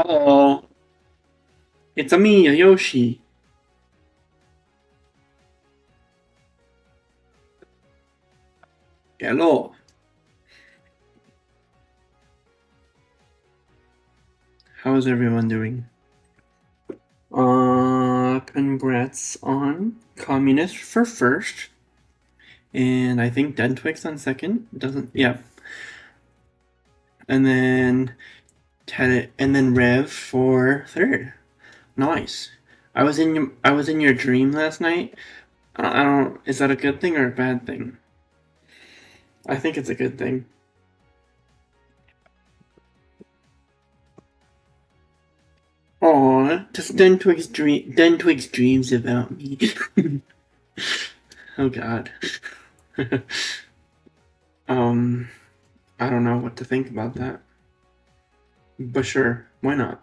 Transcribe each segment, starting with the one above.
Hello, it's me, Yoshi. Hello. How is everyone doing? Congrats on Communist for first, and I think Dead Twix on second. Doesn't yeah, and then Rev for third. Nice. I was in your dream last night. I don't. Is that a good thing or a bad thing? I think it's a good thing. Aw, just Den Twix dreams about me. Oh God. um, I don't know what to think about that. But sure, why not?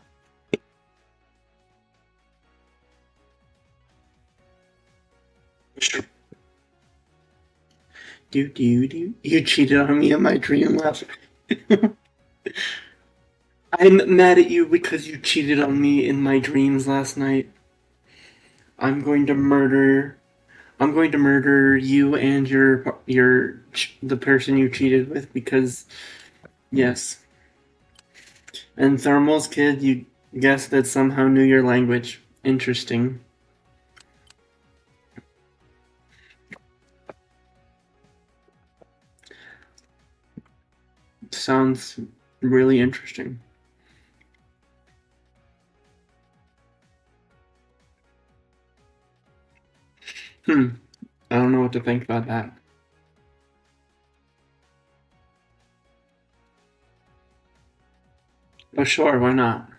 Sure. Do. You cheated on me in my dream last night. I'm mad at you because you cheated on me in my dreams last night. I'm going to murder. I'm going to murder you and the person you cheated with because yes. And Thermal's kid, you guessed that somehow knew your language. Interesting. Sounds really interesting. I don't know what to think about that. But sure, why not?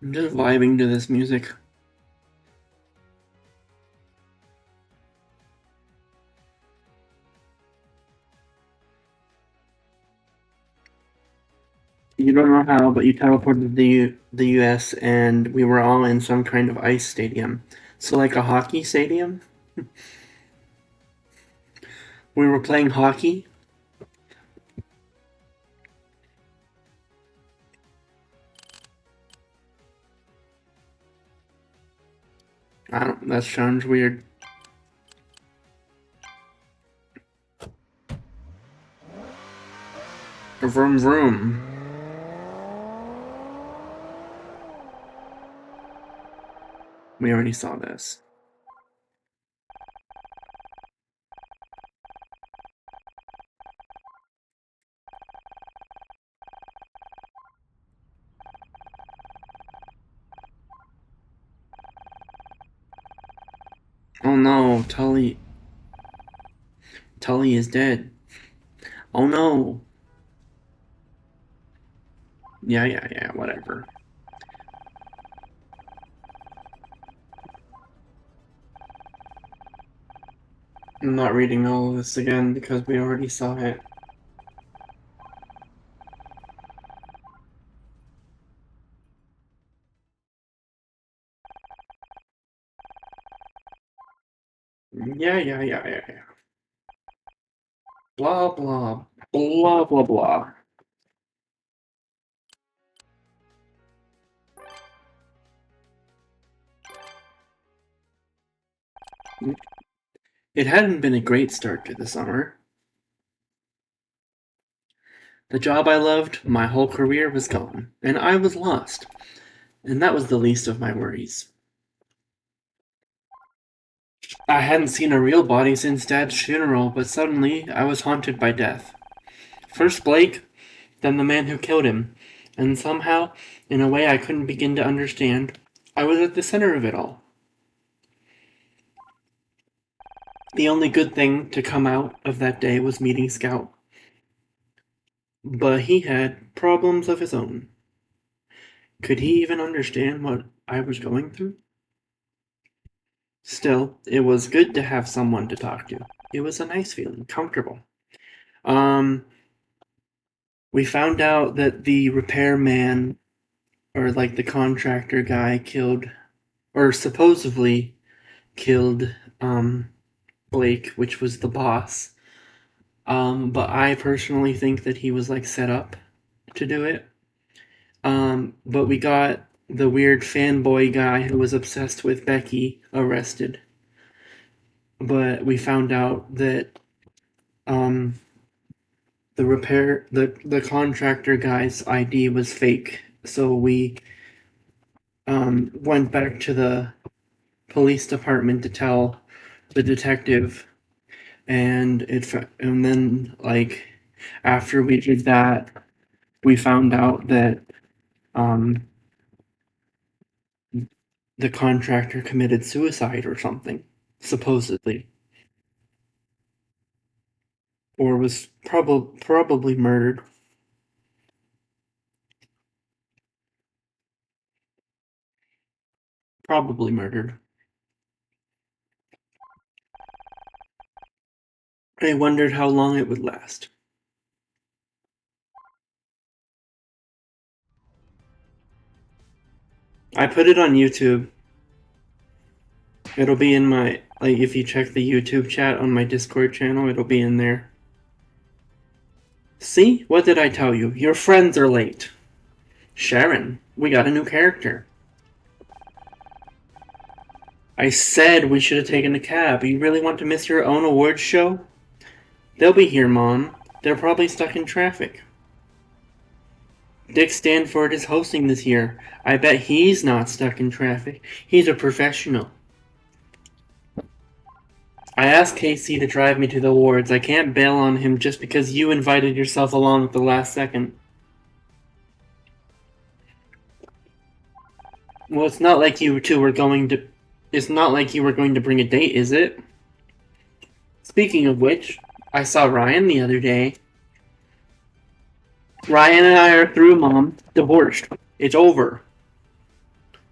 I'm just vibing to this music. You don't know how, but you teleported the U.S. and we were all in some kind of ice stadium. So like a hockey stadium. We were playing hockey. I don't. That sounds weird. Vroom vroom. We already saw this. Oh no, Tully. Tully is dead. Oh no. Yeah, whatever. I'm not reading all of this again because we already saw it. Yeah. Blah, blah. Blah, blah, blah. It hadn't been a great start to the summer. The job I loved, my whole career was gone, and I was lost. And that was the least of my worries. I hadn't seen a real body since Dad's funeral, but suddenly I was haunted by death. First Blake, then the man who killed him, and somehow, in a way I couldn't begin to understand, I was at the center of it all. The only good thing to come out of that day was meeting Scout. But he had problems of his own. Could he even understand what I was going through? Still, it was good to have someone to talk to. It was a nice feeling, comfortable. We found out that the repairman, or like the contractor guy, killed, or supposedly killed, Blake, which was the boss. But I personally think that he was like set up to do it. But we got the weird fanboy guy who was obsessed with Becky arrested. But we found out that the contractor guy's ID was fake. So we went back to the police department to tell the detective, and then like after we did that, we found out that um, the contractor committed suicide or something, supposedly, or was probably murdered. Probably murdered. I wondered how long it would last. I put it on YouTube. It'll be in my, like, if you check the YouTube chat on my Discord channel, it'll be in there. See? What did I tell you? Your friends are late. Sharon, we got a new character. I said we should have taken a cab. You really want to miss your own awards show? They'll be here, Mom. They're probably stuck in traffic. Dick Stanford is hosting this year. I bet he's not stuck in traffic. He's a professional. I asked Casey to drive me to the awards. I can't bail on him just because you invited yourself along at the last second. Well, it's not like you two were going to... It's not like you were going to bring a date, is it? Speaking of which, I saw Ryan the other day. Ryan and I are through, Mom. Divorced. It's over.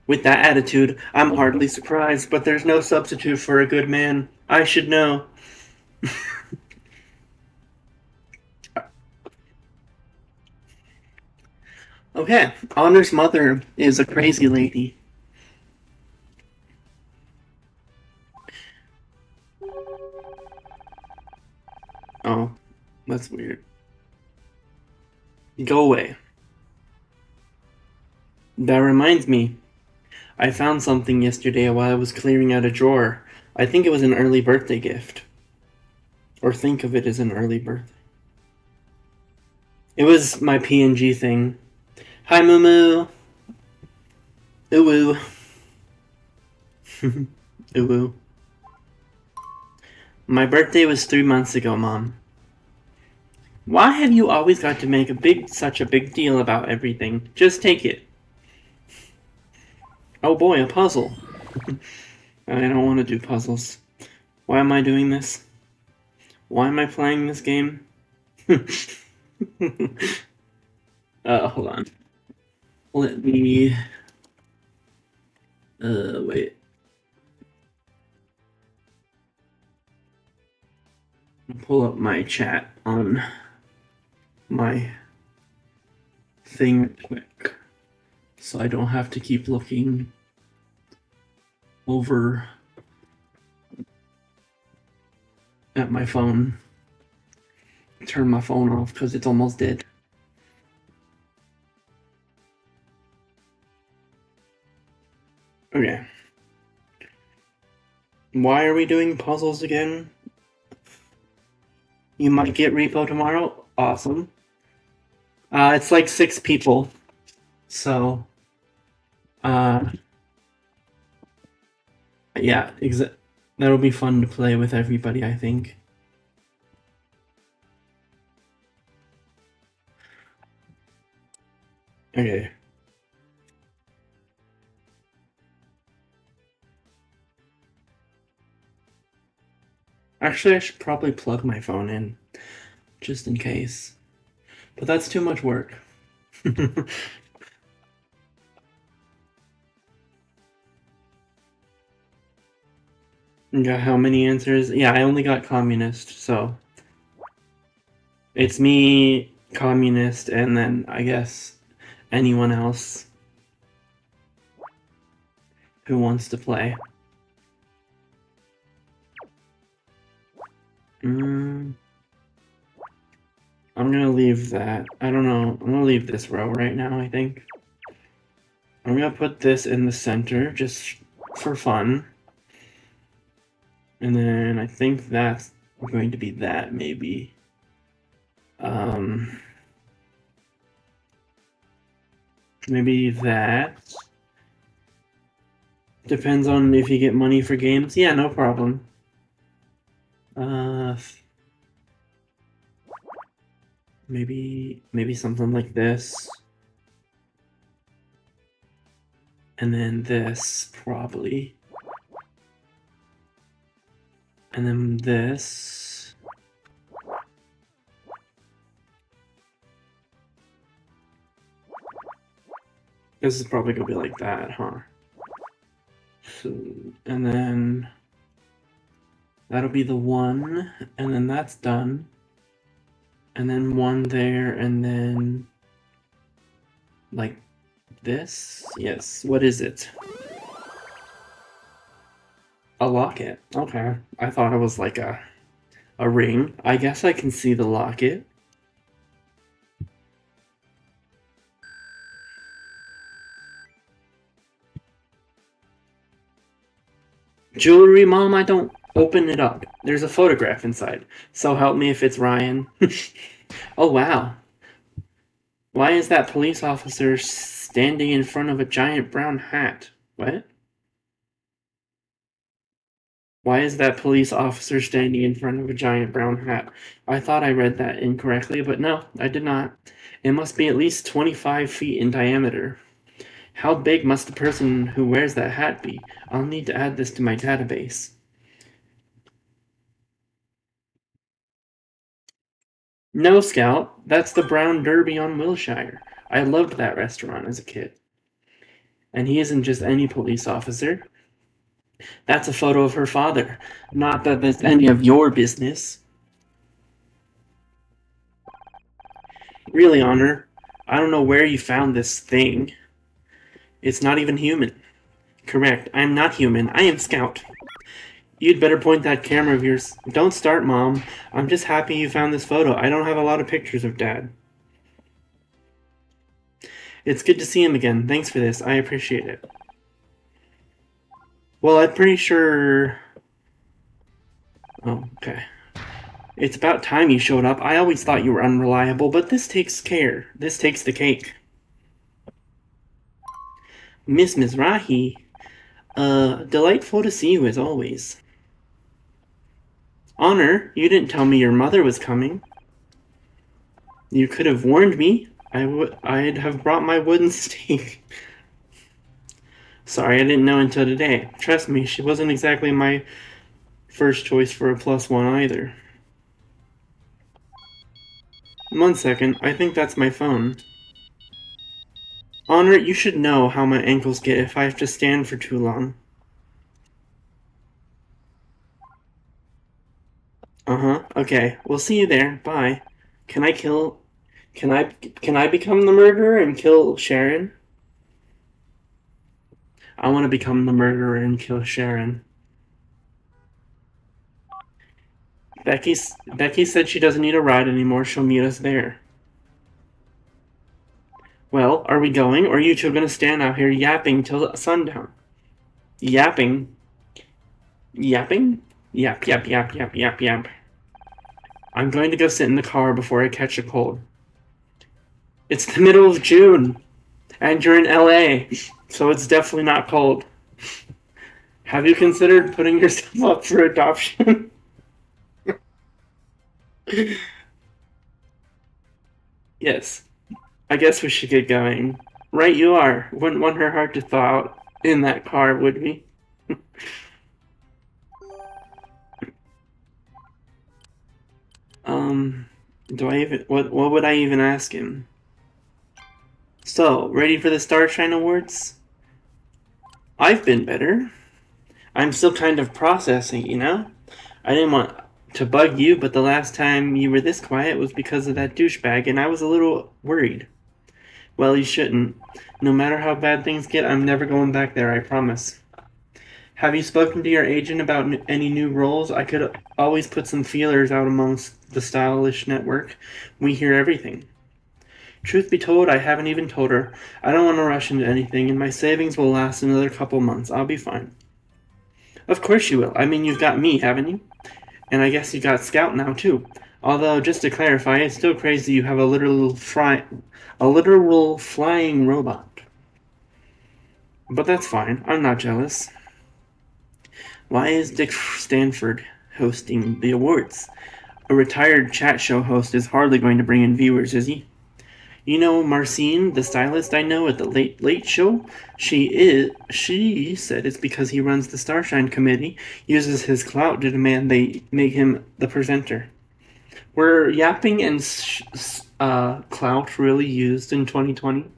With that attitude, I'm hardly surprised, but there's no substitute for a good man. I should know. Okay, Honor's mother is a crazy lady. Oh, that's weird. Go away. That reminds me. I found something yesterday while I was clearing out a drawer. I think it was an early birthday gift. Or think of it as an early birthday. It was my PNG thing. Hi, Moo Moo. Ooh. Ooh. My birthday was 3 months ago, Mom. Why have you always got to make such a big deal about everything? Just take it. Oh boy, a puzzle. I don't want to do puzzles. Why am I doing this? Why am I playing this game? Hold on. Let me... wait. Pull up my chat on my thing quick, so I don't have to keep looking over at my phone. Turn my phone off because it's almost dead. Okay. Why are we doing puzzles again? You might get repo tomorrow. Awesome. It's like 6 people. So, yeah, that'll be fun to play with everybody, I think. Okay. Actually, I should probably plug my phone in, just in case. But that's too much work. You got how many answers? Yeah, I only got communist, so... It's me, communist, and then, I guess, anyone else who wants to play. I'm gonna leave that. I don't know. I'm gonna leave this row right now, I think. I'm gonna put this in the center, just for fun. And then I think that's going to be that, maybe. Maybe that. Depends on if you get money for games. Yeah, no problem. Maybe something like this. And then this, probably. And then this. This is probably gonna be like that, huh? So, and then that'll be the 1, and then that's done. And then 1 there, and then like this? Yes. What is it? A locket. Okay. I thought it was like a ring. I guess I can see the locket. Jewelry, Mom, I don't open it up. There's a photograph inside. So help me if it's Ryan. Oh, wow. Why is that police officer standing in front of a giant brown hat? What? Why is that police officer standing in front of a giant brown hat? I thought I read that incorrectly, but no, I did not. It must be at least 25 feet in diameter. How big must the person who wears that hat be? I'll need to add this to my database. No, Scout. That's the Brown Derby on Wilshire. I loved that restaurant as a kid. And he isn't just any police officer. That's a photo of her father. Not that that's any of your business. Really, Honor, I don't know where you found this thing. It's not even human. Correct, I'm not human. I am Scout. You'd better point that camera of yours. Don't start, Mom. I'm just happy you found this photo. I don't have a lot of pictures of Dad. It's good to see him again. Thanks for this. I appreciate it. Well, I'm pretty sure... Oh, okay. It's about time you showed up. I always thought you were unreliable, but this takes care. This takes the cake. Miss Mizrahi, delightful to see you as always. Honor, you didn't tell me your mother was coming. You could have warned me. I'd have brought my wooden stake. Sorry, I didn't know until today. Trust me, she wasn't exactly my first choice for a +1 either. 1 second, I think that's my phone. Honor, you should know how my ankles get if I have to stand for too long. Uh-huh, okay, we'll see you there, bye. Can I become the murderer and kill Sharon? I want to become the murderer and kill Sharon. Becky said she doesn't need a ride anymore, she'll meet us there. Well, are we going, or are you two gonna stand out here yapping till sundown? Yapping? Yapping? Yap, yap, yap, yap, yap, yap. I'm going to go sit in the car before I catch a cold. It's the middle of June, and you're in LA, so it's definitely not cold. Have you considered putting yourself up for adoption? Yes. I guess we should get going. Right you are. Wouldn't want her heart to thaw out in that car, would we? Do I even... What would I even ask him? So, ready for the Starshine Awards? I've been better. I'm still kind of processing, you know? I didn't want to bug you, but the last time you were this quiet was because of that douchebag, and I was a little worried. Well, you shouldn't. No matter how bad things get, I'm never going back there, I promise. Have you spoken to your agent about any new roles? I could always put some feelers out amongst the stylish network. We hear everything. Truth be told, I haven't even told her. I don't want to rush into anything, and my savings will last another couple months. I'll be fine. Of course you will. I mean, you've got me, haven't you? And I guess you've got Scout now, too. Although, just to clarify, it's still crazy you have a literal flying robot. But that's fine. I'm not jealous. Why is Dick Stanford hosting the awards? A retired chat show host is hardly going to bring in viewers, is he? You know Marcine, the stylist I know at the Late Late Show? She said it's because he runs the Starshine Committee, uses his clout to demand they make him the presenter. Were yapping and clout really used in 2020?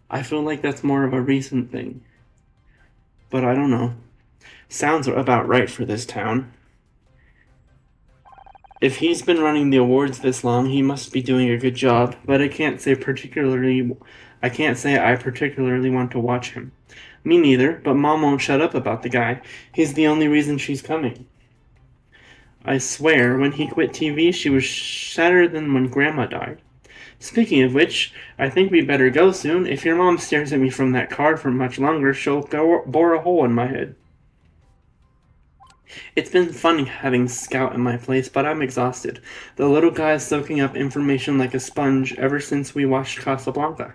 I feel like that's more of a recent thing. But I don't know. Sounds about right for this town. If he's been running the awards this long, he must be doing a good job, but I can't say I particularly want to watch him. Me neither, but Mom won't shut up about the guy. He's the only reason she's coming. I swear, when he quit TV, she was sadder than when Grandma died. Speaking of which, I think we better go soon. If your mom stares at me from that car for much longer, she'll bore a hole in my head. It's been fun having Scout in my place, but I'm exhausted. The little guy is soaking up information like a sponge ever since we watched Casablanca.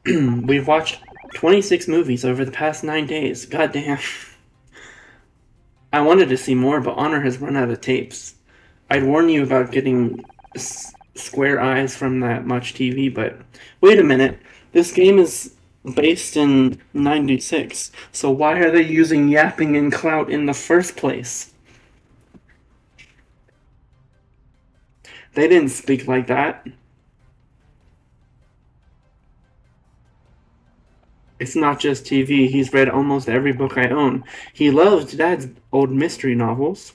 We've watched 26 movies over the past 9 days. Goddamn. I wanted to see more, but Honor has run out of tapes. I'd warn you about getting square eyes from that much TV, but wait a minute. This game is based in 96, so why are they using yapping and clout in the first place? They didn't speak like that. It's not just TV, he's read almost every book I own. He loved Dad's old mystery novels.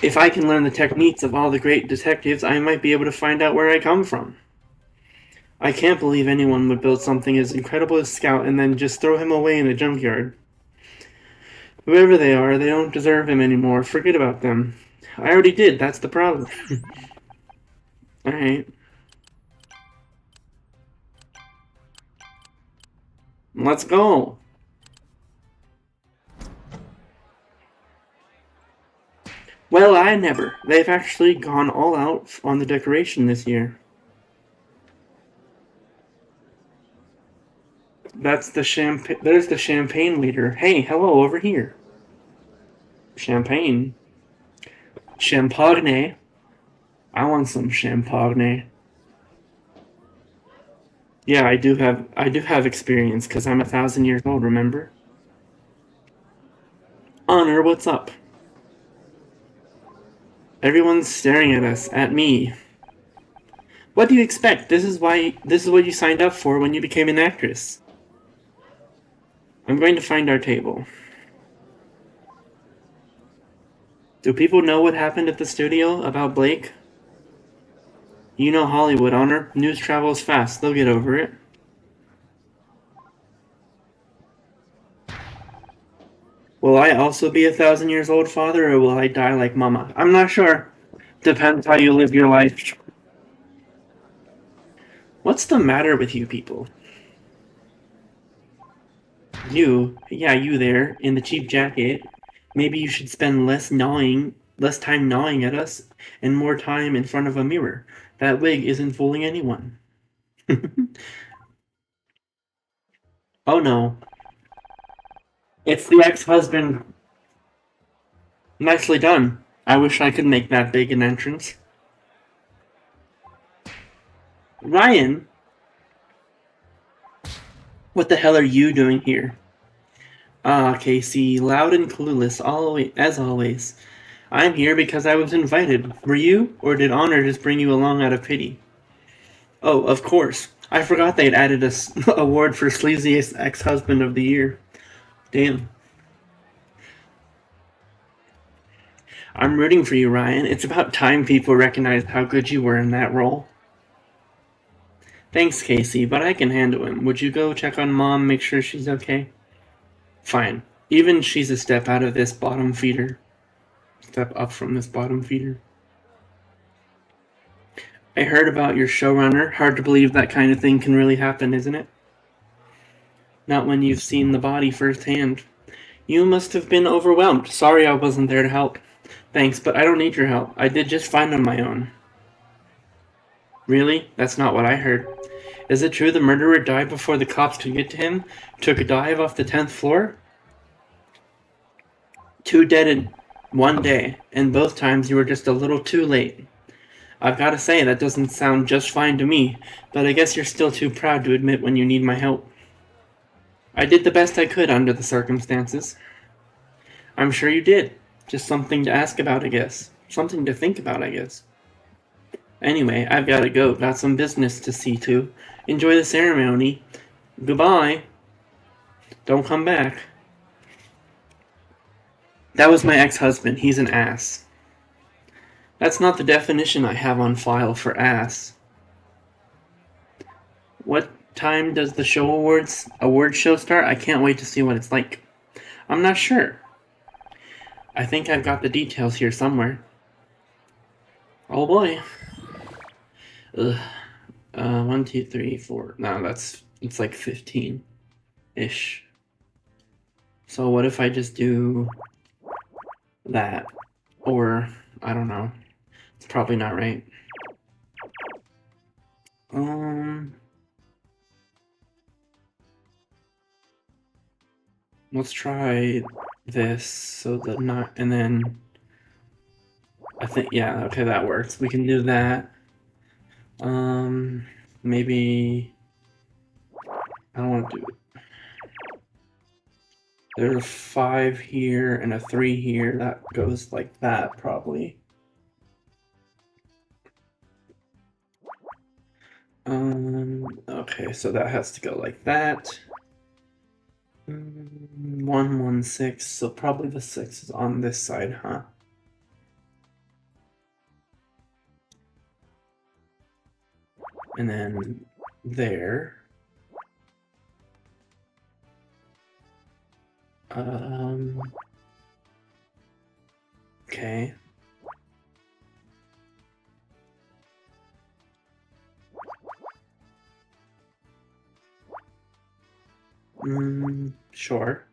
If I can learn the techniques of all the great detectives, I might be able to find out where I come from. I can't believe anyone would build something as incredible as Scout and then just throw him away in a junkyard. Whoever they are, they don't deserve him anymore. Forget about them. I already did, that's the problem. Alright. Let's go. Well, I never. They've actually gone all out on the decoration this year. That's the champagne. There's the champagne leader. Hey, hello, over here. Champagne. Champagne. I want some champagne. Yeah, I do have experience because I'm 1,000 years old, remember? Honor, what's up? Everyone's staring at us, at me. What do you expect? This is what you signed up for when you became an actress. I'm going to find our table. Do people know what happened at the studio about Blake? You know Hollywood, Honor. News travels fast. They'll get over it. Will I also be 1,000 years old, father, or will I die like mama? I'm not sure. Depends how you live your life. What's the matter with you people? You there, in the cheap jacket. Maybe you should spend less time gnawing at us, and more time in front of a mirror. That wig isn't fooling anyone. Oh no, it's the ex-husband. Nicely done. I wish I could make that big an entrance. Ryan, what the hell are you doing here? Ah, Casey, loud and clueless, as always. I'm here because I was invited. Were you, or did Honor just bring you along out of pity? Oh, of course. I forgot they'd added a award for sleaziest ex-husband of the year. Damn. I'm rooting for you, Ryan. It's about time people recognized how good you were in that role. Thanks, Casey, but I can handle him. Would you go check on Mom, make sure she's okay? Fine. Even she's a step out of this bottom feeder. Step up from this bottom feeder. I heard about your showrunner. Hard to believe that kind of thing can really happen, isn't it? Not when you've seen the body firsthand. You must have been overwhelmed. Sorry I wasn't there to help. Thanks, but I don't need your help. I did just fine on my own. Really? That's not what I heard. Is it true the murderer died before the cops could get to him? Took a dive off the 10th floor? 2 dead in 1 day, and both times you were just a little too late. I've gotta say, that doesn't sound just fine to me, but I guess you're still too proud to admit when you need my help. I did the best I could under the circumstances. I'm sure you did. Just something to ask about, I guess. Something to think about, I guess. Anyway, I've gotta go. Got some business to see to. Enjoy the ceremony. Goodbye. Don't come back. That was my ex-husband. He's an ass. That's not the definition I have on file for ass. What time does the award show start? I can't wait to see what it's like. I'm not sure. I think I've got the details here somewhere. Oh boy. Ugh. 1, 2, 3, 4. No, it's like 15-ish. So what if I just do that? Or, I don't know. It's probably not right. Let's try this, so the not, and then I think, yeah, okay, that works. We can do that. Maybe I don't want to do it. There's a 5 here and a 3 here. That goes like that, probably. Okay, so that has to go like that. 1, 1, 6. So probably the 6 is on this side, huh? And then there. Okay. Sure.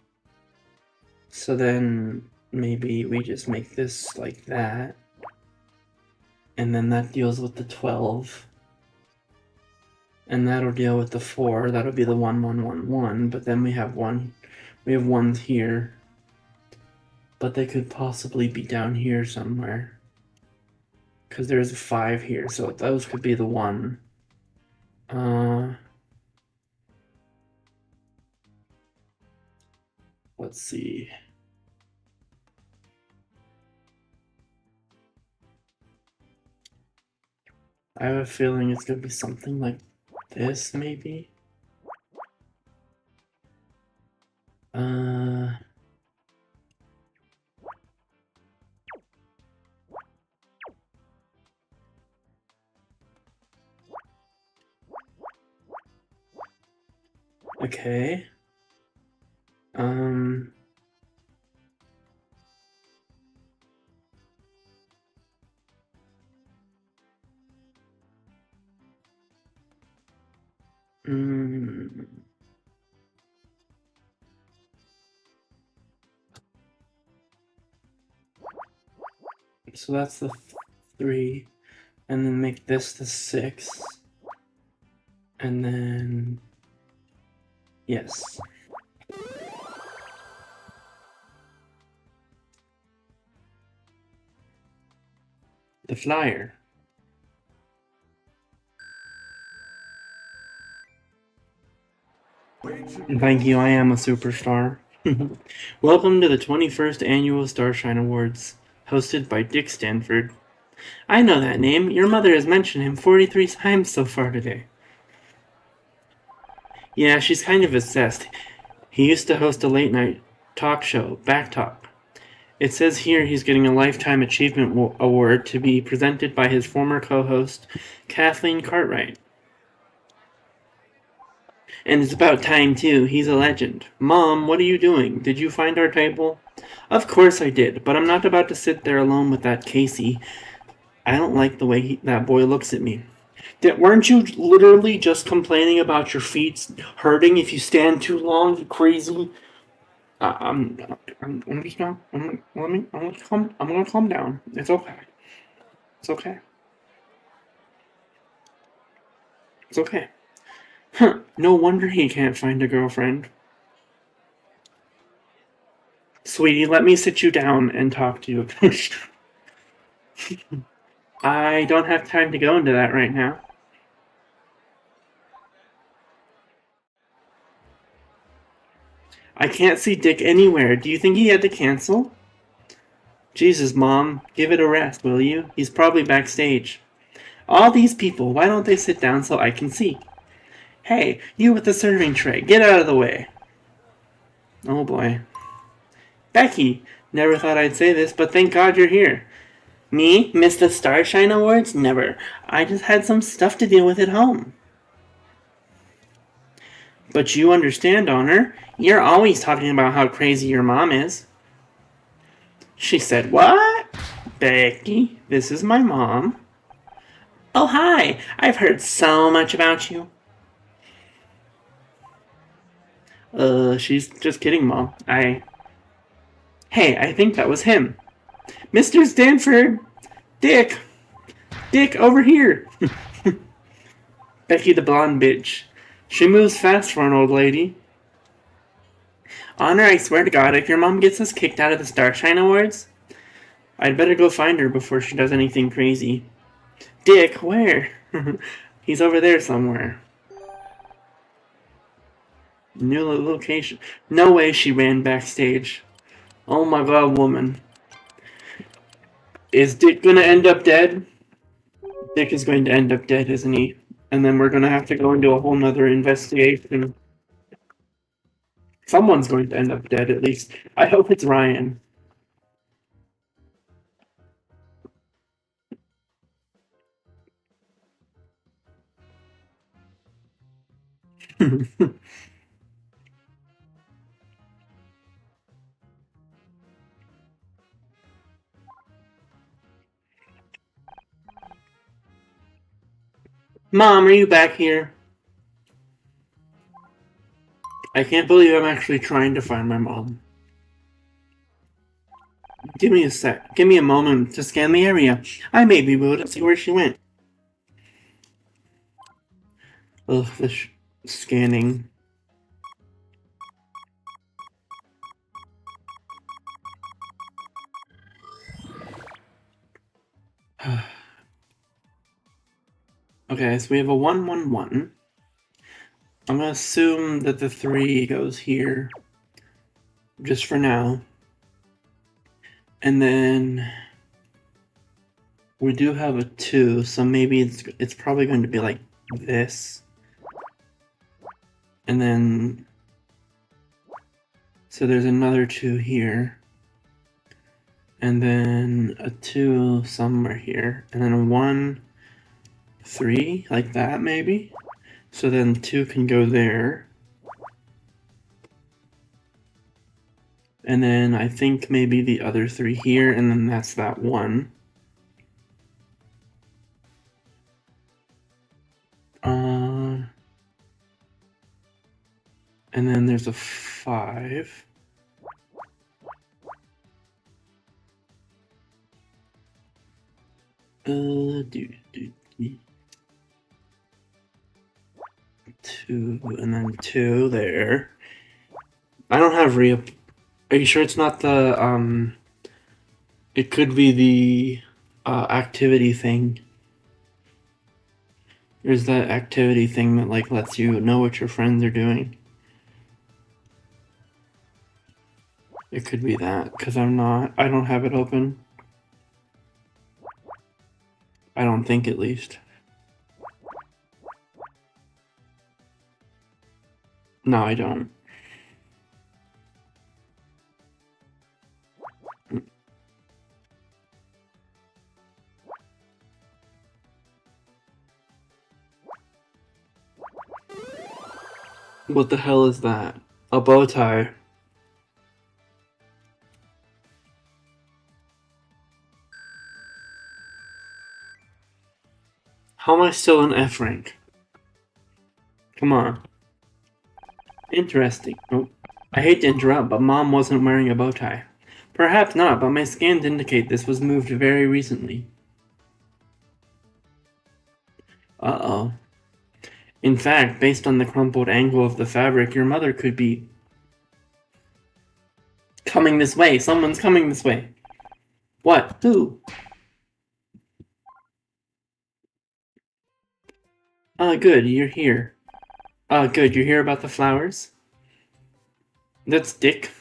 So then maybe we just make this like that. And then that deals with the 12. And that'll deal with the 4. That'll be the 1, 1, 1, 1. But then we have ones here. But they could possibly be down here somewhere. Because there's a 5 here, so those could be the 1. Let's see. I have a feeling it's gonna be something like this, maybe? Okay. So that's the 3. And then make this the 6. And then... Yes. The flyer. Thank you, I am a superstar. Welcome to the 21st Annual Starshine Awards, hosted by Dick Stanford. I know that name. Your mother has mentioned him 43 times so far today. Yeah, she's kind of obsessed. He used to host a late-night talk show, Back Talk. It says here he's getting a Lifetime Achievement Award to be presented by his former co-host, Kathleen Cartwright. And it's about time, too. He's a legend. Mom, what are you doing? Did you find our table? Of course I did, but I'm not about to sit there alone with that Casey. I don't like the way that boy looks at me. Weren't you literally just complaining about your feet hurting if you stand too long, you crazy? I'm gonna calm down. It's okay. It's okay. It's okay. Huh, no wonder he can't find a girlfriend. Sweetie, let me sit you down and talk to you. I don't have time to go into that right now. I can't see Dick anywhere. Do you think he had to cancel? Jesus, Mom, give it a rest, will you? He's probably backstage. All these people, why don't they sit down so I can see? Hey, you with the serving tray, get out of the way. Oh boy. Becky, never thought I'd say this, but thank God you're here. Me? Miss the Starshine Awards? Never. I just had some stuff to deal with at home. But you understand, Honor. You're always talking about how crazy your mom is. She said, what? Becky, this is my mom. Oh, hi. I've heard so much about you. She's just kidding, Mom. Hey, I think that was him. Mr. Stanford! Dick! Dick, over here! Becky the blonde bitch. She moves fast for an old lady. Honor, I swear to God, if your mom gets us kicked out of the Starshine Awards, I'd better go find her before she does anything crazy. Dick, where? He's over there somewhere. New location. No way she ran backstage. Oh my God, woman. Is Dick gonna end up dead? Dick is going to end up dead, isn't he? And then we're gonna have to go into a whole nother investigation. Someone's going to end up dead, at least. I hope it's Ryan. Mom, are you back here? I can't believe I'm actually trying to find my mom. Give me a sec. Give me a moment to scan the area. I may be able to see where she went. Ugh, this scanning. Okay, so we have a 1-1-1. I'm gonna assume that the 3 goes here. Just for now. And then we do have a 2, so maybe it's probably going to be like this. And then so there's another 2 here. And then a 2 somewhere here. And then a 1, 3, like that maybe. So then 2 can go there. And then I think maybe the other 3 here, and then that's that 1. And then there's a 5. Two, and then 2 there. I don't have Are you sure it's not the, it could be the, activity thing. There's that activity thing that, like, lets you know what your friends are doing. It could be that, because I don't have it open. I don't think, at least. No, I don't. What the hell is that? A bow tie. How am I still in F rank? Come on. Interesting. Oh, I hate to interrupt, but Mom wasn't wearing a bow tie. Perhaps not, but my scans indicate this was moved very recently. Uh-oh. In fact, based on the crumpled angle of the fabric, your mother could be coming this way. Someone's coming this way. What? Who? Good, you're here. Good, you hear about the flowers? That's Dick.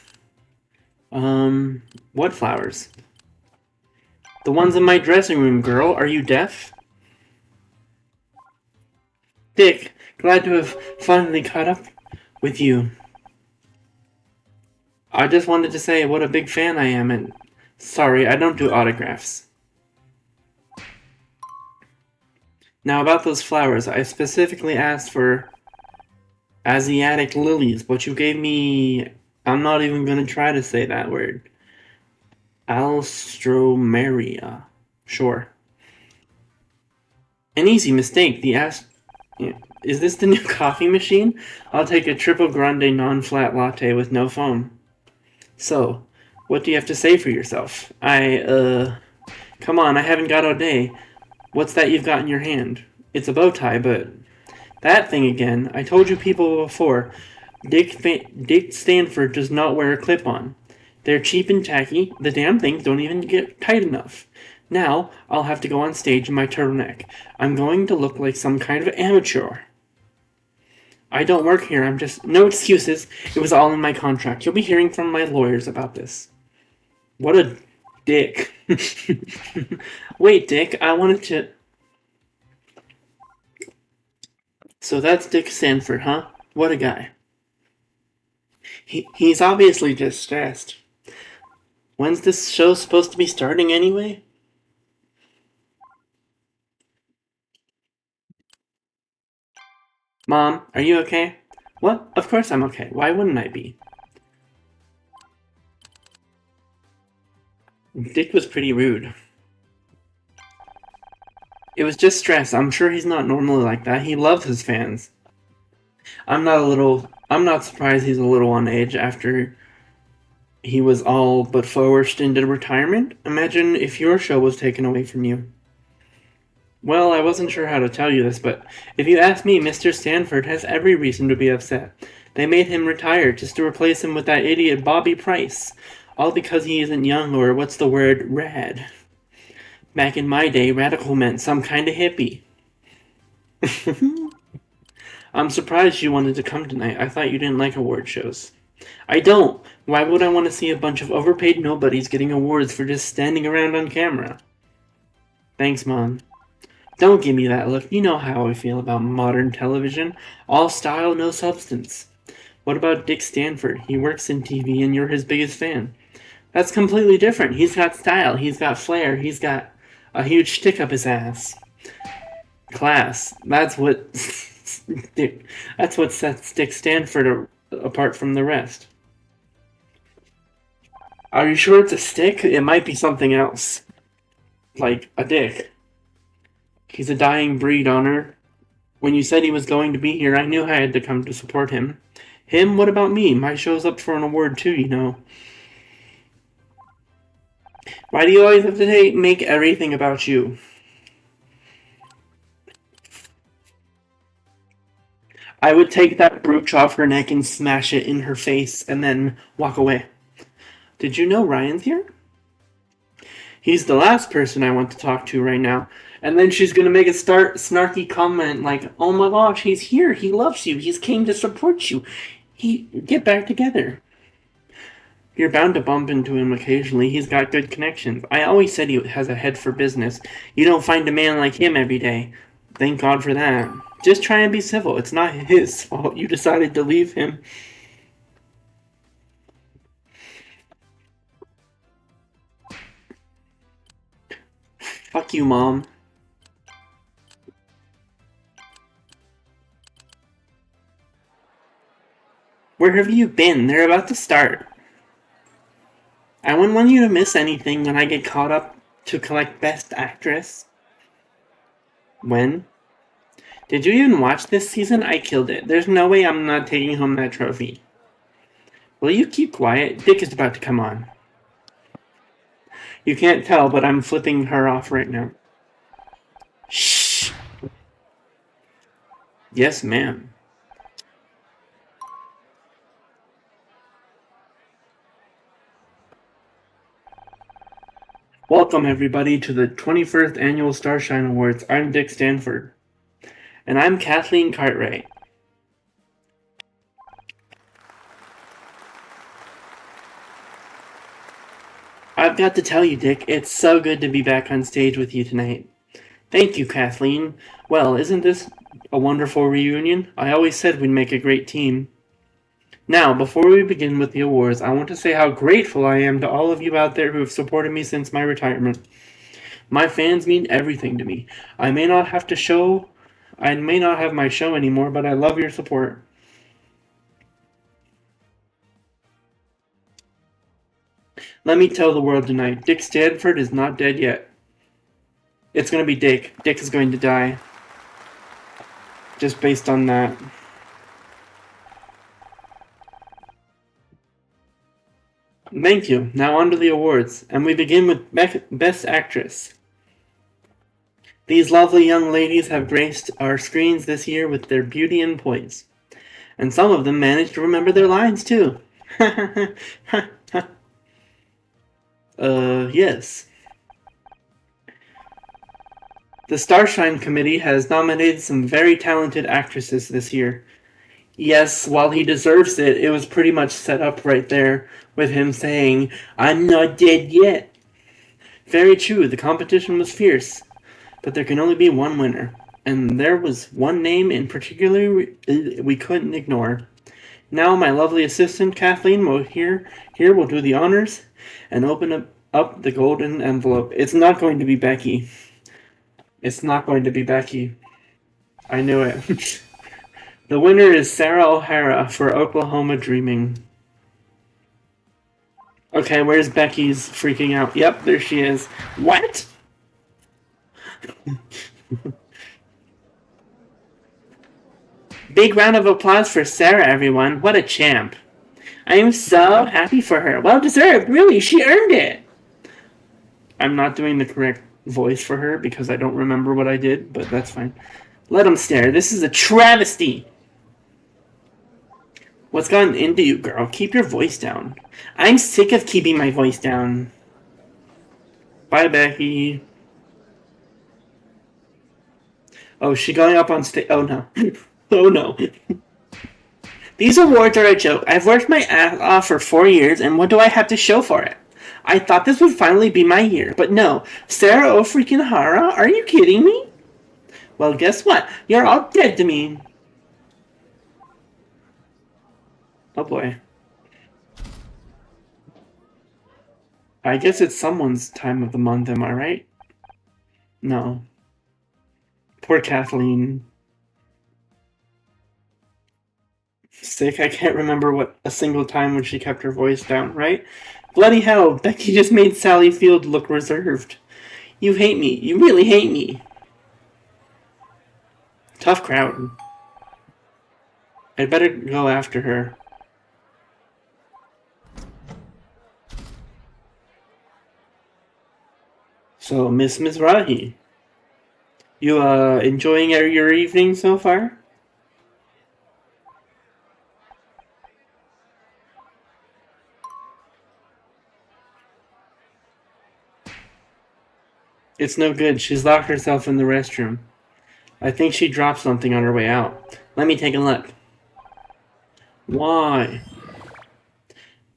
What flowers? The ones in my dressing room, girl. Are you deaf? Dick, glad to have finally caught up with you. I just wanted to say what a big fan I am, and sorry, I don't do autographs. Now about those flowers, I specifically asked for Asiatic lilies, but you gave me... I'm not even gonna try to say that word. Alstroemeria. Sure. An easy mistake. Is this the new coffee machine? I'll take a triple grande non-flat latte with no foam. So, what do you have to say for yourself? Come on, I haven't got all day. What's that you've got in your hand? It's a bow tie, but... That thing again. I told you people before. Dick Stanford does not wear a clip-on. They're cheap and tacky. The damn things don't even get tight enough. Now, I'll have to go on stage in my turtleneck. I'm going to look like some kind of amateur. I don't work here, I'm just... No excuses. It was all in my contract. You'll be hearing from my lawyers about this. What a dick. Wait, Dick, I wanted to... So that's Dick Stanford, huh? What a guy. He's obviously just stressed. When's this show supposed to be starting anyway? Mom, are you okay? What? Of course I'm okay. Why wouldn't I be? Dick was pretty rude. It was just stress. I'm sure he's not normally like that. He loves his fans. I'm not surprised he's a little on edge after He was all but forced into retirement? Imagine if your show was taken away from you. Well, I wasn't sure how to tell you this, but if you ask me, Mr. Stanford has every reason to be upset. They made him retire just to replace him with that idiot Bobby Price. All because he isn't young or, what's the word, rad. Back in my day, radical meant some kind of hippie. I'm surprised you wanted to come tonight. I thought you didn't like award shows. I don't. Why would I want to see a bunch of overpaid nobodies getting awards for just standing around on camera? Thanks, Mom. Don't give me that look. You know how I feel about modern television. All style, no substance. What about Dick Stanford? He works in TV and you're his biggest fan. That's completely different. He's got style. He's got flair. He's got a huge stick up his ass. Class. That's what sets Dick Stanford apart from the rest. Are you sure it's a stick? It might be something else. Like a dick. He's a dying breed, Honor. When you said he was going to be here, I knew I had to come to support him. Him? What about me? My show's up for an award too, you know. Why do you always have to make everything about you? I would take that brooch off her neck and smash it in her face and then walk away. Did you know Ryan's here? He's the last person I want to talk to right now. And then she's gonna make a snarky comment like, "Oh my gosh, he's here. He loves you. He's came to support you. Get back together." You're bound to bump into him occasionally. He's got good connections. I always said he has a head for business. You don't find a man like him every day. Thank God for that. Just try and be civil. It's not his fault you decided to leave him. Fuck you, Mom. Where have you been? They're about to start. I wouldn't want you to miss anything when I get caught up to collect Best Actress. When? Did you even watch this season? I killed it. There's no way I'm not taking home that trophy. Will you keep quiet? Dick is about to come on. You can't tell, but I'm flipping her off right now. Shh. Yes, ma'am. Welcome, everybody, to the 21st Annual Starshine Awards. I'm Dick Stanford. And I'm Kathleen Cartwright. I've got to tell you, Dick, it's so good to be back on stage with you tonight. Thank you, Kathleen. Well, isn't this a wonderful reunion? I always said we'd make a great team. Now, before we begin with the awards, I want to say how grateful I am to all of you out there who have supported me since my retirement. My fans mean everything to me. I may not have my show anymore, but I love your support. Let me tell the world tonight, Dick Stanford is not dead yet. It's gonna be Dick. Dick is going to die. Just based on that. Thank you. Now on to the awards, and we begin with Best Actress. These lovely young ladies have graced our screens this year with their beauty and poise. And some of them managed to remember their lines, too. Yes. The Starshine Committee has nominated some very talented actresses this year. Yes, while he deserves it, it was pretty much set up right there with him saying, "I'm not dead yet." Very true, the competition was fierce, but there can only be one winner. And there was one name in particular we couldn't ignore. Now my lovely assistant Kathleen will will do the honors and open up the golden envelope. It's not going to be Becky. It's not going to be Becky. I knew it. The winner is Sarah O'Hara for Oklahoma Dreaming. Okay, where's Becky's freaking out? Yep, there she is. What? Big round of applause for Sarah, everyone. What a champ. I am so happy for her. Well deserved, really. She earned it. I'm not doing the correct voice for her because I don't remember what I did, but that's fine. Let him stare. This is a travesty. What's gotten into you, girl? Keep your voice down. I'm sick of keeping my voice down. Bye, Becky. Oh, she going up on stage? Oh no. Oh no. These awards are a joke. I've worked my ass off for 4 years, and what do I have to show for it? I thought this would finally be my year, but no. Sarah O freaking Hara? Are you kidding me? Well, guess what? You're all dead to me. Oh boy. I guess it's someone's time of the month, am I right? No. Poor Kathleen. Sick, I can't remember what a single time when she kept her voice down, right? Bloody hell, Becky just made Sally Field look reserved. You hate me. You really hate me. Tough crowd. I'd better go after her. So, Miss Mizrahi, you enjoying your evening so far? It's no good. She's locked herself in the restroom. I think she dropped something on her way out. Let me take a look. Why?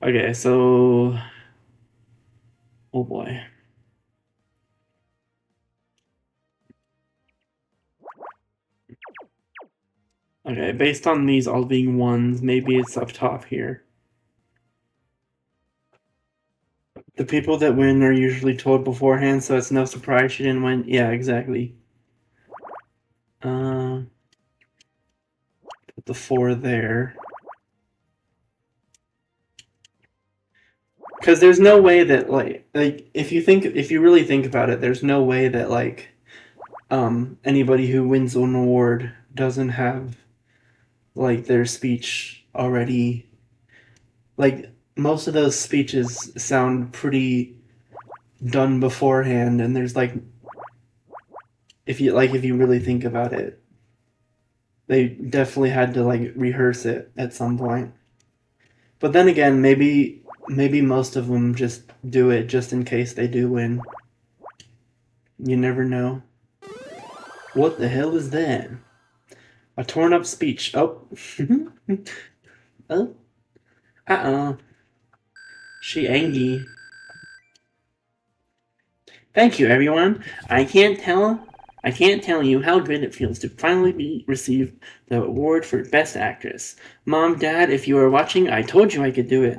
Okay, so... Oh boy. Okay, based on these all being ones, maybe it's up top here. The people that win are usually told beforehand, so it's no surprise she didn't win. Yeah, exactly. Put the 4 there. Because there's no way that like if you really think about it, there's no way that like anybody who wins an award doesn't have like their speech already. Like most of those speeches sound pretty done beforehand, and there's like if you really think about it, they definitely had to like rehearse it at some point. But then again, maybe most of them just do it just in case they do win. You never know. What the hell is that? A torn up speech. Oh. Oh. Uh-oh. She angry. Thank you, everyone. I can't tell you how good it feels to finally receive the award for Best Actress. Mom, Dad, if you are watching, I told you I could do it.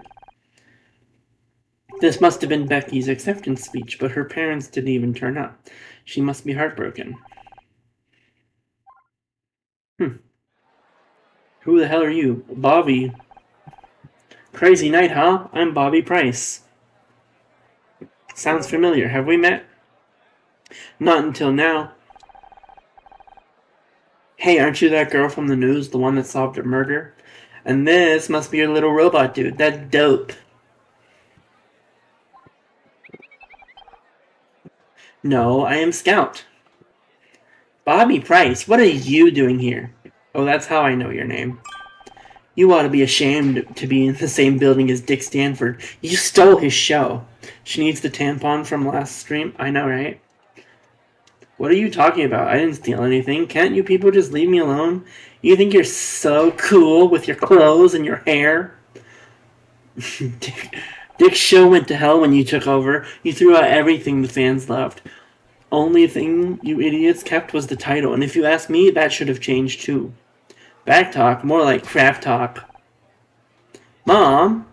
This must have been Becky's acceptance speech, but her parents didn't even turn up. She must be heartbroken. Who the hell are you? Bobby. Crazy night, huh? I'm Bobby Price. Sounds familiar. Have we met? Not until now. Hey, aren't you that girl from the news, the one that solved a murder? And this must be your little robot dude. That's dope. No, I am Scout. Bobby Price, what are you doing here? Oh, that's how I know your name. You ought to be ashamed to be in the same building as Dick Stanford. You stole his show. She needs the tampon from last stream. I know, right? What are you talking about? I didn't steal anything. Can't you people just leave me alone? You think you're so cool with your clothes and your hair? Dick's show went to hell when you took over. You threw out everything the fans loved. Only thing you idiots kept was the title, and if you ask me, that should have changed too. Back talk, more like craft talk. Mom?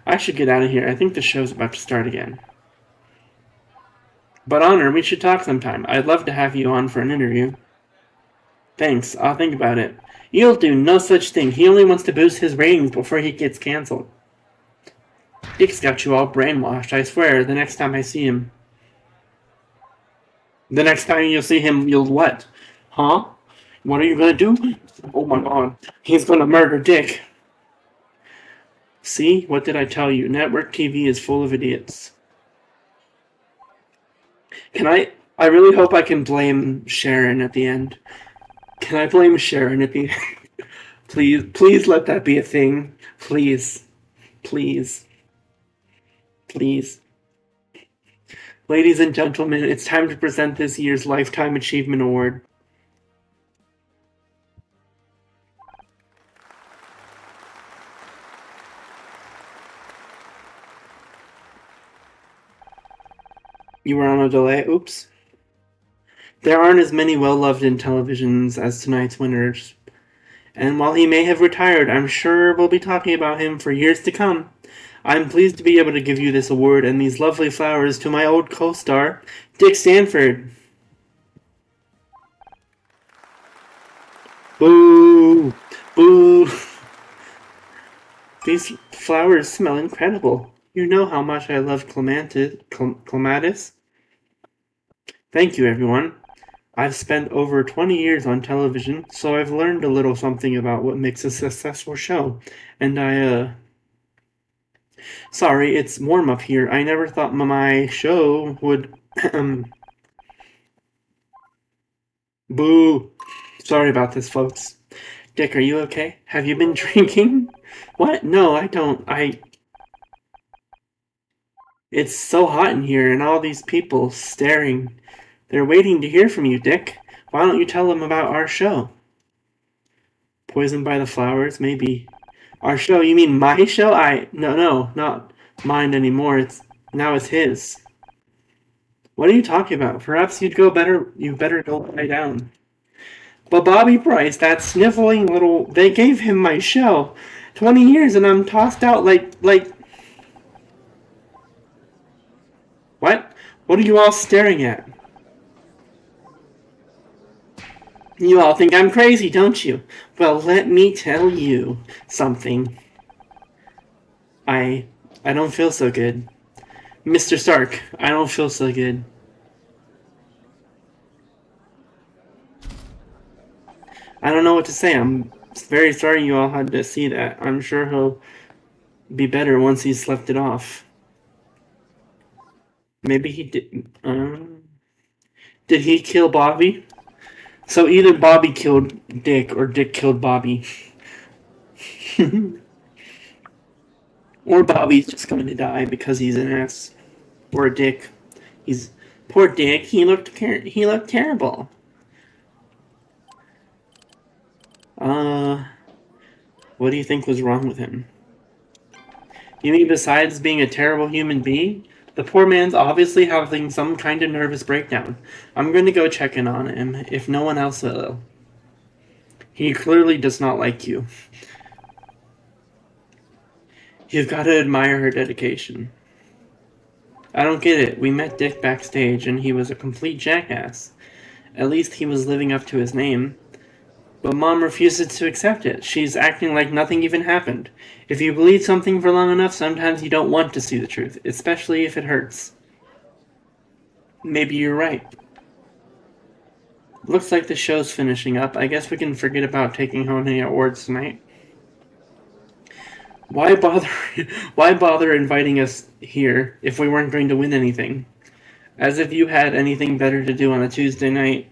I should get out of here. I think the show's about to start again. But Honor, we should talk sometime. I'd love to have you on for an interview. Thanks, I'll think about it. You'll do no such thing. He only wants to boost his ratings before he gets cancelled. Dick's got you all brainwashed, I swear, the next time I see him. The next time you'll see him, you'll what? Huh? What are you gonna do? Oh my god. He's gonna murder Dick. See? What did I tell you? Network TV is full of idiots. Can I really hope I can blame Sharon at the end. Can I blame Sharon at the end? Please let that be a thing. Please. Please. Please. Ladies and gentlemen, it's time to present this year's Lifetime Achievement Award. You were on a delay? Oops. There aren't as many well-loved in televisions as tonight's winners. And while he may have retired, I'm sure we'll be talking about him for years to come. I'm pleased to be able to give you this award and these lovely flowers to my old co-star, Dick Stanford. Boo! Boo! These flowers smell incredible. You know how much I love clematis. Thank you, everyone. I've spent over 20 years on television, so I've learned a little something about what makes a successful show. And sorry, it's warm up here. I never thought my show would... Boo! Sorry about this, folks. Dick, are you okay? Have you been drinking? What? No, I don't. It's so hot in here, and all these people staring. They're waiting to hear from you, Dick. Why don't you tell them about our show? Poisoned by the Flowers? Maybe. Our show? You mean my show? No, not mine anymore. Now it's his. What are you talking about? Perhaps you better go lie down. But Bobby Bryce, that sniveling little... They gave him my show. 20 years and I'm tossed out like... What? What are you all staring at? You all think I'm crazy, don't you? Well, let me tell you something. I don't feel so good. Mr. Stark, I don't feel so good. I don't know what to say. I'm very sorry you all had to see that. I'm sure he'll be better once he's slept it off. Maybe he did. Did he kill Bobby? So either Bobby killed Dick or Dick killed Bobby. Or Bobby's just going to die because he's an ass. Or a dick. He's poor Dick. He looked terrible. What do you think was wrong with him? You mean besides being a terrible human being? The poor man's obviously having some kind of nervous breakdown. I'm going to go check in on him, if no one else will. He clearly does not like you. You've got to admire her dedication. I don't get it. We met Dick backstage, and he was a complete jackass. At least he was living up to his name. But Mom refuses to accept it. She's acting like nothing even happened. If you believe something for long enough, sometimes you don't want to see the truth, especially if it hurts. Maybe you're right. Looks like the show's finishing up. I guess we can forget about taking home any awards tonight. Why bother inviting us here if we weren't going to win anything? As if you had anything better to do on a Tuesday night.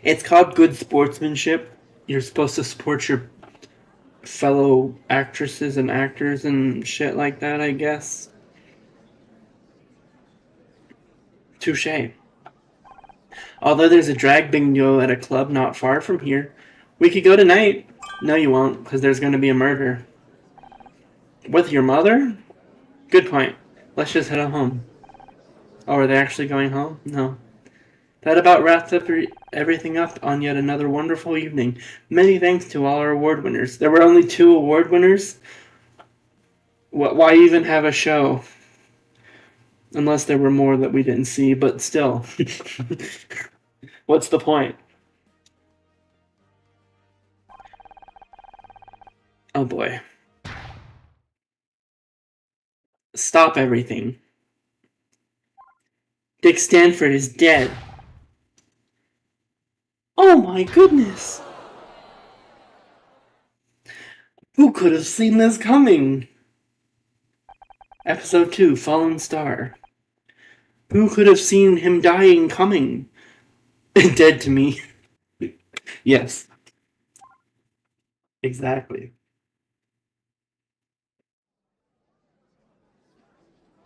It's called good sportsmanship. You're supposed to support your fellow actresses and actors and shit like that, I guess. Touché. Although there's a drag bingo at a club not far from here. We could go tonight. No, you won't, because there's going to be a murder. With your mother? Good point. Let's just head on home. Oh, are they actually going home? No. That about wraps up everything up on yet another wonderful evening. Many thanks to all our award winners. There were only 2 award winners? Why even have a show? Unless there were more that we didn't see, but still. What's the point? Oh boy. Stop everything. Dick Stanford is dead. Oh my goodness! Who could have seen this coming? Episode 2, Fallen Star. Who could have seen him dying coming? Dead to me. Yes. Exactly.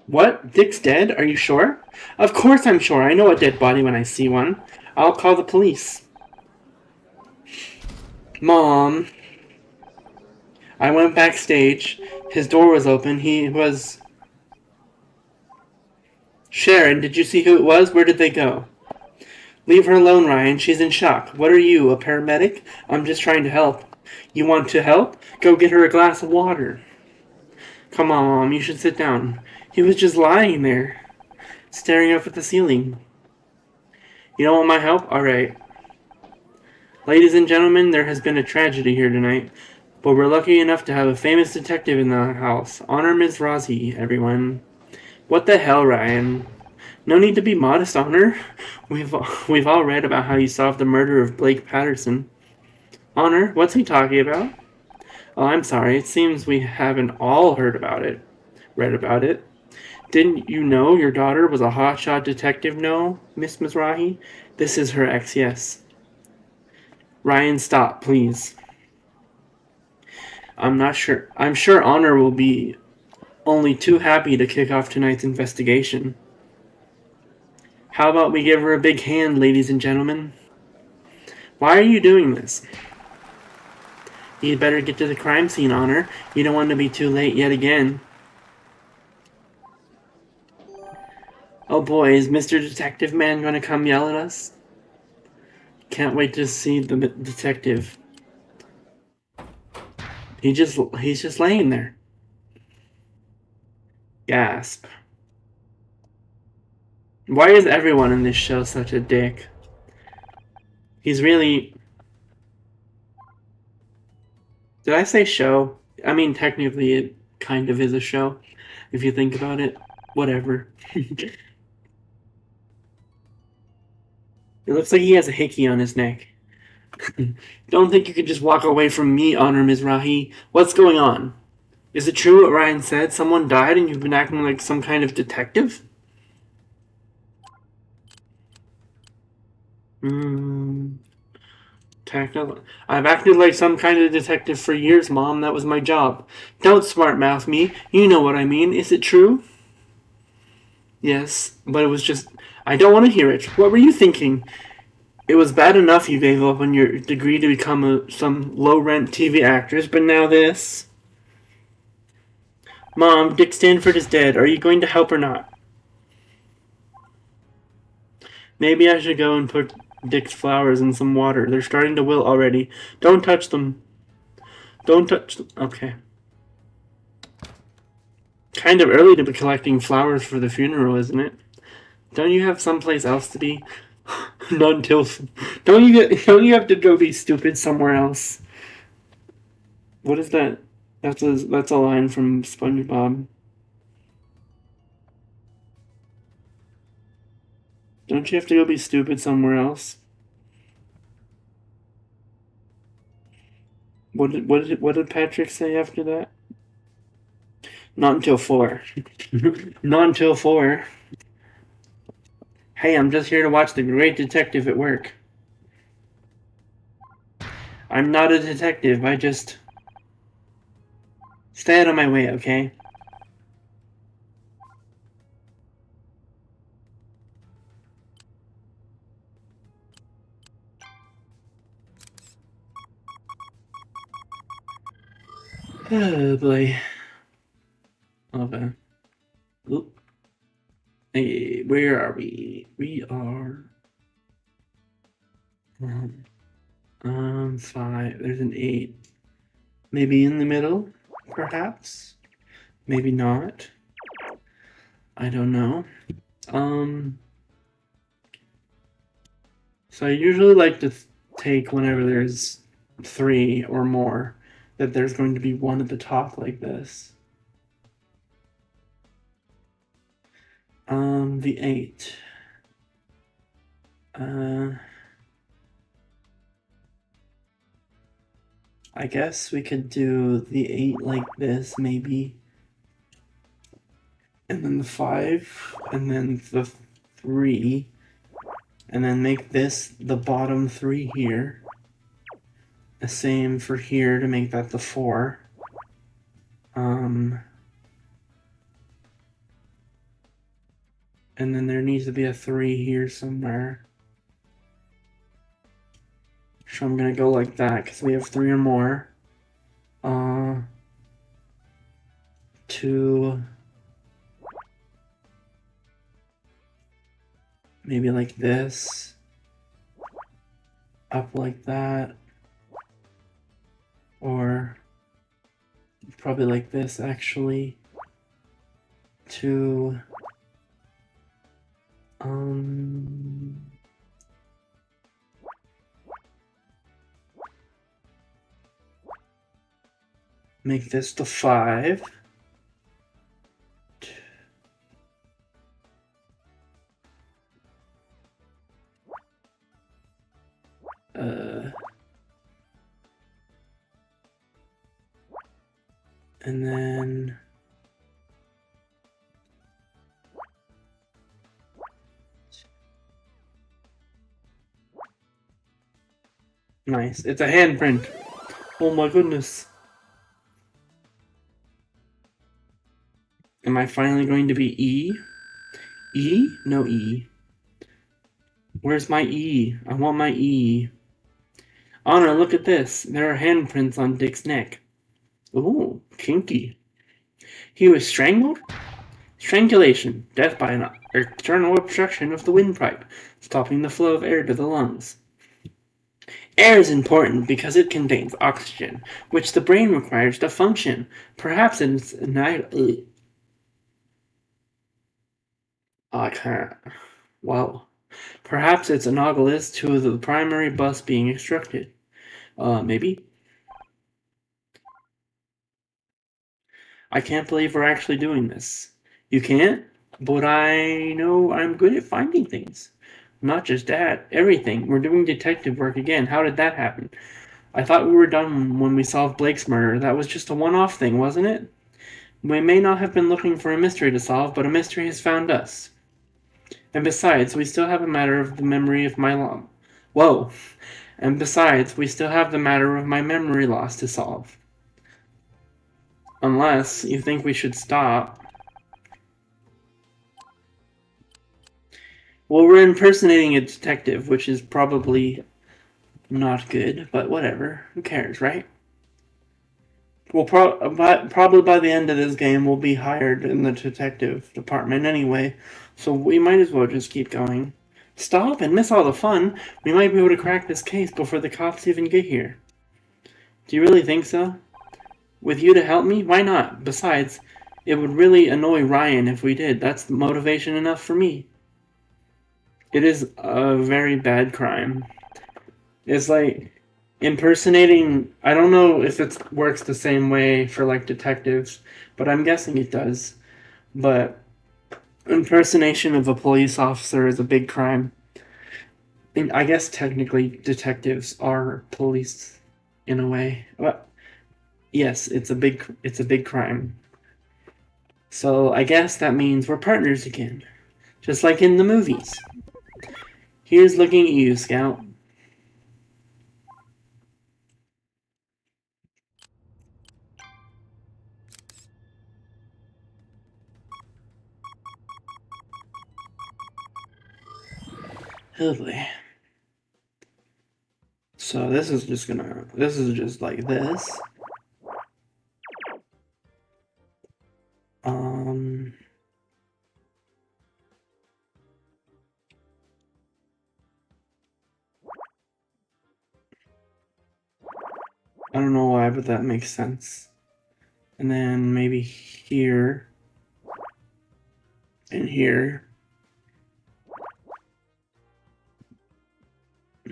What? Dick's dead? Are you sure? Of course I'm sure. I know a dead body when I see one. I'll call the police. Mom. I went backstage. His door was open. He was... Sharon, did you see who it was? Where did they go? Leave her alone, Ryan. She's in shock. What are you, a paramedic? I'm just trying to help. You want to help? Go get her a glass of water. Come on, Mom. You should sit down. He was just lying there, staring up at the ceiling. You don't want my help? Alright. Ladies and gentlemen, there has been a tragedy here tonight, but we're lucky enough to have a famous detective in the house. Honor Ms. Rossi, everyone. What the hell, Ryan? No need to be modest, Honor. We've all read about how you solved the murder of Blake Patterson. Honor, what's he talking about? Oh, I'm sorry. It seems we haven't all heard about it. Read about it. Didn't you know your daughter was a hotshot detective? No, Miss Mizrahi? This is her ex, yes. Ryan, stop, please. I'm not sure. I'm sure Honor will be only too happy to kick off tonight's investigation. How about we give her a big hand, ladies and gentlemen? Why are you doing this? You'd better get to the crime scene, Honor. You don't want to be too late yet again. Oh boy, is Mr. Detective Man going to come yell at us? Can't wait to see the detective. He's just laying there. Gasp. Why is everyone in this show such a dick? He's really... Did I say show? I mean, technically it kind of is a show, if you think about it. Whatever. It looks like he has a hickey on his neck. Don't think you could just walk away from me, Honor Mizrahi. What's going on? Is it true what Ryan said? Someone died and you've been acting like some kind of detective? I've acted like some kind of detective for years, Mom. That was my job. Don't smart mouth me. You know what I mean. Is it true? Yes, but it was just... I don't want to hear it. What were you thinking? It was bad enough you gave up on your degree to become some low-rent TV actress, but now this... Mom, Dick Stanford is dead. Are you going to help or not? Maybe I should go and put Dick's flowers in some water. They're starting to wilt already. Don't touch them. Don't touch them. Okay. Kind of early to be collecting flowers for the funeral, isn't it? Don't you have someplace else to be? Not until... Don't you have to go be stupid somewhere else? What is that? That's a line from SpongeBob. Don't you have to go be stupid somewhere else? What did Patrick say after that? Not until 4. Not until 4. Hey, I'm just here to watch the great detective at work. I'm not a detective. I just... Stay out of my way, okay? Oh, boy. Okay. Oop. Hey, where are we? We are... 5. There's an 8. Maybe in the middle, perhaps? Maybe not. I don't know. So I usually like to take whenever there's 3 or more, that there's going to be 1 at the top like this. The 8. I guess we could do the 8 like this, maybe. And then the 5, and then the 3. And then make this the bottom 3 here. The same for here to make that the 4. And then there needs to be a 3 here somewhere. So I'm gonna go like that because we have 3 or more. 2. Maybe like this. Up like that. Or probably like this actually. 2. Make this the 5. And then nice. It's a handprint. Oh my goodness. Am I finally going to be E? E? No E. Where's my E? I want my E. Honor, look at this. There are handprints on Dick's neck. Ooh, kinky. He was strangled? Strangulation. Death by an external obstruction of the windpipe, stopping the flow of air to the lungs. Air is important because it contains oxygen, which the brain requires to function. Perhaps it's I can't. Well, perhaps it's analogous to the primary bus being extracted. Maybe. I can't believe we're actually doing this. You can't? But I know I'm good at finding things. Not just that, everything. We're doing detective work again. How did that happen? I thought we were done when we solved Blake's murder. That was just a one-off thing, wasn't it? We may not have been looking for a mystery to solve, but a mystery has found us. And besides, we still have a matter of the memory of my law. Whoa! And besides, we still have the matter of my memory loss to solve. Unless you think we should stop. Well, we're impersonating a detective, which is probably not good, but whatever. Who cares, right? We'll probably by the end of this game, we'll be hired in the detective department anyway, so we might as well just keep going. Stop and miss all the fun. We might be able to crack this case before the cops even get here. Do you really think so? With you to help me? Why not? Besides, it would really annoy Ryan if we did. That's motivation enough for me. It is a very bad crime. It's like impersonating. I don't know if it works the same way for like detectives, but I'm guessing it does. But impersonation of a police officer is a big crime. And I guess technically detectives are police in a way. But yes, it's a big crime. So I guess that means we're partners again. Just like in the movies. Here's looking at you, Scout. Lovely. So this is just like this. I don't know why, but that makes sense. And then maybe here and here. I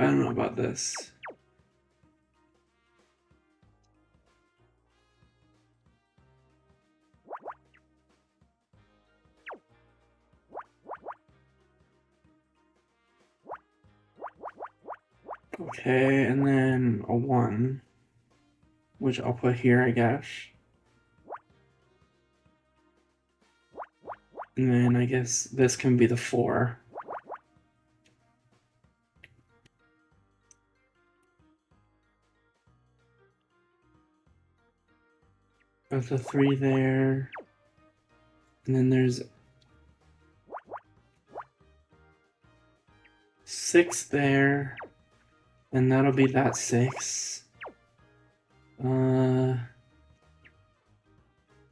don't know about this. Okay, and then a 1, which I'll put here, I guess. And then I guess this can be the 4. There's a 3 there. And then there's 6 there. And that'll be that 6. Then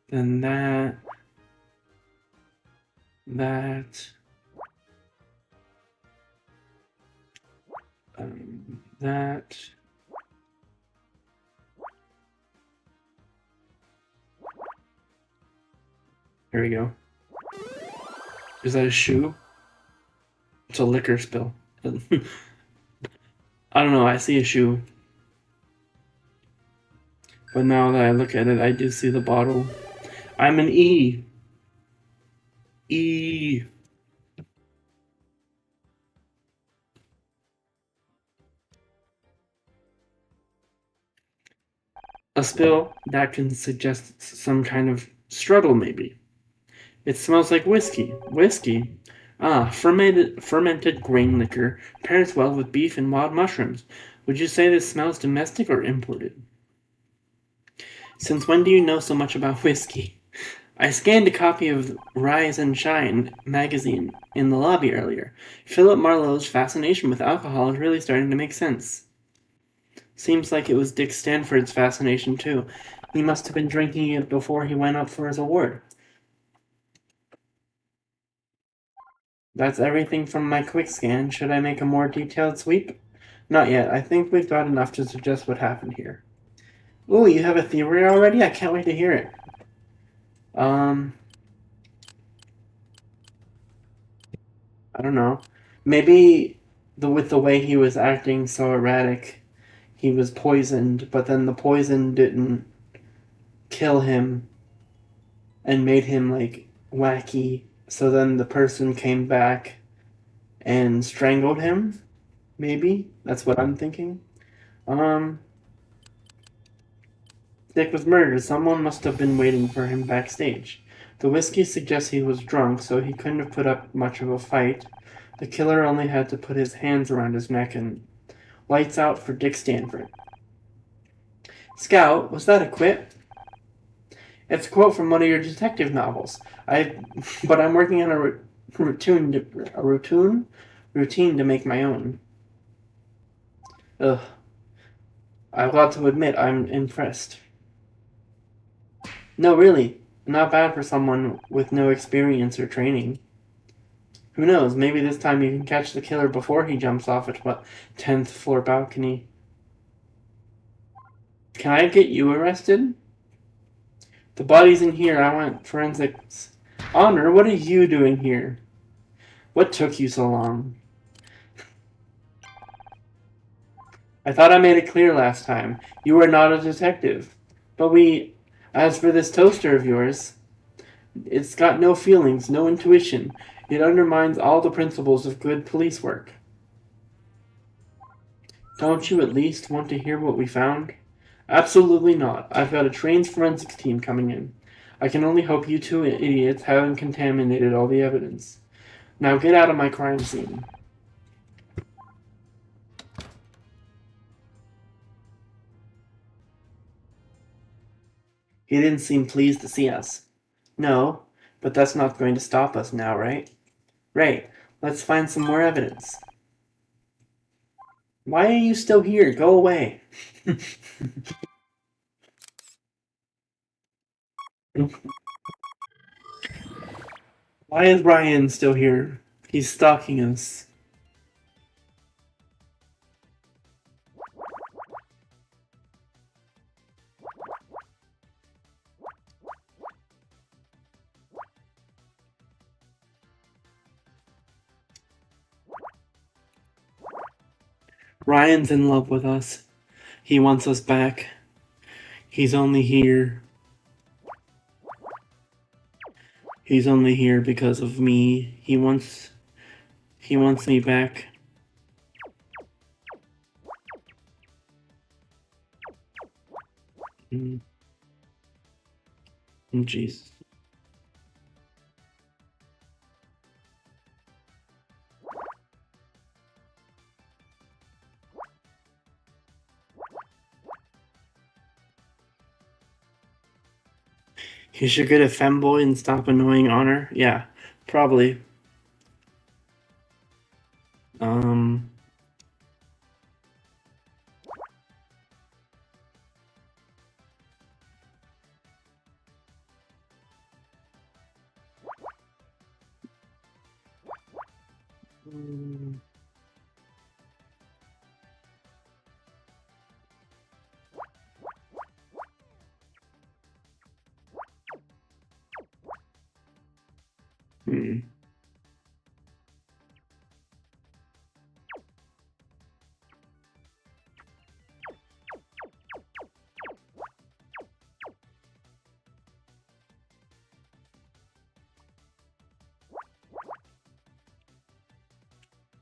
that. That. That. Here we go. Is that a shoe? It's a liquor spill. I don't know, I see a shoe. But now that I look at it, I do see the bottle. I'm an E. E. A spill that can suggest some kind of struggle, maybe. It smells like whiskey. Whiskey? Ah, fermented grain liquor pairs well with beef and wild mushrooms. Would you say this smells domestic or imported? Since when do you know so much about whiskey? I scanned a copy of Rise and Shine magazine in the lobby earlier. Philip Marlowe's fascination with alcohol is really starting to make sense. Seems like it was Dick Stanford's fascination too. He must have been drinking it before he went up for his award. That's everything from my quick scan. Should I make a more detailed sweep? Not yet. I think we've got enough to suggest what happened here. Ooh, you have a theory already? I can't wait to hear it. I don't know. Maybe with the way he was acting so erratic, he was poisoned, but then the poison didn't kill him and made him like wacky. So then the person came back and strangled him. Maybe that's what I'm thinking. Dick was murdered. Someone must have been waiting for him backstage. The whiskey suggests he was drunk, so he couldn't have put up much of a fight. The killer only had to put his hands around his neck and lights out for Dick Stanford. Scout, was that a quip? It's a quote from one of your detective novels. But I'm working on a routine to make my own. Ugh. I've got to admit, I'm impressed. No, really. Not bad for someone with no experience or training. Who knows, maybe this time you can catch the killer before he jumps off at, 10th floor balcony. Can I get you arrested? The body's in here, I want forensics. Honor, what are you doing here? What took you so long? I thought I made it clear last time. You are not a detective. But as for this toaster of yours, it's got no feelings, no intuition. It undermines all the principles of good police work. Don't you at least want to hear what we found? Absolutely not. I've got a trained forensics team coming in. I can only hope you two idiots haven't contaminated all the evidence. Now get out of my crime scene. He didn't seem pleased to see us. No, but that's not going to stop us now, right? Right. Let's find some more evidence. Why are you still here? Go away. Why is Ryan still here? He's stalking us. Ryan's in love with us. He wants us back. He's only here. He's only here because of me. He wants me back. Mm. Jesus. He should get a femboy and stop annoying Honor. Yeah, probably. Um. mm, Hmm.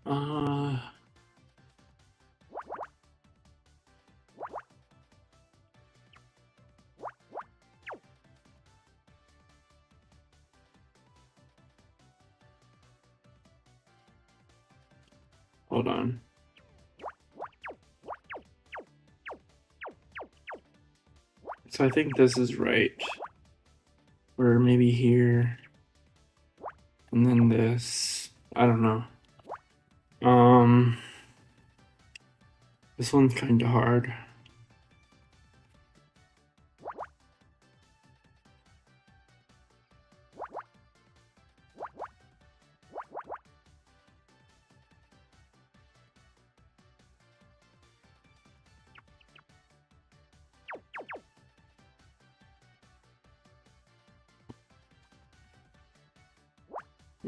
Uh. Hold on. So I think this is right. Or maybe here. And then this. I don't know. This one's kind of hard.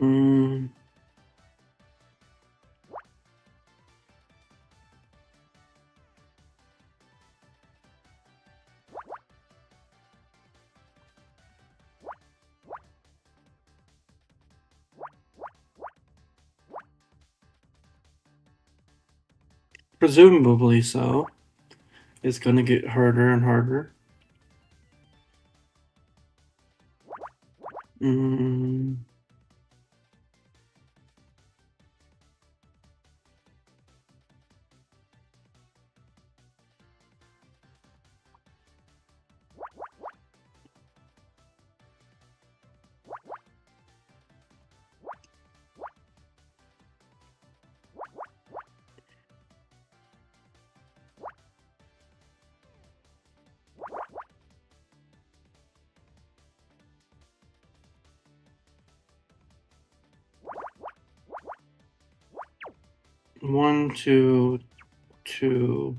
Mm, presumably so. It's gonna get harder and harder. Mm, 1, 2, 2,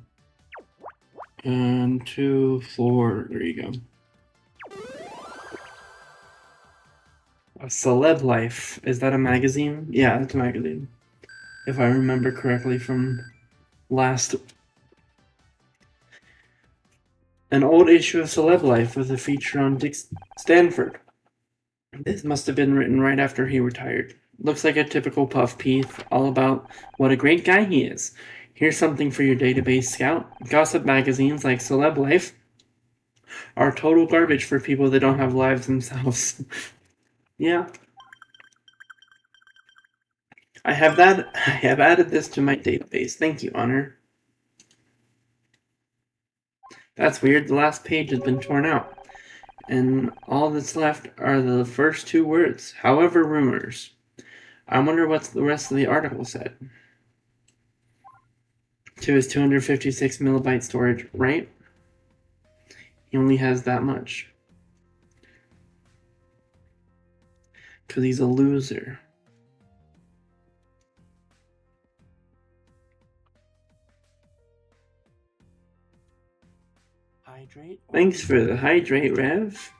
and 2, 4. There you go. A Celeb Life. Is that a magazine? Yeah, it's a magazine. If I remember correctly from last. An old issue of Celeb Life with a feature on Dick Stanford. This must have been written right after he retired. Looks like a typical puff piece, all about what a great guy he is. Here's something for your database scout. Gossip magazines like Celeb Life are total garbage for people that don't have lives themselves. Yeah. I have added this to my database. Thank you, Honor. That's weird. The last page has been torn out. And all that's left are the first two words. However, rumors. I wonder what the rest of the article said. To his 256 megabyte storage, right? He only has that much. Because he's a loser. Hydrate? Thanks for the hydrate, Rev.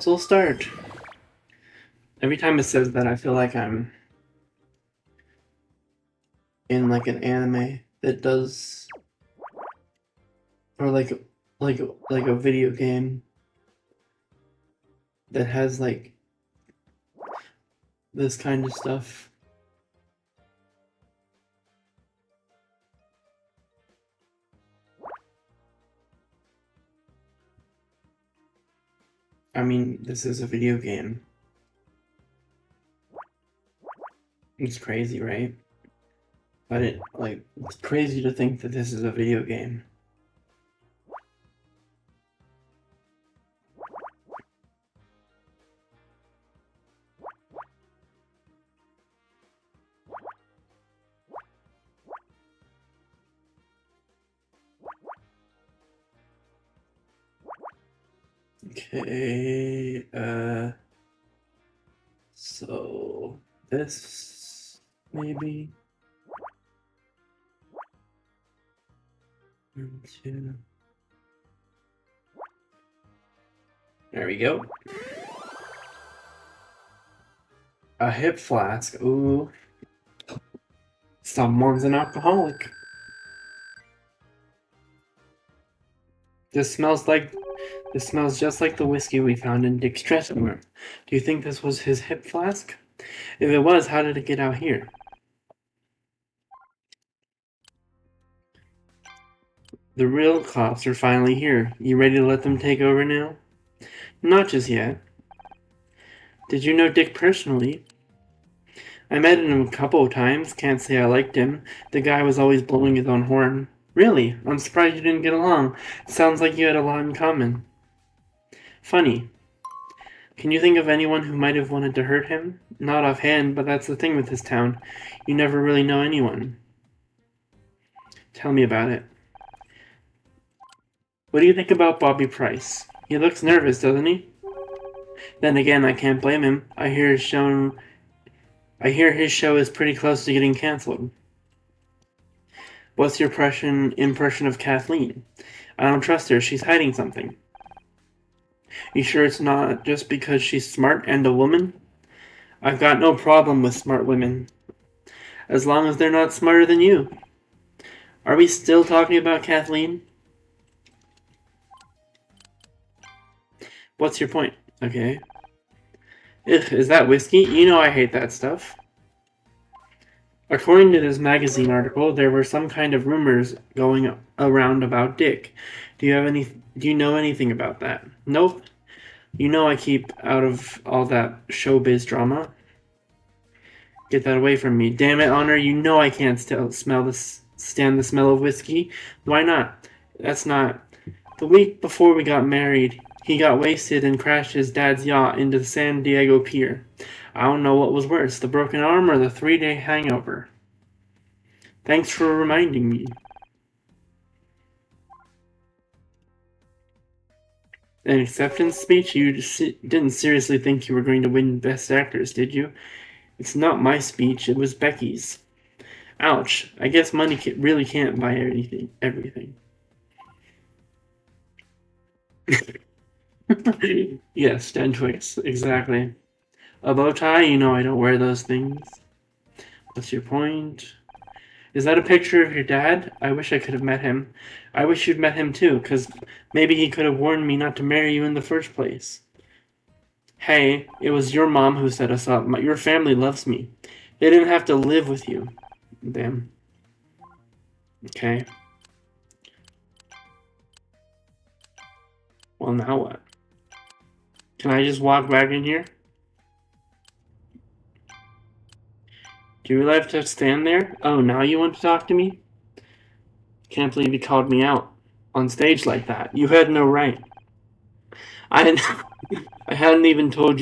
So we'll start. Every time it says that, I feel like I'm in like an anime that does, or like a video game that has like this kind of stuff. I mean, this is a video game. It's crazy, right? But it's crazy to think that this is a video game. Okay, so this maybe 1, 2. There we go. A hip flask. Ooh. Someone's an alcoholic. This smells just like the whiskey we found in Dick's dressing room. Do you think this was his hip flask? If it was, how did it get out here? The real cops are finally here. You ready to let them take over now? Not just yet. Did you know Dick personally? I met him a couple of times. Can't say I liked him. The guy was always blowing his own horn. Really? I'm surprised you didn't get along. Sounds like you had a lot in common. Funny. Can you think of anyone who might have wanted to hurt him? Not offhand, but that's the thing with this town. You never really know anyone. Tell me about it. What do you think about Bobby Price? He looks nervous, doesn't he? Then again, I can't blame him. I hear his show is pretty close to getting cancelled. What's your impression of Kathleen? I don't trust her. She's hiding something. You sure it's not just because she's smart and a woman? I've got no problem with smart women. As long as they're not smarter than you. Are we still talking about Kathleen? What's your point? Okay. Ugh, is that whiskey? You know I hate that stuff. According to this magazine article, there were some kind of rumors going around about Dick. Do you know anything about that? Nope. You know I keep out of all that showbiz drama. Get that away from me. Damn it, Honor, you know I can't stand the smell of whiskey. Why not? That's not... The week before we got married, he got wasted and crashed his dad's yacht into the San Diego pier. I don't know what was worse, the broken arm or the 3-day hangover. Thanks for reminding me. An acceptance speech? You didn't seriously think you were going to win Best Actress, did you? It's not my speech, it was Becky's. Ouch. I guess money really can't buy everything. Yes, Den Twix, exactly. A bow tie? You know I don't wear those things. What's your point? Is that a picture of your dad? I wish I could have met him. I wish you'd met him too, because maybe he could have warned me not to marry you in the first place. Hey, it was your mom who set us up. Your family loves me. They didn't have to live with you. Damn. Okay. Well, now what? Can I just walk back in here? Do you really have to stand there? Oh, now you want to talk to me? Can't believe you called me out on stage like that. You had no right. I haven't even told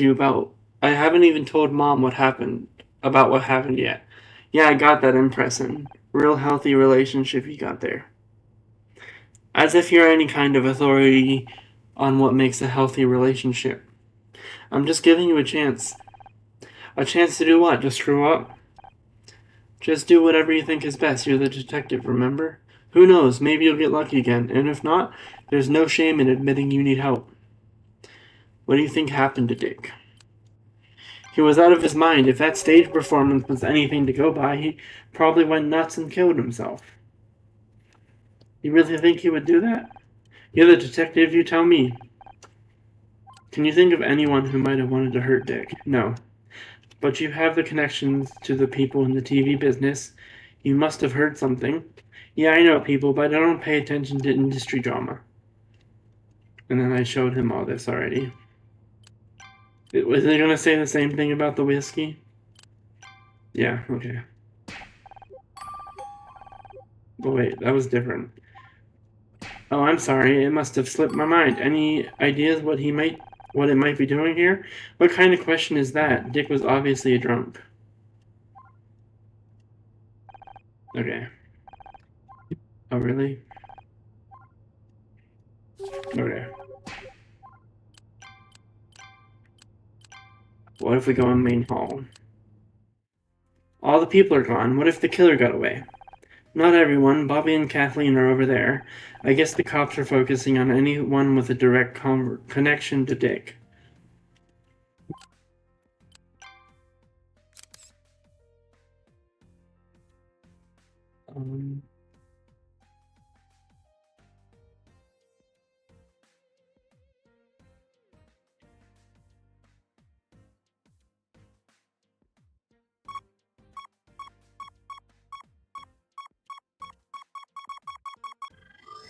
Mom what happened yet. Yeah, I got that impression. Real healthy relationship you got there. As if you're any kind of authority on what makes a healthy relationship. I'm just giving you a chance. A chance to do what? To screw up? Just do whatever you think is best. You're the detective, remember? Who knows, maybe you'll get lucky again, and if not, there's no shame in admitting you need help. What do you think happened to Dick? He was out of his mind. If that stage performance was anything to go by, he probably went nuts and killed himself. You really think he would do that? You're the detective, you tell me. Can you think of anyone who might have wanted to hurt Dick? No. but you have the connections to the people in the TV business. You must have heard something. Yeah, I know people, but I don't pay attention to industry drama. And then I showed him all this already. Was it gonna say the same thing about the whiskey? Yeah, okay. But wait, that was different. Oh, I'm sorry. It must have slipped my mind. Any ideas what it might be doing here? What kind of question is that? Dick was obviously a drunk. Okay. Oh, really? Okay. What if we go in main hall? All the people are gone. What if the killer got away? Not everyone. Bobby and Kathleen are over there. I guess the cops are focusing on anyone with a direct connection to Dick.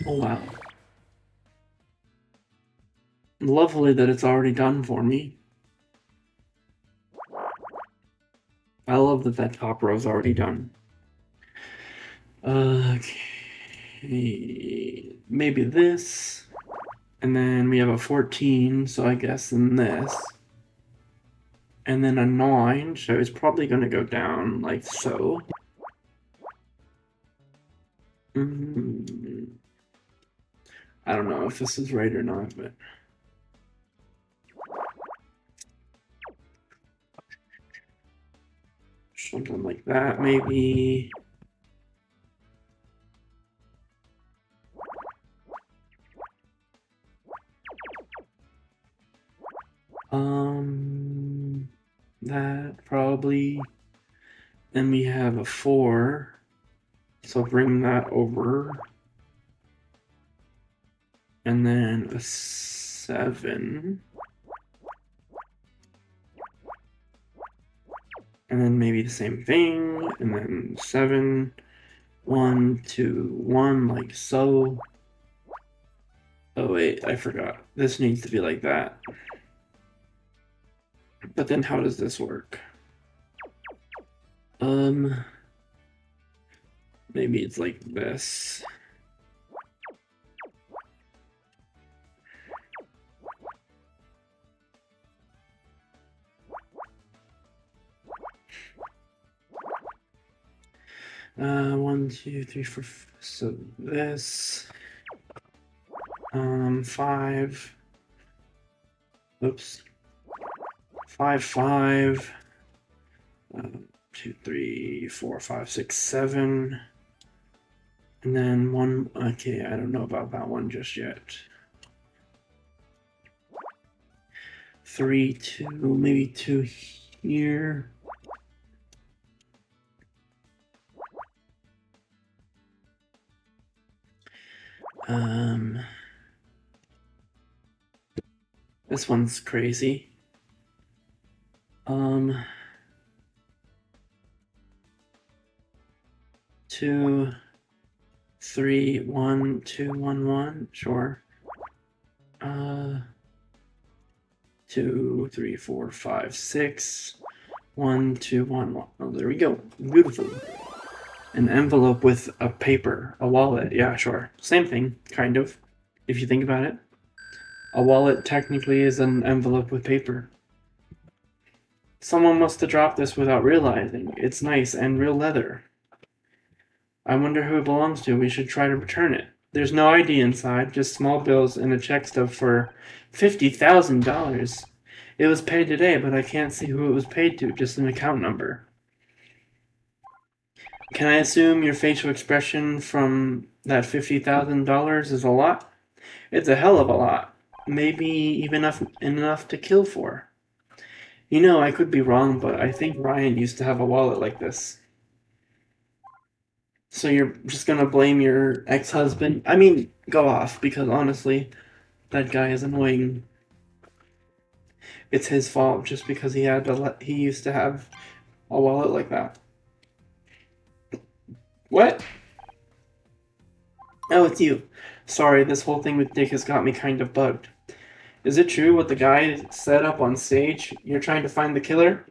Oh, wow. Lovely that it's already done for me. I love that top row is already done. Okay. Maybe this. And then we have a 14, so I guess in this. And then a 9, so it's probably going to go down like so. I don't know if this is right or not, but... something like that, maybe. That probably. Then we have a 4. So bring that over. And then a 7. And then maybe the same thing. And then 7. 1, 2, 1, like so. Oh wait, I forgot. This needs to be like that. But then how does this work? Maybe it's like this. One, two, three, four. So this. 5. Oops. 5, 5. 2, 3, 4, 5, 6, 7. And then 1. Okay, I don't know about that one just yet. 3, 2, maybe 2 here. This one's crazy. 2, 3, 1, 2, 1, 1. Sure. 2, 3, 4, 5, 6. 1, 2, 1, 1. Oh, there we go. Beautiful. An envelope with a paper, a wallet. Yeah, sure. Same thing, kind of, if you think about it. A wallet technically is an envelope with paper. Someone must have dropped this without realizing. It's nice and real leather. I wonder who it belongs to. We should try to return it. There's no ID inside, just small bills and a check stub for $50,000. It was paid today, but I can't see who it was paid to, just an account number. Can I assume your facial expression from that $50,000 is a lot? It's a hell of a lot. Maybe even enough to kill for. You know, I could be wrong, but I think Ryan used to have a wallet like this. So you're just gonna blame your ex-husband? I mean, go off, because honestly, that guy is annoying. It's his fault just because he used to have a wallet like that. What? Oh, it's you. Sorry, this whole thing with Dick has got me kind of bugged. Is it true what the guy said up on stage? You're trying to find the killer?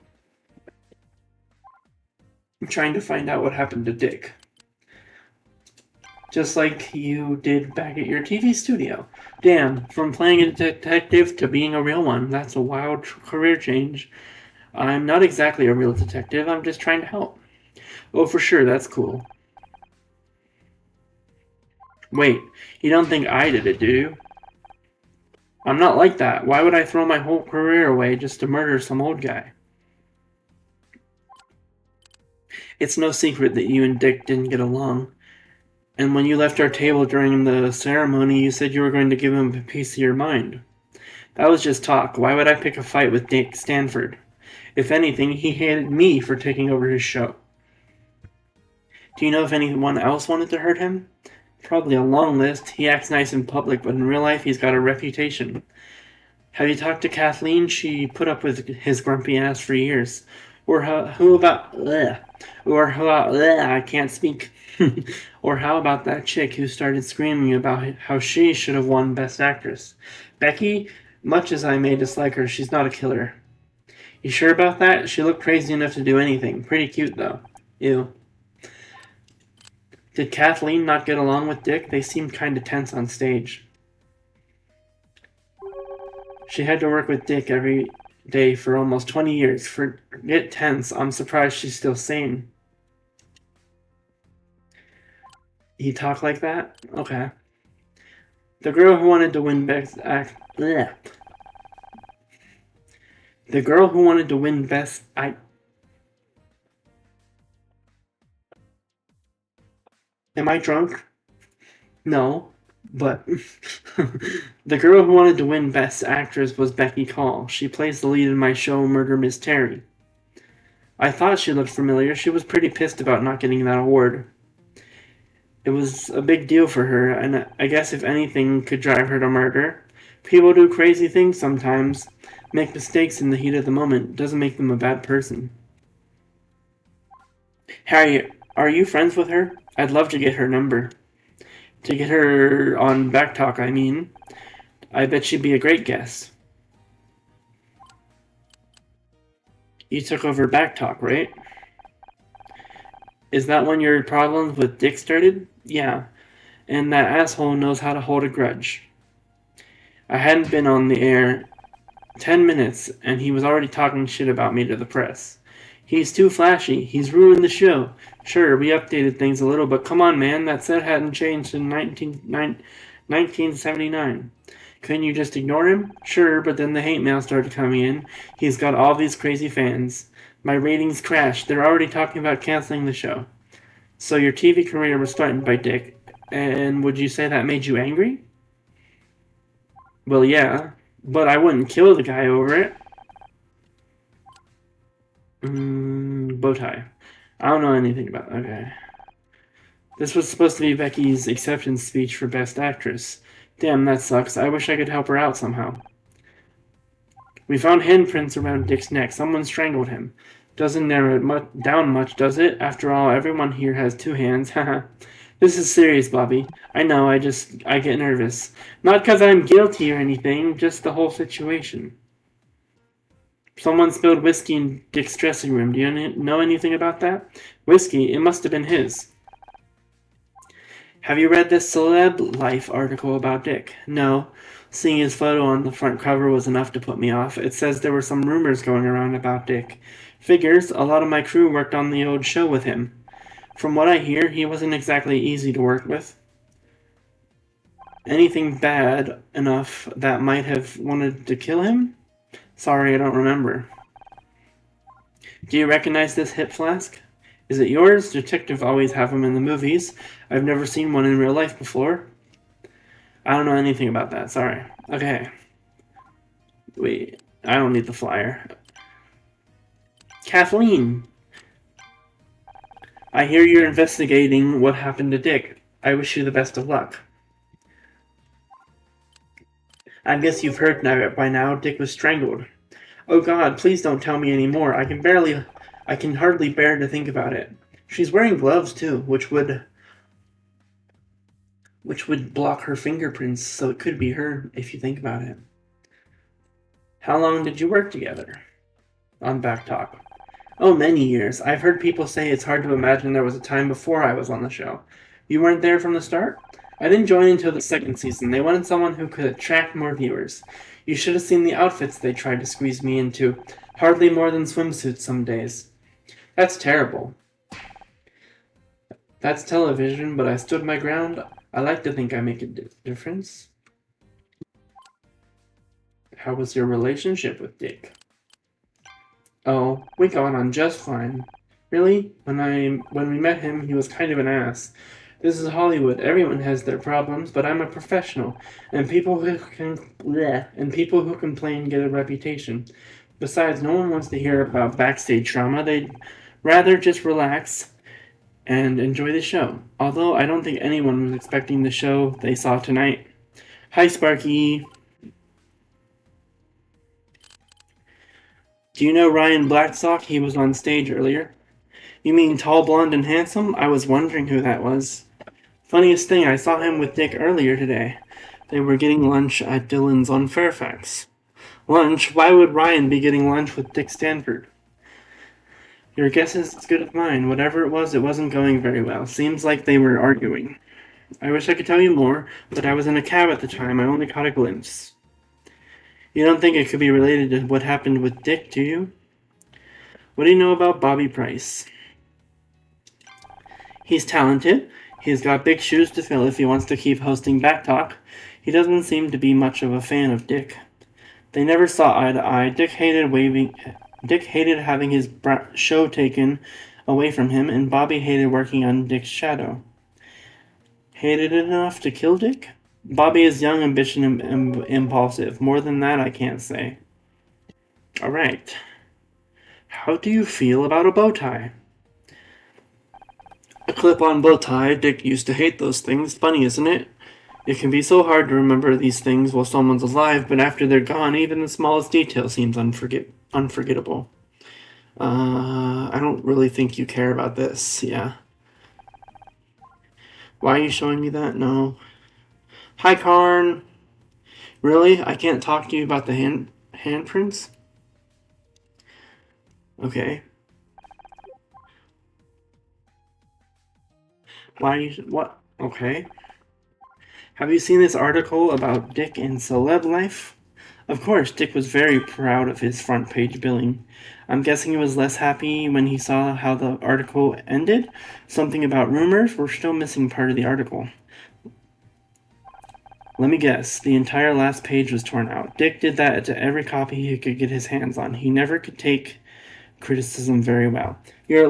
I'm trying to find out what happened to Dick. Just like you did back at your TV studio. Damn, from playing a detective to being a real one, that's a wild career change. I'm not exactly a real detective, I'm just trying to help. Oh, for sure, that's cool. Wait, you don't think I did it, do you? I'm not like that. Why would I throw my whole career away just to murder some old guy? It's no secret that you and Dick didn't get along. And when you left our table during the ceremony, you said you were going to give him a piece of your mind. That was just talk. Why would I pick a fight with Dick Stanford? If anything, he hated me for taking over his show. Do you know if anyone else wanted to hurt him? Probably a long list. He acts nice in public, but in real life, he's got a reputation. Have you talked to Kathleen? She put up with his grumpy ass for years. Or who about? Ugh. Or how about? Ugh, I can't speak. Or how about that chick who started screaming about how she should have won Best Actress? Becky. Much as I may dislike her, she's not a killer. You sure about that? She looked crazy enough to do anything. Pretty cute though. Ew. Did Kathleen not get along with Dick? They seemed kinda tense on stage. She had to work with Dick every day for almost 20 years. Forget tense, I'm surprised she's still sane. He talked like that? Okay. The girl who wanted to win Best Act. Bleh. The girl who wanted to win Best. Am I drunk? No. But the girl who wanted to win Best Actress was Becky Call. She plays the lead in my show Murder Miss Terry. I thought she looked familiar. She was pretty pissed about not getting that award. It was a big deal for her, and I guess if anything could drive her to murder. People do crazy things sometimes. Make mistakes in the heat of the moment. Doesn't make them a bad person. Harry, are you friends with her? I'd love to get her number. To get her on Backtalk, I mean. I bet she'd be a great guest. You took over Backtalk, right? Is that when your problems with Dick started? Yeah. And that asshole knows how to hold a grudge. I hadn't been on the air 10 minutes, and he was already talking shit about me to the press. He's too flashy. He's ruined the show. Sure, we updated things a little, but come on, man. That set hadn't changed in 1979. Couldn't you just ignore him? Sure, but then the hate mail started coming in. He's got all these crazy fans. My ratings crashed. They're already talking about canceling the show. So your TV career was threatened by Dick. And would you say that made you angry? Well, yeah. But I wouldn't kill the guy over it. Bow tie. I don't know anything about that. Okay. This was supposed to be Becky's acceptance speech for Best Actress. Damn, that sucks. I wish I could help her out somehow. We found handprints around Dick's neck. Someone strangled him. Doesn't narrow it down much, does it? After all, everyone here has two hands. Haha. This is serious, Bobby. I know, I get nervous. Not because I'm guilty or anything, just the whole situation. Someone spilled whiskey in Dick's dressing room. Do you know anything about that? Whiskey? It must have been his. Have you read this Celeb Life article about Dick? No. Seeing his photo on the front cover was enough to put me off. It says there were some rumors going around about Dick. Figures, a lot of my crew worked on the old show with him. From what I hear, he wasn't exactly easy to work with. Anything bad enough that might have wanted to kill him? Sorry, I don't remember. Do you recognize this hip flask? Is it yours? Detectives always have them in the movies. I've never seen one in real life before. I don't know anything about that, sorry. Okay. Wait, I don't need the flyer. Kathleen! I hear you're investigating what happened to Dick. I wish you the best of luck. I guess you've heard by now Dick was strangled. Oh God, please don't tell me any more. I can hardly bear to think about it. She's wearing gloves too, which would block her fingerprints, so it could be her if you think about it. How long did you work together? On Back Talk. Oh, many years. I've heard people say it's hard to imagine there was a time before I was on the show. You weren't there from the start? I didn't join until the second season. They wanted someone who could attract more viewers. You should have seen the outfits they tried to squeeze me into. Hardly more than swimsuits some days. That's terrible. That's television, but I stood my ground. I like to think I make a difference. How was your relationship with Dick? Oh, we got on just fine. Really? When we met him, he was kind of an ass. This is Hollywood. Everyone has their problems, but I'm a professional, and people who complain get a reputation. Besides, no one wants to hear about backstage drama. They'd rather just relax and enjoy the show. Although I don't think anyone was expecting the show they saw tonight. Hi, Sparky. Do you know Ryan Blackstock? He was on stage earlier. You mean tall, blonde, and handsome? I was wondering who that was. Funniest thing, I saw him with Dick earlier today. They were getting lunch at Dylan's on Fairfax. Lunch? Why would Ryan be getting lunch with Dick Stanford? Your guess is as good as mine. Whatever it wasn't going very well. Seems like they were arguing. I wish I could tell you more, but I was in a cab at the time. I only caught a glimpse. You don't think it could be related to what happened with Dick, do you? What do you know about Bobby Price? He's talented. He's got big shoes to fill if he wants to keep hosting Backtalk. He doesn't seem to be much of a fan of Dick. They never saw eye to eye. Dick hated having his show taken away from him, and Bobby hated working on Dick's shadow. Hated it enough to kill Dick? Bobby is young, ambitious, and impulsive. More than that, I can't say. Alright. How do you feel about a bow tie? A clip-on bow tie. Dick used to hate those things. Funny, isn't it? It can be so hard to remember these things while someone's alive, but after they're gone, even the smallest detail seems unforgettable. I don't really think you care about this, yeah. Why are you showing me that? No. Hi, Karn. Really? I can't talk to you about the handprints? Okay. Why are you... What? Okay. Have you seen this article about Dick in celeb life? Of course, Dick was very proud of his front page billing. I'm guessing he was less happy when he saw how the article ended. Something about rumors? We're still missing part of the article. Let me guess. The entire last page was torn out. Dick did that to every copy he could get his hands on. He never could take criticism very well. You're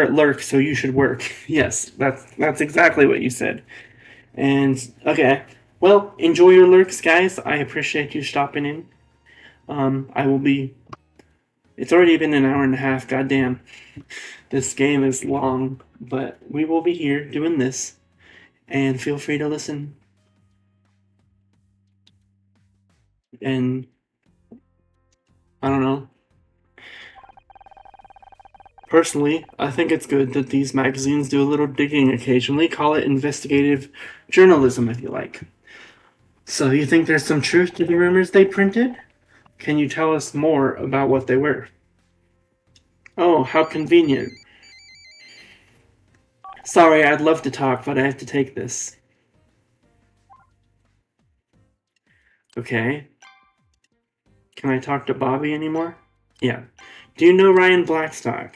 at Lurk, so you should work. Yes, that's exactly what you said. And okay, well, enjoy your lurks, guys. I appreciate you stopping in. I will be. It's already been an hour and a half. Goddamn, this game is long, but we will be here doing this, and feel free to listen. And I don't know. Personally, I think it's good that these magazines do a little digging occasionally. Call it investigative journalism if you like. So, you think there's some truth to the rumors they printed? Can you tell us more about what they were? Oh, how convenient. Sorry, I'd love to talk, but I have to take this. Okay. Can I talk to Bobby anymore? Yeah. Do you know Ryan Blackstock?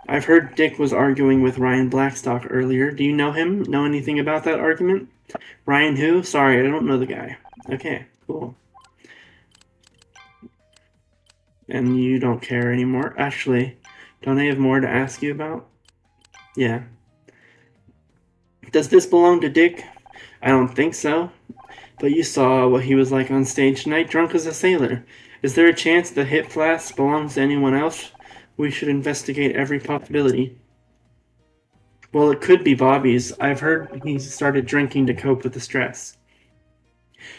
I've heard Dick was arguing with Ryan Blackstock earlier. Do you know him? Know anything about that argument? Ryan who? Sorry, I don't know the guy. Okay, cool. And you don't care anymore? Actually, don't I have more to ask you about? Yeah. Does this belong to Dick? I don't think so. But you saw what he was like on stage tonight, drunk as a sailor. Is there a chance the hip flask belongs to anyone else? We should investigate every possibility. Well, it could be Bobby's. I've heard he started drinking to cope with the stress.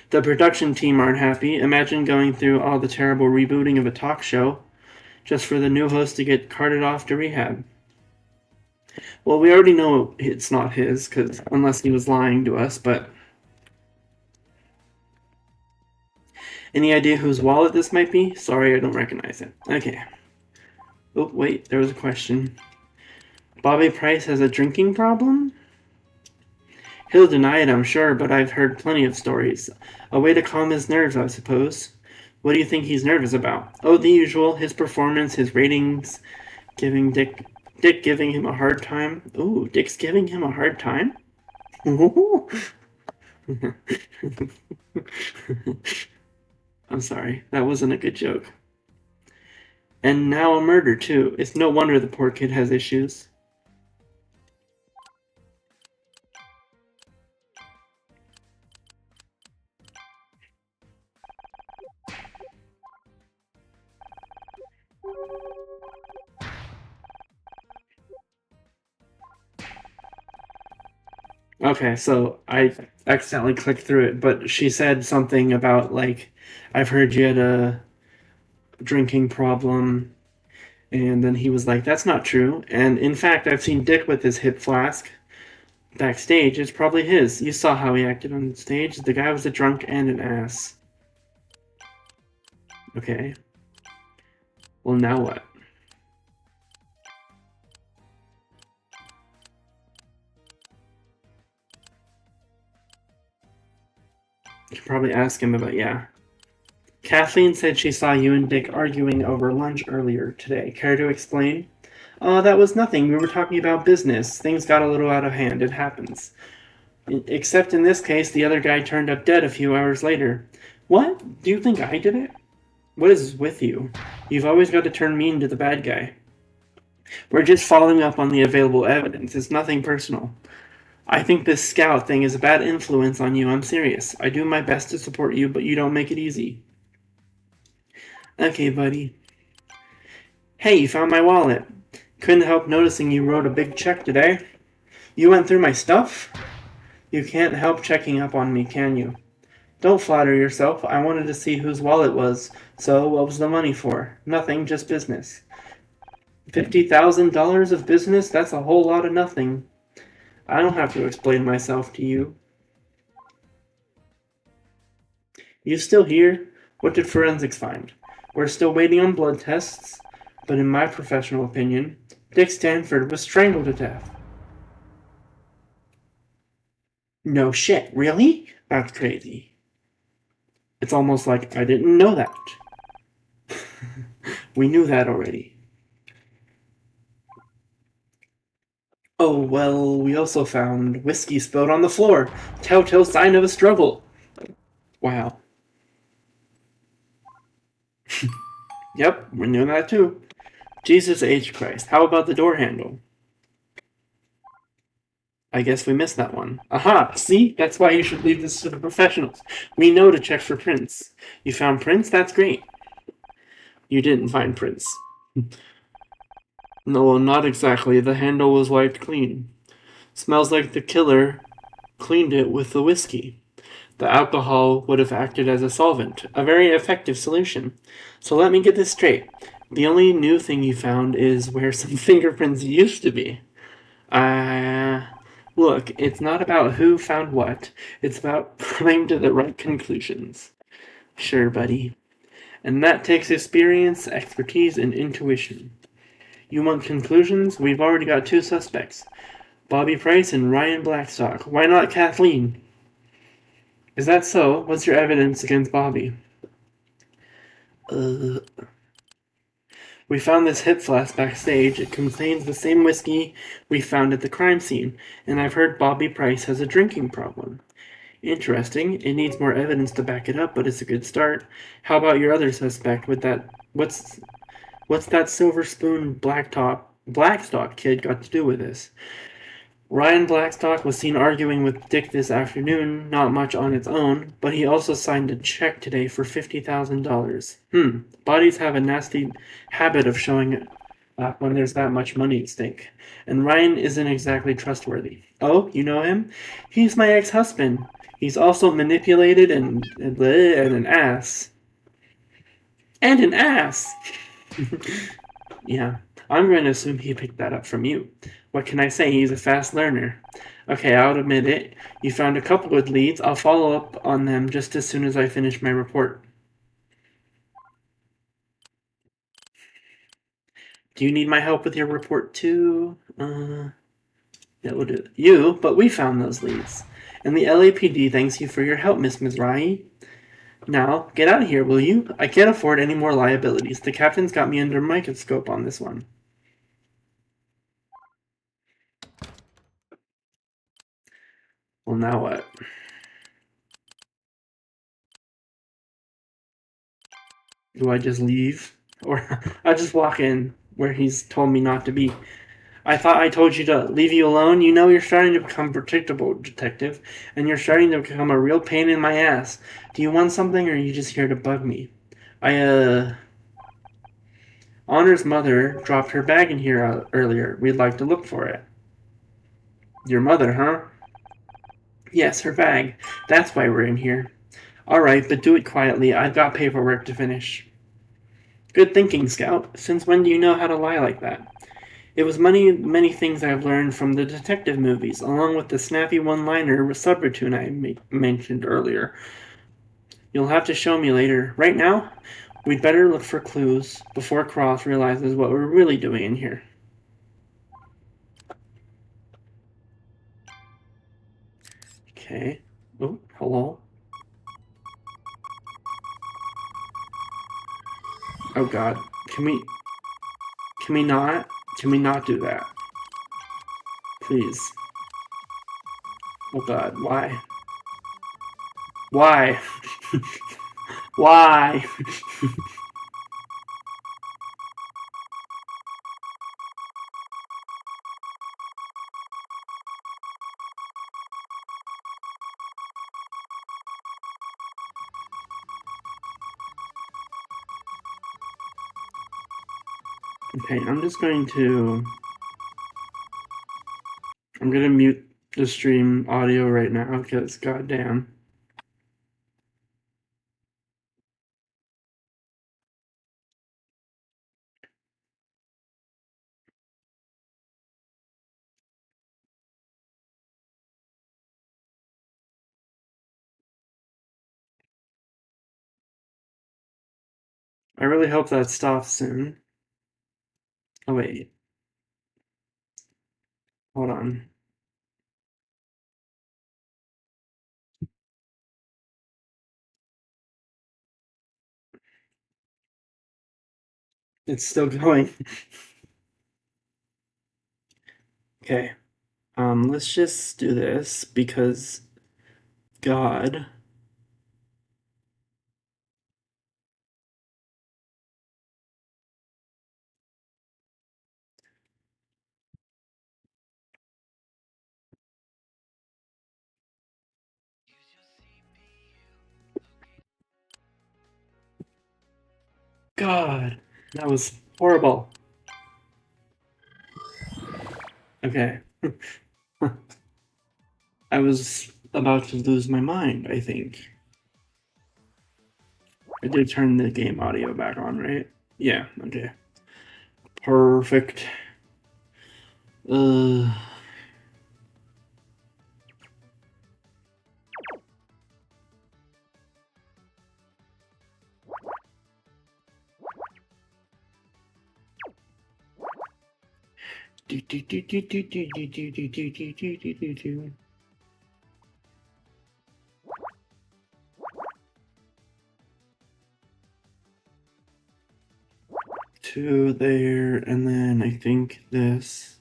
The production team aren't happy. Imagine going through all the terrible rebooting of a talk show just for the new host to get carted off to rehab. Well, we already know it's not his, because unless he was lying to us, but... Any idea whose wallet this might be? Sorry, I don't recognize it. Okay. Oh, wait, there was a question. Bobby Price has a drinking problem? He'll deny it, I'm sure, but I've heard plenty of stories. A way to calm his nerves, I suppose. What do you think he's nervous about? Oh, the usual. His performance, his ratings, Dick giving him a hard time. Ooh, Dick's giving him a hard time? I'm sorry, that wasn't a good joke. And now a murder, too. It's no wonder the poor kid has issues. Okay, so I accidentally clicked through it, but she said something about, like, I've heard you had a drinking problem, and then he was like, that's not true. And in fact, I've seen Dick with his hip flask backstage. It's probably his. You saw how he acted on stage. The guy was a drunk and an ass. Okay. Well, now what? You should probably ask him about, yeah. Kathleen said she saw you and Dick arguing over lunch earlier today. Care to explain? Oh, that was nothing. We were talking about business. Things got a little out of hand. It happens. Except in this case, the other guy turned up dead a few hours later. What? Do you think I did it? What is with you? You've always got to turn me into the bad guy. We're just following up on the available evidence. It's nothing personal. I think this scout thing is a bad influence on you. I'm serious. I do my best to support you, but you don't make it easy. Okay, buddy. Hey, you found my wallet. Couldn't help noticing you wrote a big check today. You went through my stuff? You can't help checking up on me, can you? Don't flatter yourself. I wanted to see whose wallet was. So, what was the money for? Nothing, just business. $50,000 of business? That's a whole lot of nothing. I don't have to explain myself to you. You still here? What did forensics find? We're still waiting on blood tests, but in my professional opinion, Dick Stanford was strangled to death. No shit, really? That's crazy. It's almost like I didn't know that. We knew that already. Oh, well, we also found whiskey spilled on the floor. Telltale sign of a struggle. Wow. Yep, we knew that too. Jesus H. Christ. How about the door handle? I guess we missed that one. Aha! See? That's why you should leave this to the professionals. We know to check for prints. You found prints? That's great. You didn't find prints. No, not exactly. The handle was wiped clean. Smells like the killer cleaned it with the whiskey. The alcohol would have acted as a solvent, a very effective solution. So let me get this straight. The only new thing you found is where some fingerprints used to be. Look, it's not about who found what. It's about coming to the right conclusions. Sure, buddy. And that takes experience, expertise, and intuition. You want conclusions? We've already got two suspects. Bobby Price and Ryan Blackstock. Why not Kathleen? Is that so? What's your evidence against Bobby? We found this hip flask backstage. It contains the same whiskey we found at the crime scene, and I've heard Bobby Price has a drinking problem. Interesting. It needs more evidence to back it up, but it's a good start. How about your other suspect with that... What's that Silver Spoon Blackstock kid got to do with this? Ryan Blackstock was seen arguing with Dick this afternoon, not much on its own, but he also signed a check today for $50,000. Bodies have a nasty habit of showing up when there's that much money at stake. And Ryan isn't exactly trustworthy. Oh, you know him? He's my ex-husband. He's also manipulated and an ass. And an ass! Yeah, I'm going to assume he picked that up from you. What can I say? He's a fast learner. Okay, I'll admit it. You found a couple good leads. I'll follow up on them just as soon as I finish my report. Do you need my help with your report too? That would do. You, but we found those leads. And the LAPD thanks you for your help, Miss Mizrahi. Now, get out of here, will you? I can't afford any more liabilities. The captain's got me under a microscope on this one. Well, now what? Do I just leave? Or I just walk in where he's told me not to be? I thought I told you to leave you alone. You know you're starting to become predictable, detective, and you're starting to become a real pain in my ass. Do you want something, or are you just here to bug me? Honor's mother dropped her bag in here earlier. We'd like to look for it. Your mother, huh? Yes, her bag. That's why we're in here. Alright, but do it quietly. I've got paperwork to finish. Good thinking, Scout. Since when do you know how to lie like that? It was many things I've learned from the detective movies, along with the snappy one-liner subroutine I mentioned earlier. You'll have to show me later. Right now, we'd better look for clues before Cross realizes what we're really doing in here. Okay. Oh, hello. Oh God. Can we? Can we not? Can we not do that? Please. Oh God. Why? Why? Why? Okay, I'm just going to. I'm gonna mute the stream audio right now because goddamn. I really hope that stops soon. Oh wait. Hold on. It's still going. Okay. Let's just do this because God. God. That was horrible. Okay. I was about to lose my mind, I think. I did turn the game audio back on, right? Yeah, okay. Perfect. Uh. Do, do, do, do, do, do, do, do, do, do, do, do, do, do. Two there, and then I think this.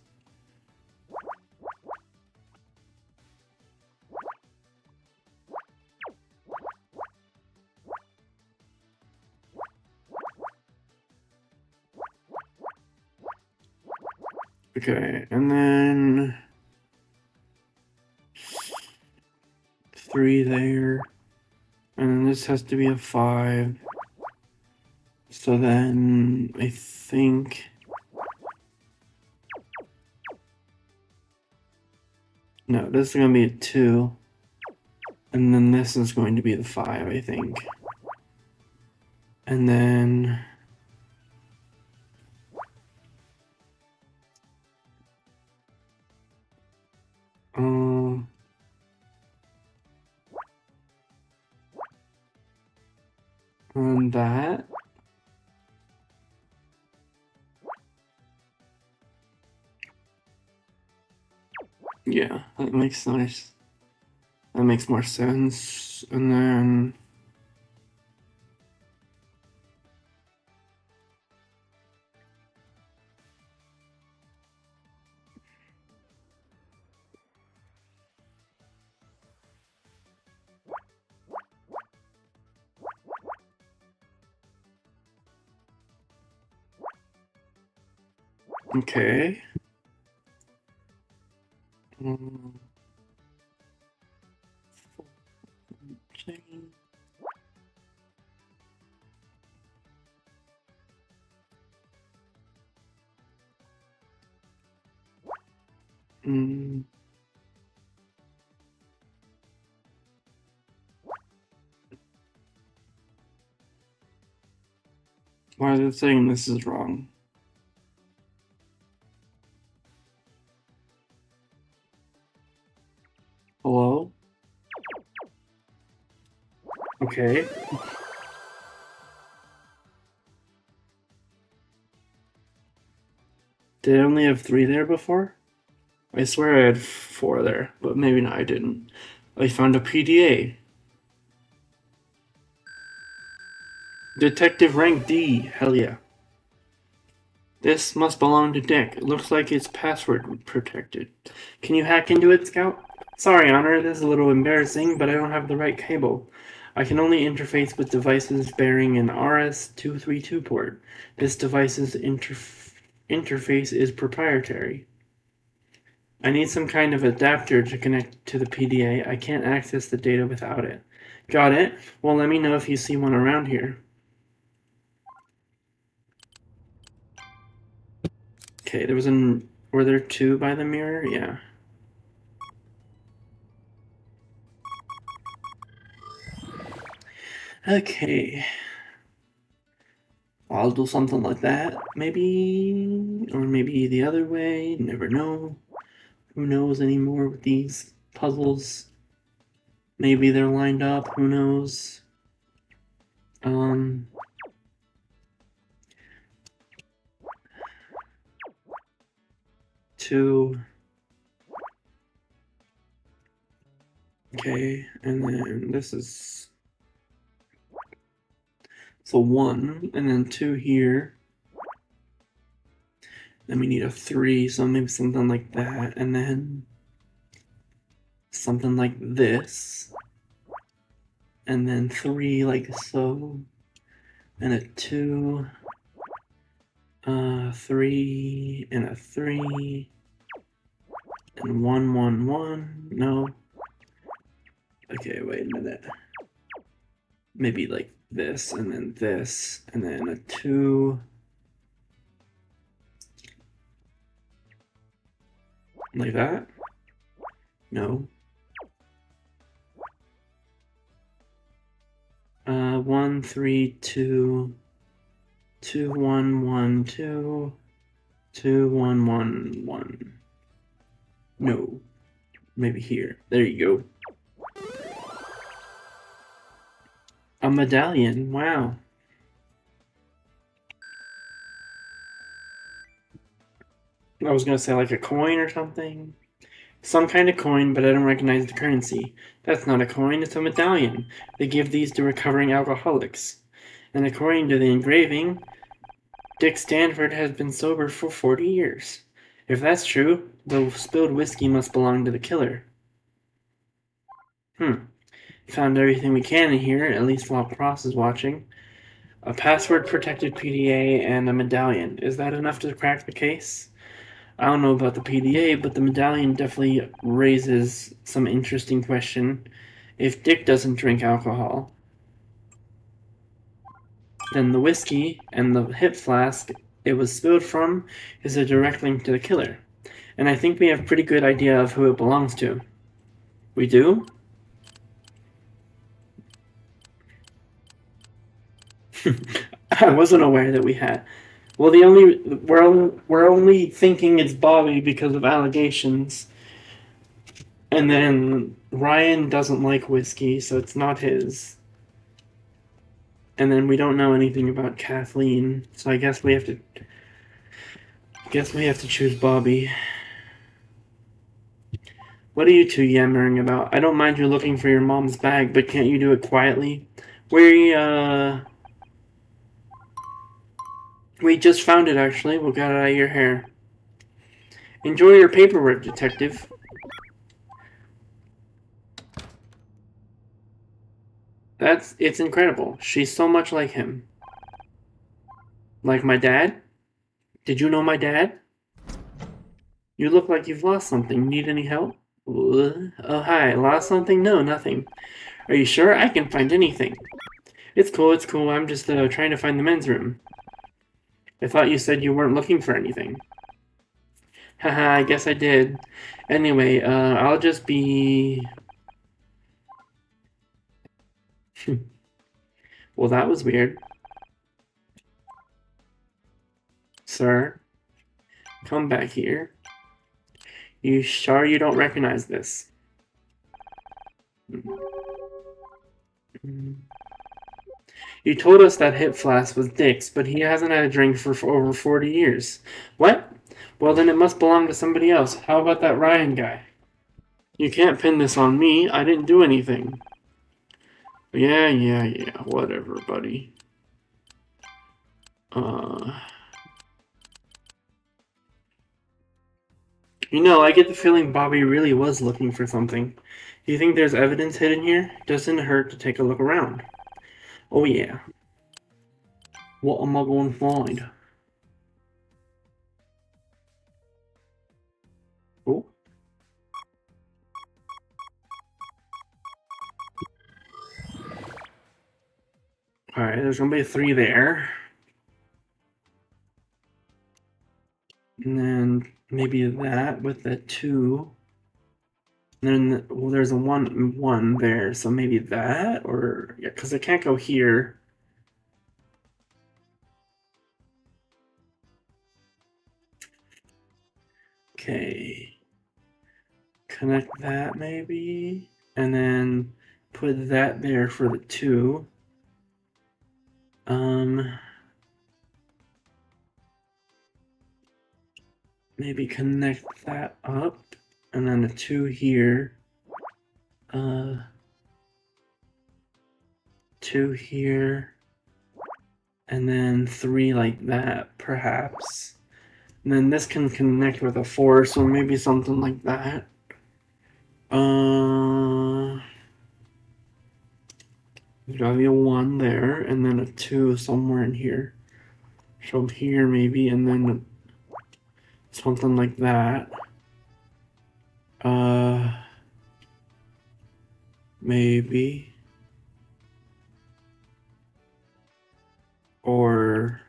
Okay, and then three there, and then this has to be a 5. So then I think no, this is gonna be a 2. And then this is going to be the 5, I think. And then... on that. Yeah, that makes nice. That makes more sense. And then... Okay. Why is it saying this is wrong? Hello? Okay. Did I only have 3 there before? I swear I had 4 there, but maybe not, I didn't. I found a PDA. Detective rank D, hell yeah. This must belong to Dick. It looks like it's password protected. Can you hack into it, Scout? Sorry, Honor, this is a little embarrassing, but I don't have the right cable. I can only interface with devices bearing an RS-232 port. This device's interface is proprietary. I need some kind of adapter to connect to the PDA. I can't access the data without it. Got it? Well, let me know if you see one around here. Okay, were there 2 by the mirror? Yeah. Okay. I'll do something like that, maybe, or maybe the other way, never know. Who knows anymore with these puzzles? Maybe they're lined up, who knows? 2. Okay, and then this is... So 1, and then 2 here. Then we need a 3, so maybe something like that, and then something like this. And then 3 like so. And a 2. 3 and a 3. And 1, 1, 1. No. Okay, wait a minute. Maybe like this, and then a 2. Like that? No. 1, 3, 2. 2, 1, 1, 2. 2, 1, 1, 1. No. Maybe here. There you go. A medallion. Wow. I was gonna say like a coin or something. Some kind of coin, but I don't recognize the currency. That's not a coin, it's a medallion. They give these to recovering alcoholics. And according to the engraving, Dick Stanford has been sober for 40 years. If that's true, the spilled whiskey must belong to the killer. Found everything we can in here, at least while Cross is watching. A password-protected PDA and a medallion. Is that enough to crack the case? I don't know about the PDA, but the medallion definitely raises some interesting question. If Dick doesn't drink alcohol, then the whiskey and the hip flask it was spilled from is a direct link to the killer. And I think we have a pretty good idea of who it belongs to. We do? I wasn't aware that we had. Well, we're only thinking it's Bobby because of allegations, and then Ryan doesn't like whiskey, so it's not his. And then we don't know anything about Kathleen, so I guess we have to. Guess we have to choose Bobby. What are you two yammering about? I don't mind you looking for your mom's bag, but can't you do it quietly? We just found it, actually. We'll get it out of your hair. Enjoy your paperwork, detective. It's incredible. She's so much like him. Like my dad? Did you know my dad? You look like you've lost something. Need any help? Oh, hi. Lost something? No, nothing. Are you sure? I can find anything. It's cool. I'm just trying to find the men's room. I thought you said you weren't looking for anything. Haha, I guess I did. Anyway, I'll just be... Well, that was weird. Sir, come back here. You sure you don't recognize this? You told us that Hip Flask was Dick's, but he hasn't had a drink for over 40 years. What? Well, then it must belong to somebody else. How about that Ryan guy? You can't pin this on me. I didn't do anything. Yeah. Whatever, buddy. I get the feeling Bobby really was looking for something. Do you think there's evidence hidden here? Doesn't hurt to take a look around. Oh yeah. What am I going to find? Oh. Alright, there's gonna be a 3 there. And then maybe that with the 2. And then, well, there's a 1 there, so maybe that, or, yeah, because it can't go here. Okay. Connect that, maybe, and then put that there for the 2. Maybe connect that up, and then a 2 here. 2 here, and then 3 like that, perhaps. And then this can connect with a 4, so maybe something like that. There's gotta be a 1 there, and then a 2 somewhere in here. So here maybe, and then something like that. Maybe. Or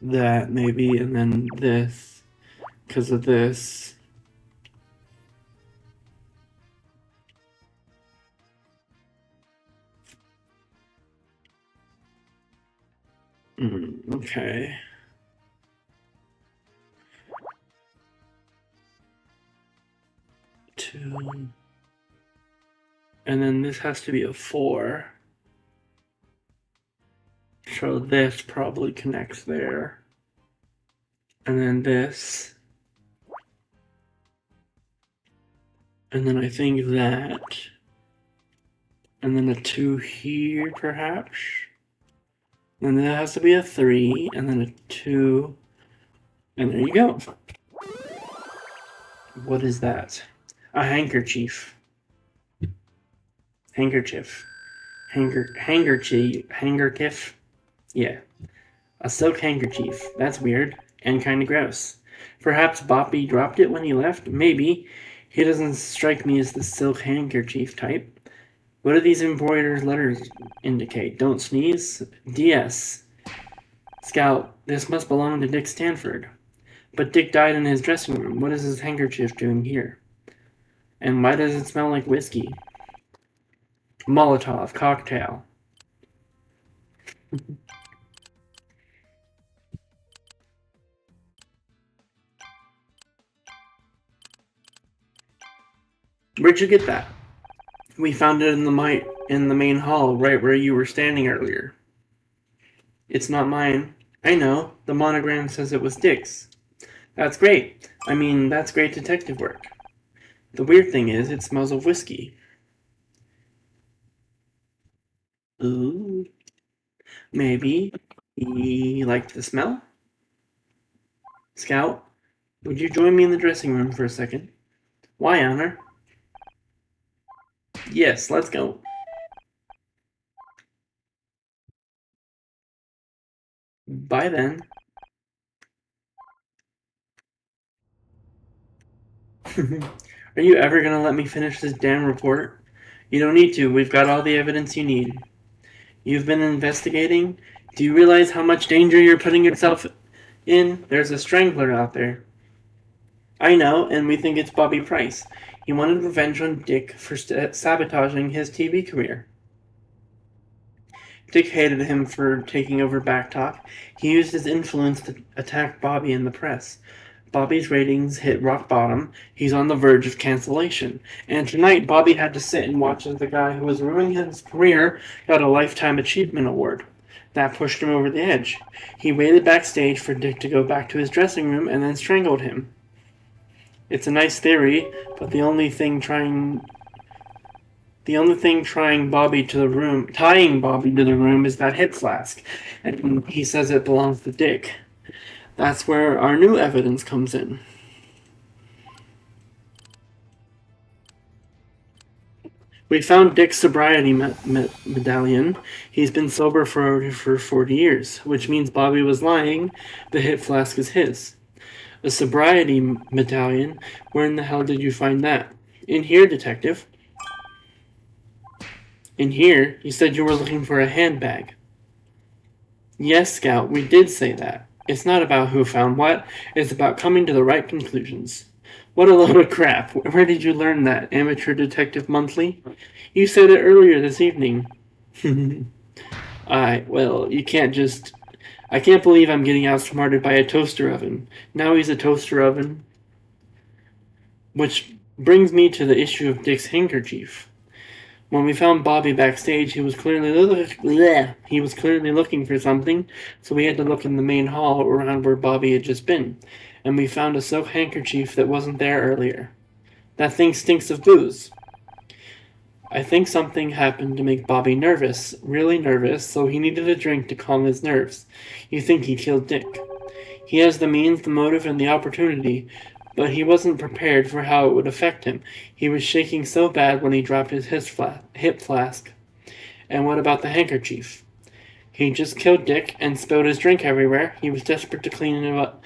that maybe, and then this, because of this. Okay. Two. And then this has to be a 4. So this probably connects there. And then this. And then I think that. And then a 2 here, perhaps. And then that has to be a 3, and then a 2. And there you go. What is that? A handkerchief. Handkerchief. Handkerchief. Yeah. A silk handkerchief. That's weird. And kinda gross. Perhaps Boppy dropped it when he left? Maybe. He doesn't strike me as the silk handkerchief type. What do these embroidered letters indicate? Don't sneeze? DS. Scout, this must belong to Dick Stanford. But Dick died in his dressing room. What is his handkerchief doing here? And why does it smell like whiskey? Molotov cocktail. Where'd you get that? We found it in the main hall, right where you were standing earlier. It's not mine. I know. The monogram says it was Dick's. That's great. I mean, that's great detective work. The weird thing is, it smells of whiskey. Ooh. Maybe he liked the smell? Scout, would you join me in the dressing room for a second? Why, Honor? Yes, let's go. Bye then. Are you ever gonna let me finish this damn report? You don't need to. We've got all the evidence you need. You've been investigating? Do you realize how much danger you're putting yourself in? There's a strangler out there. I know, and we think it's Bobby Price. He wanted revenge on Dick for sabotaging his TV career. Dick hated him for taking over Backtalk. He used his influence to attack Bobby in the press. Bobby's ratings hit rock bottom. He's on the verge of cancellation. And tonight, Bobby had to sit and watch as the guy who was ruining his career got a Lifetime Achievement Award. That pushed him over the edge. He waited backstage for Dick to go back to his dressing room and then strangled him. It's a nice theory, but the only thing tying Bobby to the room is that hip flask, and he says it belongs to Dick. That's where our new evidence comes in. We found Dick's sobriety medallion. He's been sober for 40 years, which means Bobby was lying. The hip flask is his. A sobriety medallion? Where in the hell did you find that? In here, detective. In here? You said you were looking for a handbag. Yes, Scout, we did say that. It's not about who found what, it's about coming to the right conclusions. What a load of crap. Where did you learn that, Amateur Detective Monthly? You said it earlier this evening. Well, you can't just... I can't believe I'm getting outsmarted by a toaster oven. Now he's a toaster oven. Which brings me to the issue of Dick's handkerchief. When we found Bobby backstage, he was clearly looking for something, so we had to look in the main hall around where Bobby had just been, and we found a silk handkerchief that wasn't there earlier. That thing stinks of booze. I think something happened to make Bobby nervous, really nervous, so he needed a drink to calm his nerves. You think he killed Dick. He has the means, the motive, and the opportunity, but he wasn't prepared for how it would affect him. He was shaking so bad when he dropped his hip flask. And what about the handkerchief? He just killed Dick and spilled his drink everywhere. He was desperate to clean up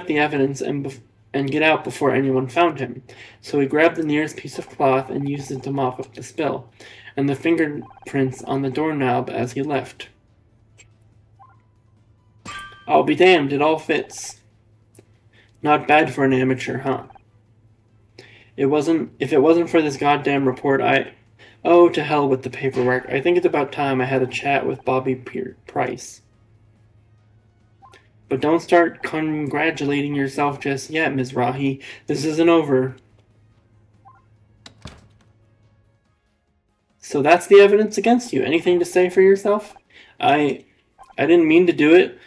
the evidence and get out before anyone found him. So he grabbed the nearest piece of cloth and used it to mop up the spill, and the fingerprints on the doorknob as he left. I'll be damned, it all fits. Not bad for an amateur, huh? If it wasn't for this goddamn report, Oh, to hell with the paperwork. I think it's about time I had a chat with Bobby Price. But don't start congratulating yourself just yet, Ms. Rahi. This isn't over. So that's the evidence against you. Anything to say for yourself? I didn't mean to do it.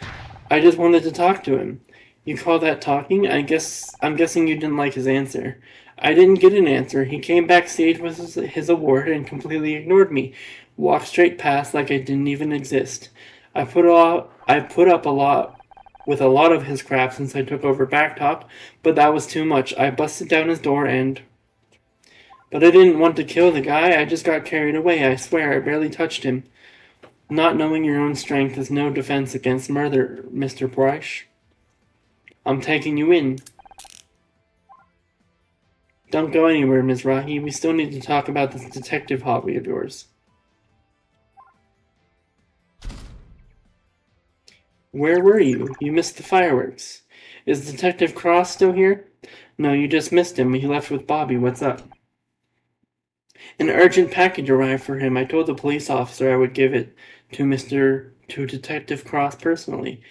I just wanted to talk to him. You call that talking? I'm guessing you didn't like his answer. I didn't get an answer. He came backstage with his award and completely ignored me. Walked straight past like I didn't even exist. I put up a lot with a lot of his crap since I took over Backtalk, but that was too much. I busted down his door and... But I didn't want to kill the guy. I just got carried away. I swear, I barely touched him. Not knowing your own strength is no defense against murder, Mr. Price. I'm taking you in. Don't go anywhere, Ms. Rahi. We still need to talk about this detective hobby of yours. Where were you? You missed the fireworks. Is Detective Cross still here? No, you just missed him. He left with Bobby. What's up? An urgent package arrived for him. I told the police officer I would give it to Detective Cross personally,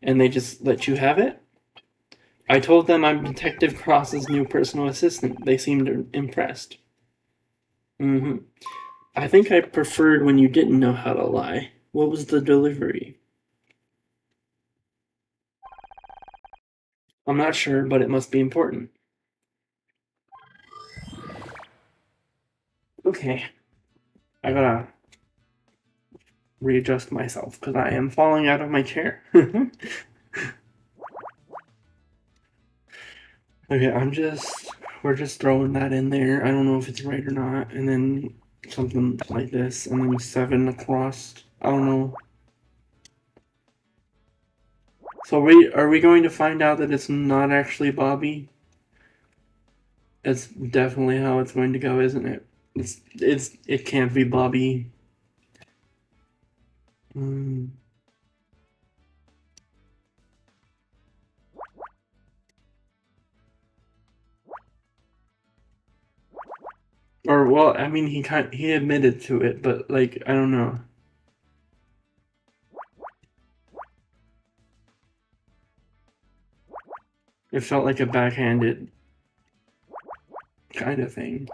and they just let you have it? I told them I'm Detective Cross's new personal assistant. They seemed impressed. Mm-hmm. I think I preferred when you didn't know how to lie. What was the delivery? I'm not sure, but it must be important. Okay, I gotta readjust myself because I am falling out of my chair. Okay, we're just throwing that in there. I don't know if it's right or not. And then something like this, and then 7 across. I don't know. So are we going to find out that it's not actually Bobby? That's definitely how it's going to go, isn't it? It can't be Bobby. Mm. Or well, I mean he admitted to it, but like I don't know. It felt like a backhanded kind of thing.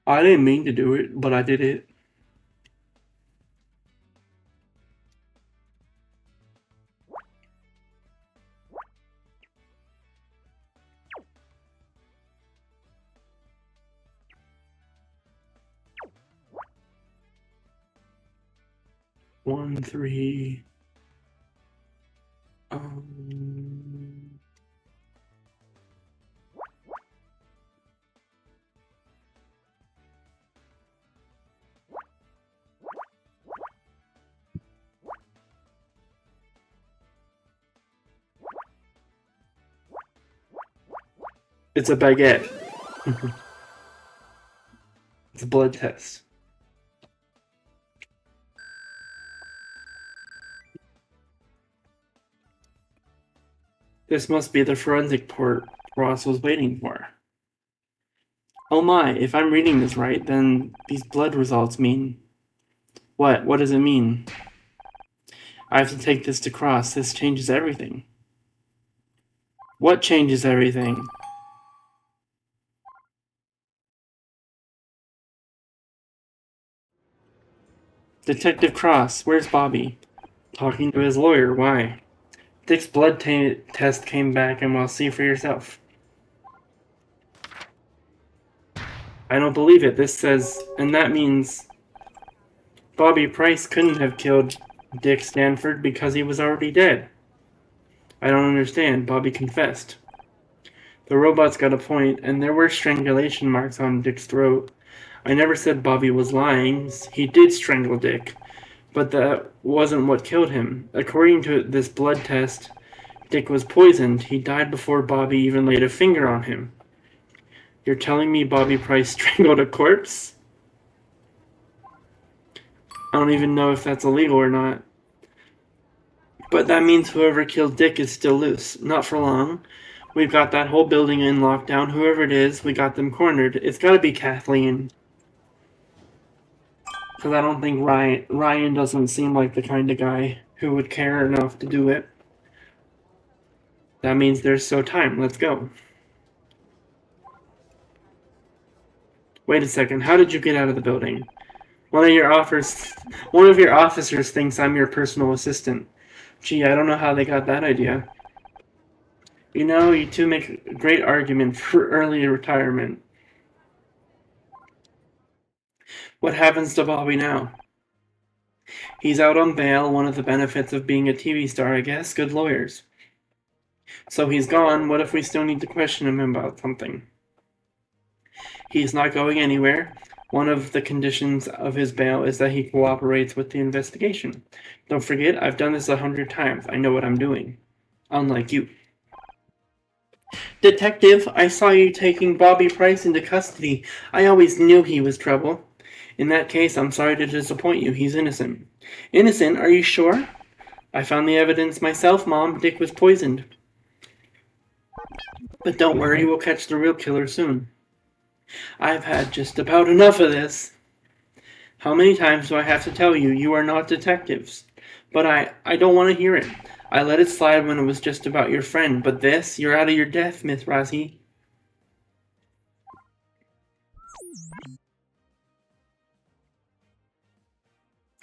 I didn't mean to do it, but I did it. One, three. Um, it's a baguette. It's a blood test. This must be the forensic port Ross was waiting for. Oh my, if I'm reading this right, then these blood results mean... What? What does it mean? I have to take this to Cross. This changes everything. What changes everything? Detective Cross, where's Bobby? Talking to his lawyer, why? Dick's blood test came back and we'll see for yourself. I don't believe it. This says... And that means... Bobby Price couldn't have killed Dick Stanford because he was already dead. I don't understand. Bobby confessed. The robot's got a point, and there were strangulation marks on Dick's throat. I never said Bobby was lying. He did strangle Dick, but that wasn't what killed him. According to this blood test, Dick was poisoned. He died before Bobby even laid a finger on him. You're telling me Bobby Price strangled a corpse? I don't even know if that's illegal or not. But that means whoever killed Dick is still loose. Not for long. We've got that whole building in lockdown. Whoever it is, we got them cornered. It's gotta be Kathleen. Because I don't think Ryan doesn't seem like the kind of guy who would care enough to do it. That means there's still time. Let's go. Wait a second. How did you get out of the building? One of your officers thinks I'm your personal assistant. Gee, I don't know how they got that idea. You know, you two make a great argument for early retirement. What happens to Bobby now? He's out on bail, one of the benefits of being a TV star, I guess. Good lawyers. So he's gone. What if we still need to question him about something? He's not going anywhere. One of the conditions of his bail is that he cooperates with the investigation. Don't forget, I've done this 100 times. I know what I'm doing. Unlike you. Detective, I saw you taking Bobby Price into custody. I always knew he was trouble. In that case, I'm sorry to disappoint you. He's innocent. Innocent? Are you sure? I found the evidence myself, Mom. Dick was poisoned. But don't worry, we'll catch the real killer soon. I've had just about enough of this. How many times do I have to tell you, you are not detectives? But I don't want to hear it. I let it slide when it was just about your friend, but this, you're out of your depth, Miss Rossi.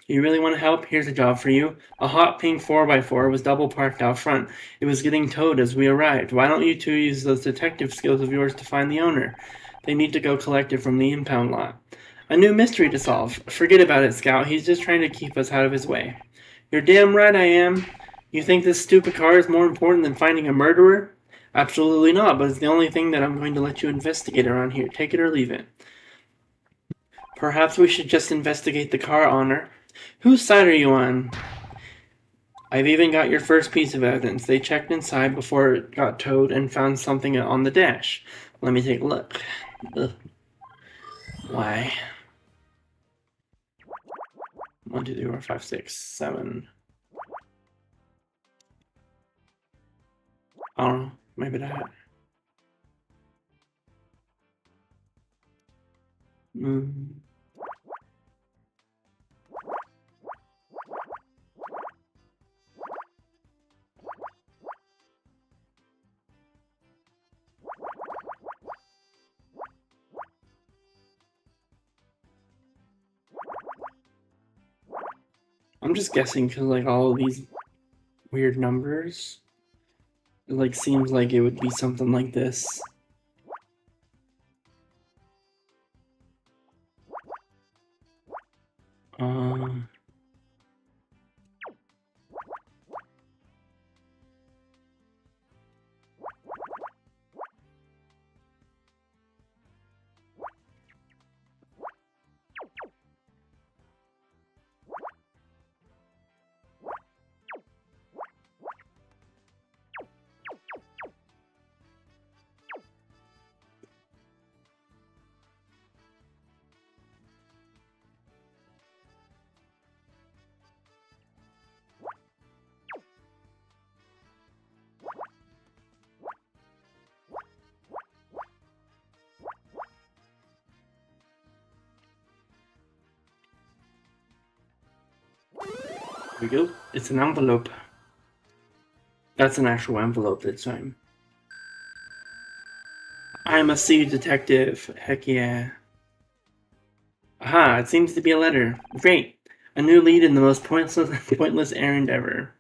You really want to help? Here's a job for you. A hot pink 4x4 was double parked out front. It was getting towed as we arrived. Why don't you two use those detective skills of yours to find the owner? They need to go collect it from the impound lot. A new mystery to solve. Forget about it, Scout. He's just trying to keep us out of his way. You're damn right I am. You think this stupid car is more important than finding a murderer? Absolutely not, but it's the only thing that I'm going to let you investigate around here. Take it or leave it. Perhaps we should just investigate the car, Honor. Whose side are you on? I've even got your first piece of evidence. They checked inside before it got towed and found something on the dash. Let me take a look. Ugh. Why? 1, 2, 3, 4, 5, 6, 7. I don't know. Maybe that. I'm just guessing because like all of these weird numbers, it like seems like it would be something like this. Here we go. It's an envelope. That's an actual envelope this time. I'm a sea detective. Heck yeah. Aha, it seems to be a letter. Great. A new lead in the most pointless errand ever.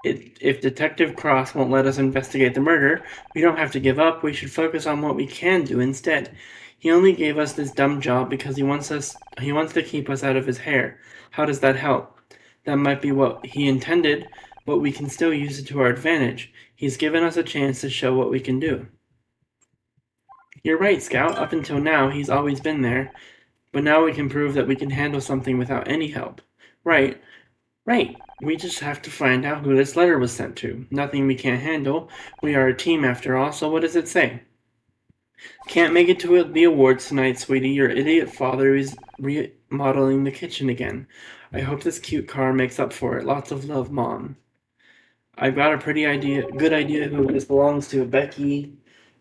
If Detective Cross won't let us investigate the murder, we don't have to give up. We should focus on what we can do instead. He only gave us this dumb job because he wants to keep us out of his hair. How does that help? That might be what he intended, but we can still use it to our advantage. He's given us a chance to show what we can do. You're right, Scout. Up until now, he's always been there. But now we can prove that we can handle something without any help. Right. We just have to find out who this letter was sent to. Nothing we can't handle. We are a team after all, so what does it say? Can't make it to the awards tonight, sweetie. Your idiot father is remodeling the kitchen again. I hope this cute car makes up for it. Lots of love, Mom. I've got a good idea who this belongs to. Becky,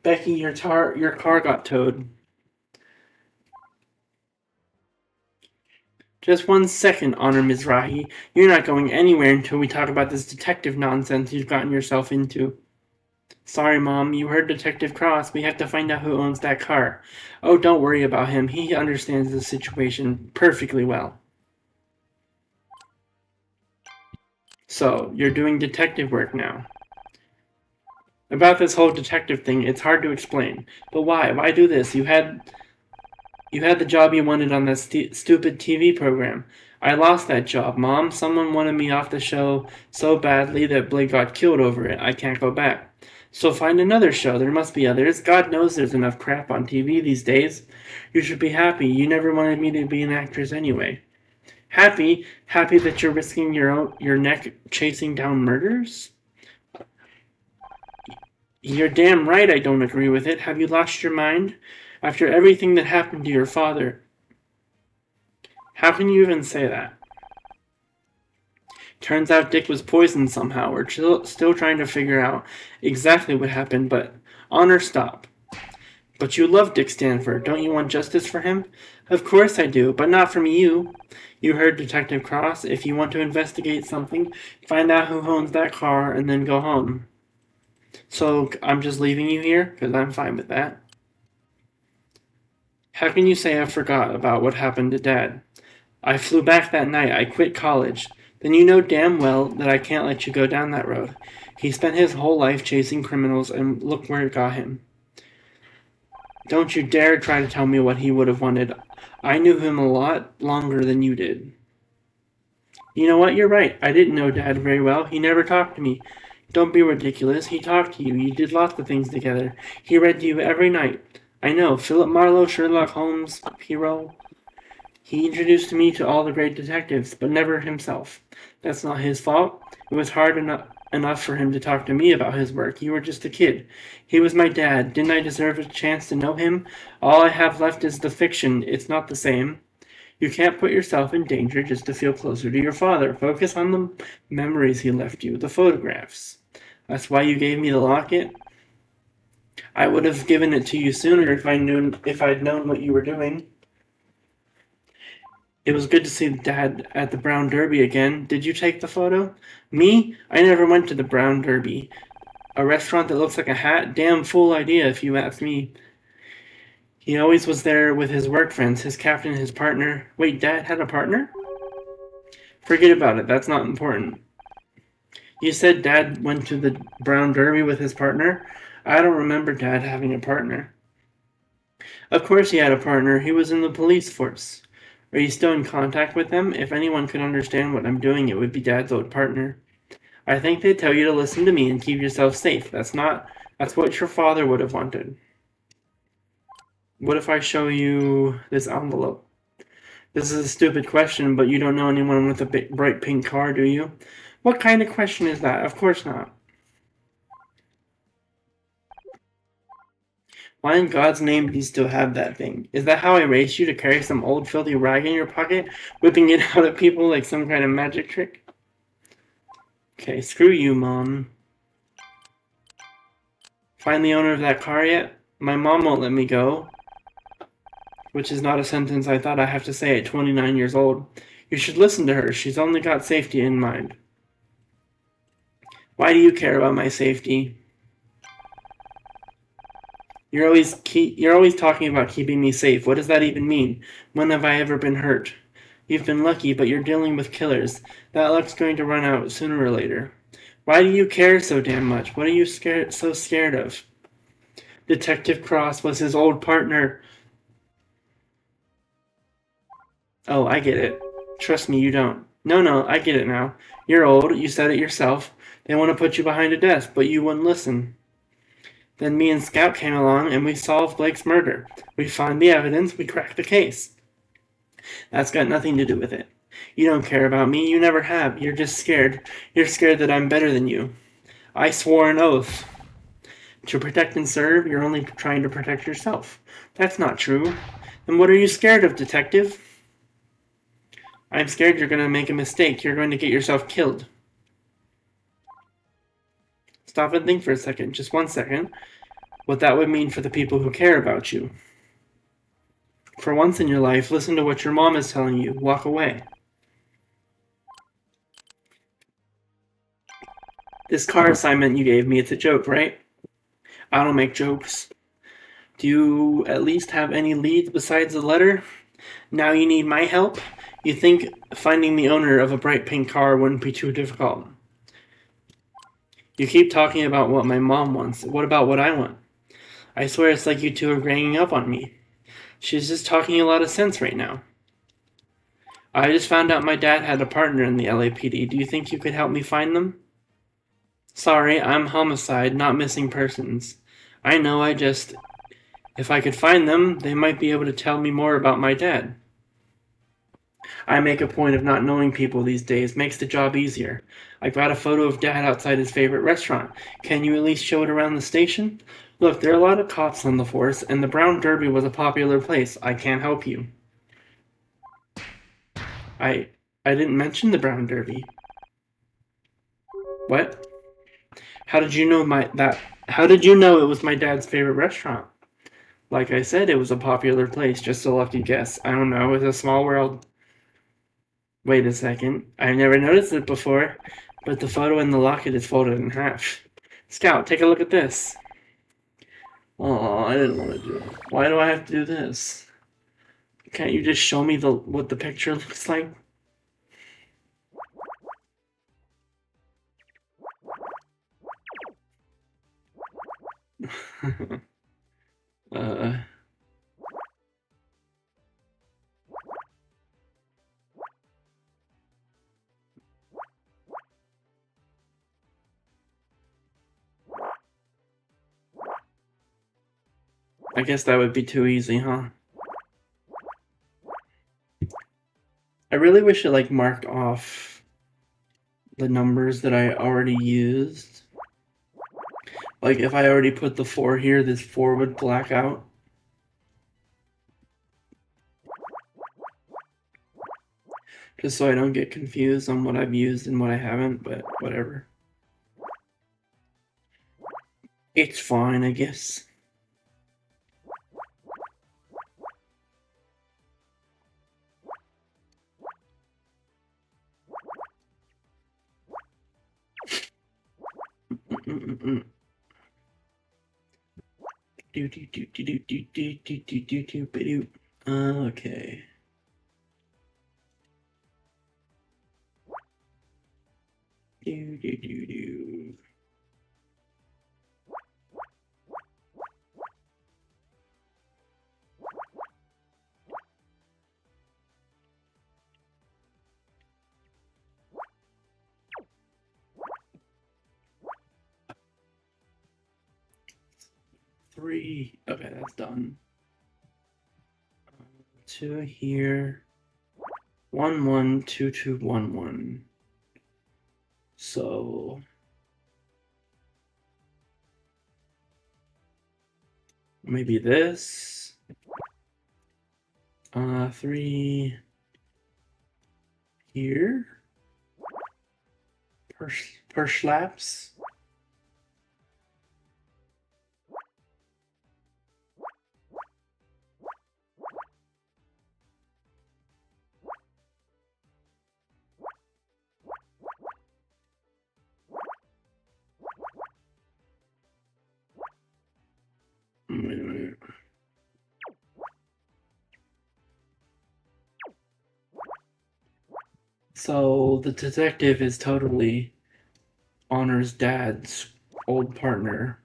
your car got towed. Just 1 second, Honor Mizrahi. You're not going anywhere until we talk about this detective nonsense you've gotten yourself into. Sorry, Mom. You heard Detective Cross. We have to find out who owns that car. Oh, don't worry about him. He understands the situation perfectly well. So, you're doing detective work now. About this whole detective thing, it's hard to explain. But why? Why do this? You had the job you wanted on that stupid TV program. I lost that job, Mom. Someone wanted me off the show so badly that Blake got killed over it. I can't go back. So find another show. There must be others. God knows there's enough crap on TV these days. You should be happy. You never wanted me to be an actress anyway. Happy? Happy that you're risking your neck chasing down murders? You're damn right I don't agree with it. Have you lost your mind? After everything that happened to your father. How can you even say that? Turns out Dick was poisoned somehow. We're still trying to figure out exactly what happened, but Honor, stop. But you love Dick Stanford. Don't you want justice for him? Of course I do, but not from you. You heard Detective Cross. If you want to investigate something, find out who owns that car and then go home. So I'm just leaving you here? Because I'm fine with that. How can you say I forgot about what happened to Dad? I flew back that night. I quit college. Then you know damn well that I can't let you go down that road. He spent his whole life chasing criminals, and look where it got him. Don't you dare try to tell me what he would have wanted. I knew him a lot longer than you did. You know what? You're right. I didn't know Dad very well. He never talked to me. Don't be ridiculous. He talked to you. You did lots of things together. He read to you every night. I know. Philip Marlowe, Sherlock Holmes, Poirot. He introduced me to all the great detectives, but never himself. That's not his fault. It was hard enough for him to talk to me about his work. You were just a kid. He was my dad. Didn't I deserve a chance to know him? All I have left is the fiction. It's not the same. You can't put yourself in danger just to feel closer to your father. Focus on the memories he left you, the photographs. That's why you gave me the locket. I would have given it to you sooner if I'd known what you were doing. It was good to see Dad at the Brown Derby again. Did you take the photo? Me? I never went to the Brown Derby. A restaurant that looks like a hat? Damn fool idea, if you ask me. He always was there with his work friends, his captain, his partner. Wait, Dad had a partner? Forget about it. That's not important. You said Dad went to the Brown Derby with his partner? I don't remember Dad having a partner. Of course he had a partner. He was in the police force. Are you still in contact with them? If anyone could understand what I'm doing, it would be Dad's old partner. I think they tell you to listen to me and keep yourself safe. That's what your father would have wanted. What if I show you this envelope? This is a stupid question, but you don't know anyone with a bright pink car, do you? What kind of question is that? Of course not. Why in God's name do you still have that thing? Is that how I raised you, to carry some old filthy rag in your pocket, whipping it out at people like some kind of magic trick? Okay, screw you, Mom. Find the owner of that car yet? My mom won't let me go. Which is not a sentence I thought I'd have to say at 29 years old. You should listen to her. She's only got safety in mind. Why do you care about my safety? You're always talking about keeping me safe. What does that even mean? When have I ever been hurt? You've been lucky, but you're dealing with killers. That luck's going to run out sooner or later. Why do you care so damn much? What are you so scared of? Detective Cross was his old partner. Oh, I get it. Trust me, you don't. No, I get it now. You're old. You said it yourself. They want to put you behind a desk, but you wouldn't listen. Then me and Scout came along, and we solved Blake's murder. We found the evidence. We cracked the case. That's got nothing to do with it. You don't care about me. You never have. You're just scared. You're scared that I'm better than you. I swore an oath. To protect and serve, you're only trying to protect yourself. That's not true. Then what are you scared of, detective? I'm scared you're going to make a mistake. You're going to get yourself killed. Stop and think for a second. Just 1 second. What that would mean for the people who care about you. For once in your life, listen to what your mom is telling you. Walk away. This car assignment you gave me, it's a joke, right? I don't make jokes. Do you at least have any leads besides the letter? Now you need my help? You think finding the owner of a bright pink car wouldn't be too difficult? You keep talking about what my mom wants. What about what I want? I swear it's like you two are ganging up on me. She's just talking a lot of sense right now. I just found out my dad had a partner in the LAPD. Do you think you could help me find them? Sorry, I'm homicide, not missing persons. I know, if I could find them, they might be able to tell me more about my dad. I make a point of not knowing people these days. Makes the job easier. I got a photo of Dad outside his favorite restaurant. Can you at least show it around the station? Look, there are a lot of cops on the force, and the Brown Derby was a popular place. I can't help you. I didn't mention the Brown Derby. What? How did you know it was my dad's favorite restaurant? Like I said, it was a popular place. Just a lucky guess. I don't know. It's a small world. Wait a second. I've never noticed it before, but the photo in the locket is folded in half. Scout, take a look at this. Oh, I didn't want to do it. Why do I have to do this? Can't you just show me what the picture looks like? uh, I guess that would be too easy, huh? I really wish it like marked off the numbers that I already used. Like if I already put the 4 here, this 4 would black out. Just so I don't get confused on what I've used and what I haven't, but whatever. It's fine, I guess. Okay. Do. 3. Okay, that's done. 2 here. 1 1 2 2 1 1. So maybe this. 3 here. Per slaps. Wait a minute. So the detective is totally Honor's dad's old partner.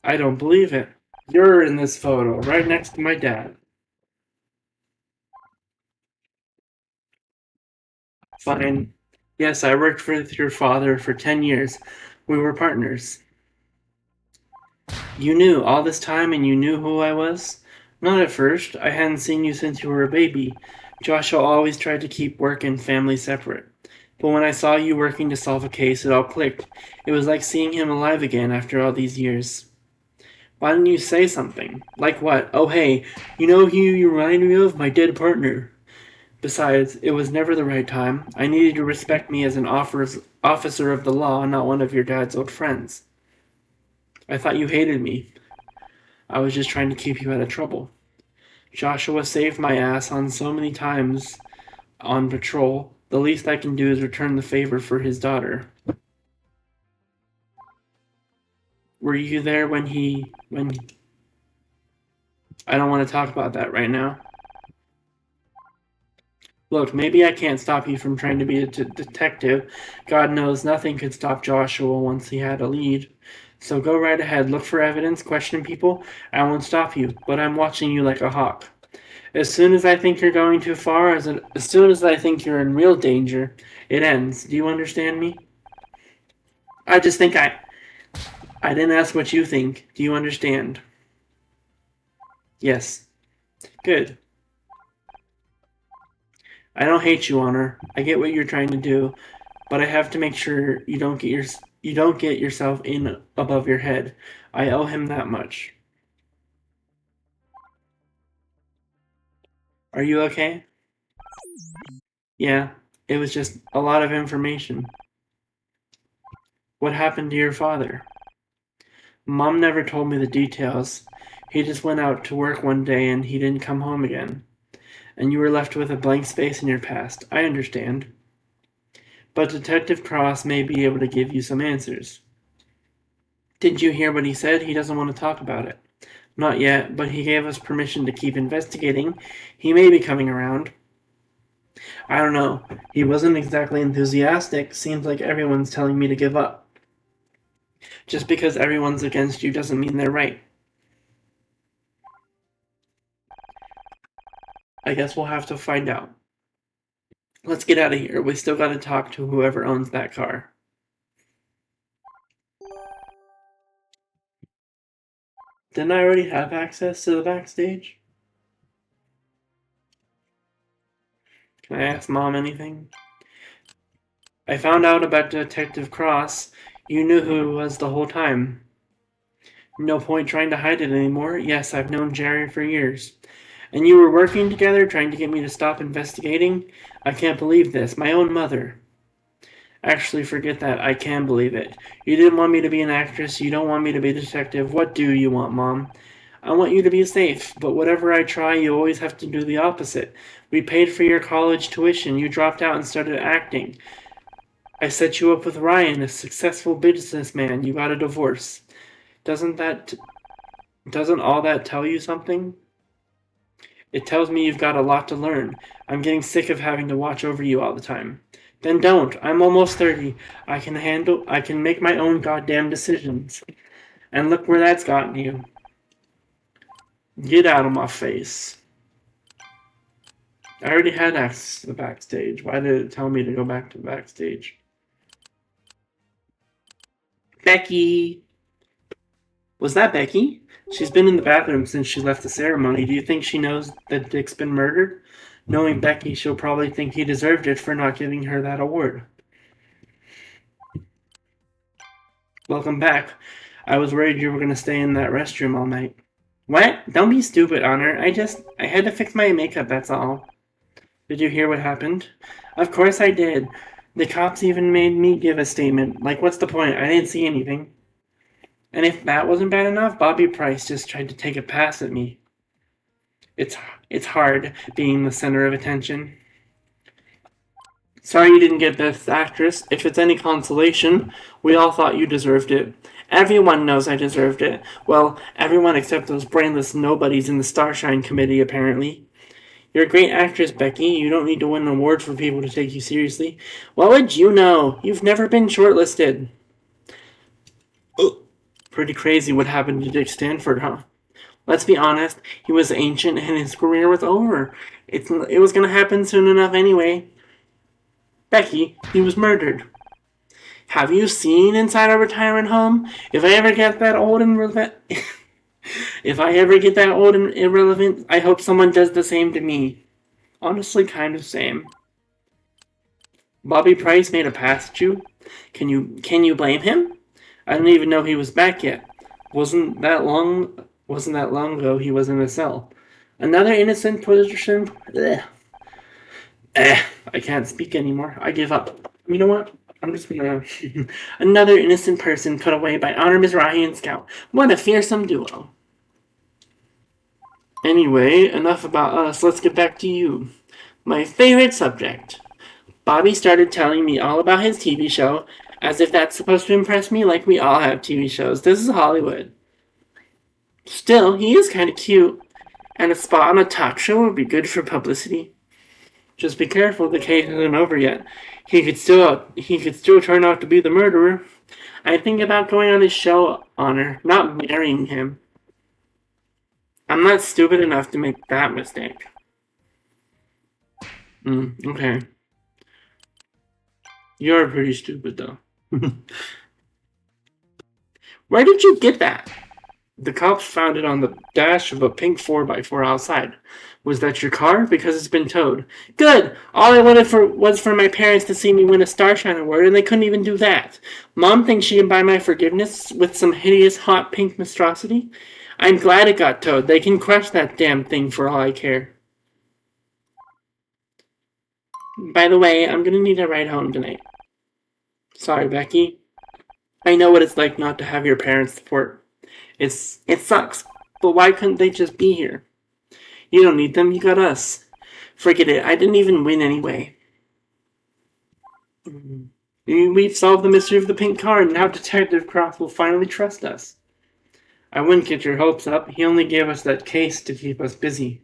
I don't believe it. You're in this photo, right next to my dad. Fine. Yes, I worked with your father for 10 years. We were partners. You knew all this time and you knew who I was? Not at first. I hadn't seen you since you were a baby. Joshua always tried to keep work and family separate. But when I saw you working to solve a case, it all clicked. It was like seeing him alive again after all these years. Why didn't you say something? Like what? Oh, hey, you know who you remind me of? My dead partner. Besides, it was never the right time. I needed you to respect me as an officer of the law, not one of your dad's old friends. I thought you hated me. I was just trying to keep you out of trouble. Joshua saved my ass on so many times on patrol. The least I can do is return the favor for his daughter. Were you there when I don't want to talk about that right now. Look, maybe I can't stop you from trying to be a detective. God knows nothing could stop Joshua once he had a lead. So go right ahead, look for evidence, question people. I won't stop you, but I'm watching you like a hawk. As soon as I think you're going too far, as soon as I think you're in real danger, it ends. Do you understand me? I just think I didn't ask what you think. Do you understand? Yes. Good. I don't hate you, Honor. I get what you're trying to do, but I have to make sure you don't get You don't get yourself in above your head. I owe him that much. Are you okay? Yeah, it was just a lot of information. What happened to your father? Mom never told me the details. He just went out to work one day and he didn't come home again. And you were left with a blank space in your past. I understand. But Detective Cross may be able to give you some answers. Did you hear what he said? He doesn't want to talk about it. Not yet, but he gave us permission to keep investigating. He may be coming around. I don't know. He wasn't exactly enthusiastic. Seems like everyone's telling me to give up. Just because everyone's against you doesn't mean they're right. I guess we'll have to find out. Let's get out of here. We still gotta talk to whoever owns that car. Didn't I already have access to the backstage? Can I ask Mom anything? I found out about Detective Cross. You knew who he was the whole time. No point trying to hide it anymore. Yes, I've known Jerry for years. And you were working together, trying to get me to stop investigating? I can't believe this. My own mother. Actually, forget that. I can believe it. You didn't want me to be an actress. You don't want me to be a detective. What do you want, Mom? I want you to be safe, but whatever I try, you always have to do the opposite. We paid for your college tuition. You dropped out and started acting. I set you up with Ryan, a successful businessman. You got a divorce. Doesn't all that tell you something? It tells me you've got a lot to learn. I'm getting sick of having to watch over you all the time. Then don't. I'm almost 30. I can make my own goddamn decisions. And look where that's gotten you. Get out of my face. I already had access to the backstage. Why did it tell me to go back to the backstage? Becky! Was that Becky? She's been in the bathroom since she left the ceremony. Do you think she knows that Dick's been murdered? Knowing Becky, she'll probably think he deserved it for not giving her that award. Welcome back. I was worried you were going to stay in that restroom all night. What? Don't be stupid, Honor. I had to fix my makeup, that's all. Did you hear what happened? Of course I did. The cops even made me give a statement. Like, what's the point? I didn't see anything. And if that wasn't bad enough, Bobby Price just tried to take a pass at me. It's hard being the center of attention. Sorry you didn't get Best Actress. If it's any consolation, we all thought you deserved it. Everyone knows I deserved it. Well, everyone except those brainless nobodies in the Starshine Committee, apparently. You're a great actress, Becky. You don't need to win an award for people to take you seriously. What would you know? You've never been shortlisted. Oh, pretty crazy what happened to Dick Stanford, huh? Let's be honest, he was ancient and his career was over. It was going to happen soon enough anyway. Becky, he was murdered. Have you seen inside a retirement home? If I ever get that old and irrelevant, I hope someone does the same to me. Honestly, kind of same. Bobby Price made a pass at you? Can you blame him? I don't even know he was back yet. Wasn't that long ago he was in a cell. Another innocent person. I can't speak anymore. I give up. You know what? I'm just gonna. Another innocent person put away by Honor Mizrahi and Scout. What a fearsome duo. Anyway, enough about us. Let's get back to you. My favorite subject. Bobby started telling me all about his TV show, as if that's supposed to impress me like we all have TV shows. This is Hollywood. Still, he is kind of cute, and a spot on a talk show would be good for publicity. Just be careful, the case isn't over yet. He could still turn out to be the murderer. I think about going on his show, Honor, not marrying him. I'm not stupid enough to make that mistake. Okay. You're pretty stupid, though. Where did you get that? The cops found it on the dash of a pink 4x4 outside. Was that your car? Because it's been towed. Good! All I wanted was for my parents to see me win a Starshine Award, and they couldn't even do that. Mom thinks she can buy my forgiveness with some hideous hot pink monstrosity? I'm glad it got towed. They can crush that damn thing for all I care. By the way, I'm gonna need a ride home tonight. Sorry, Becky. I know what it's like not to have your parents' support. It sucks, but why couldn't they just be here? You don't need them, you got us. Forget it, I didn't even win anyway. We've solved the mystery of the pink car, and now Detective Croft will finally trust us. I wouldn't get your hopes up. He only gave us that case to keep us busy.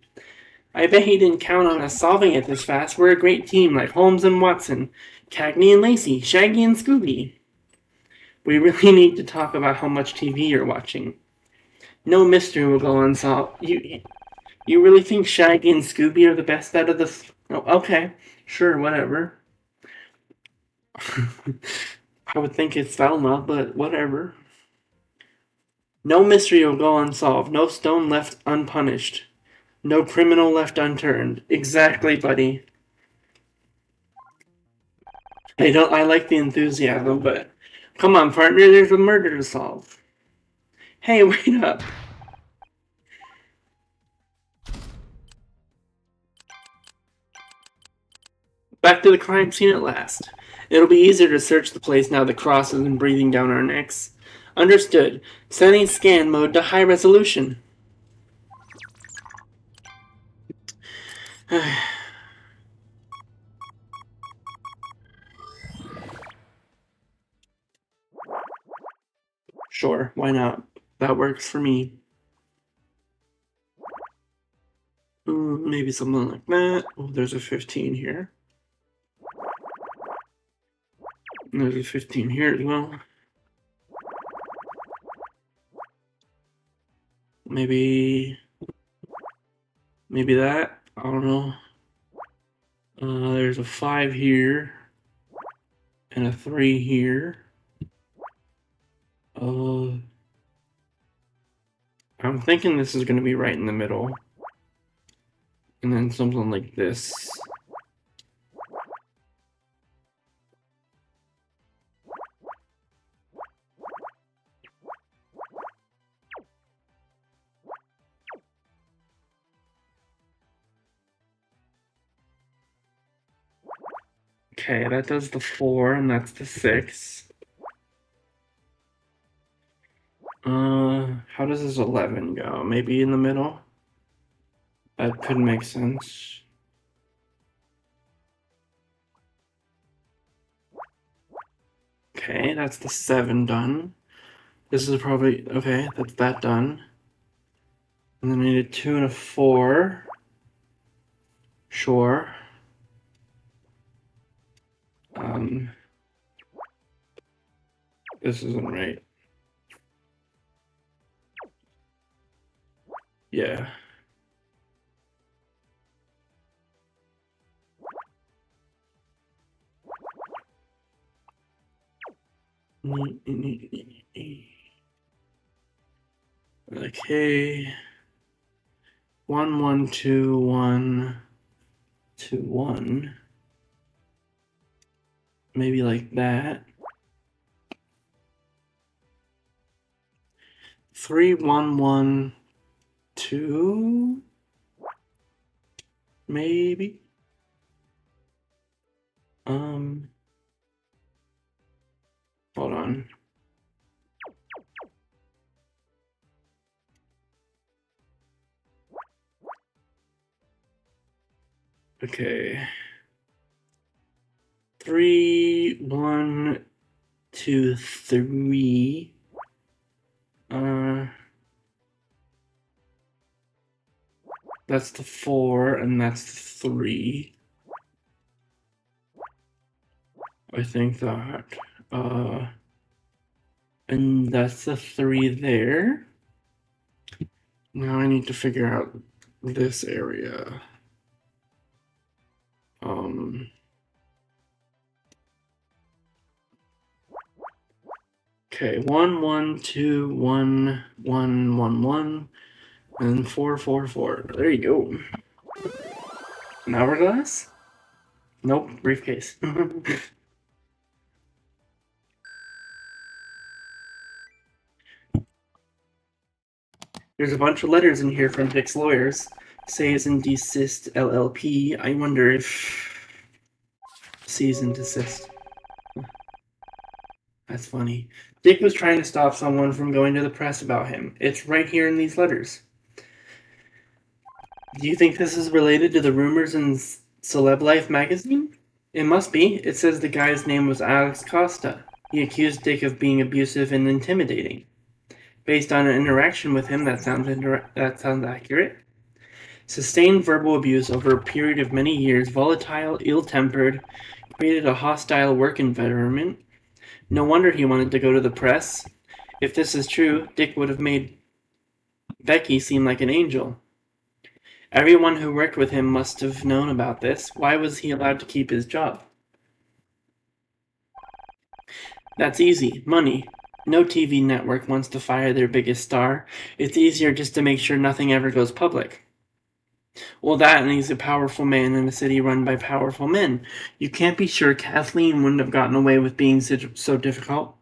I bet he didn't count on us solving it this fast. We're a great team, like Holmes and Watson, Cagney and Lacey, Shaggy and Scooby. We really need to talk about how much TV you're watching. No mystery will go unsolved. You really think Shaggy and Scooby are the best out of the... Oh, okay. Sure, whatever. I would think it's Velma, but whatever. No mystery will go unsolved. No stone left unpunished. No criminal left unturned. Exactly, buddy. I like the enthusiasm, but... Come on, partner, there's a murder to solve. Hey, wait up. Back to the crime scene at last. It'll be easier to search the place now the cross isn't breathing down our necks. Understood. Setting scan mode to high resolution. Sure, why not? That works for me. Maybe something like that. Oh, there's a 15 here. There's a 15 here as well. Maybe that. I don't know. There's a 5 here. And a 3 here. I'm thinking this is going to be right in the middle. And then something like this. Okay, that does the 4, and that's the 6. How does this 11 go? Maybe in the middle? That could make sense. Okay, that's the 7 done. This is probably... Okay, that's that done. And then I need a 2 and a 4. Sure. This isn't right. Yeah. Okay. 1 1 2 1 2 1. Maybe like that. 3 1 1 2. Maybe. Hold on. Okay. 3 1 2 3. That's the 4, and that's the 3. I think that. And that's the 3 there. Now I need to figure out this area. Okay, 1, 1, 2, 1, 1, 1, 1, and 4, 4, 4. There you go. An hourglass? Nope, briefcase. There's a bunch of letters in here from Dick's lawyers. Cease and desist LLP. I wonder if... Cease and desist. That's funny. Dick was trying to stop someone from going to the press about him. It's right here in these letters. Do you think this is related to the rumors in Celeb Life magazine? It must be. It says the guy's name was Alex Costa. He accused Dick of being abusive and intimidating. Based on an interaction with him, that sounds accurate. Sustained verbal abuse over a period of many years, volatile, ill-tempered, created a hostile work environment. No wonder he wanted to go to the press. If this is true, Dick would have made Becky seem like an angel. Everyone who worked with him must have known about this. Why was he allowed to keep his job? That's easy. Money. No TV network wants to fire their biggest star. It's easier just to make sure nothing ever goes public. Well, that, and he's a powerful man in a city run by powerful men. You can't be sure Kathleen wouldn't have gotten away with being so difficult.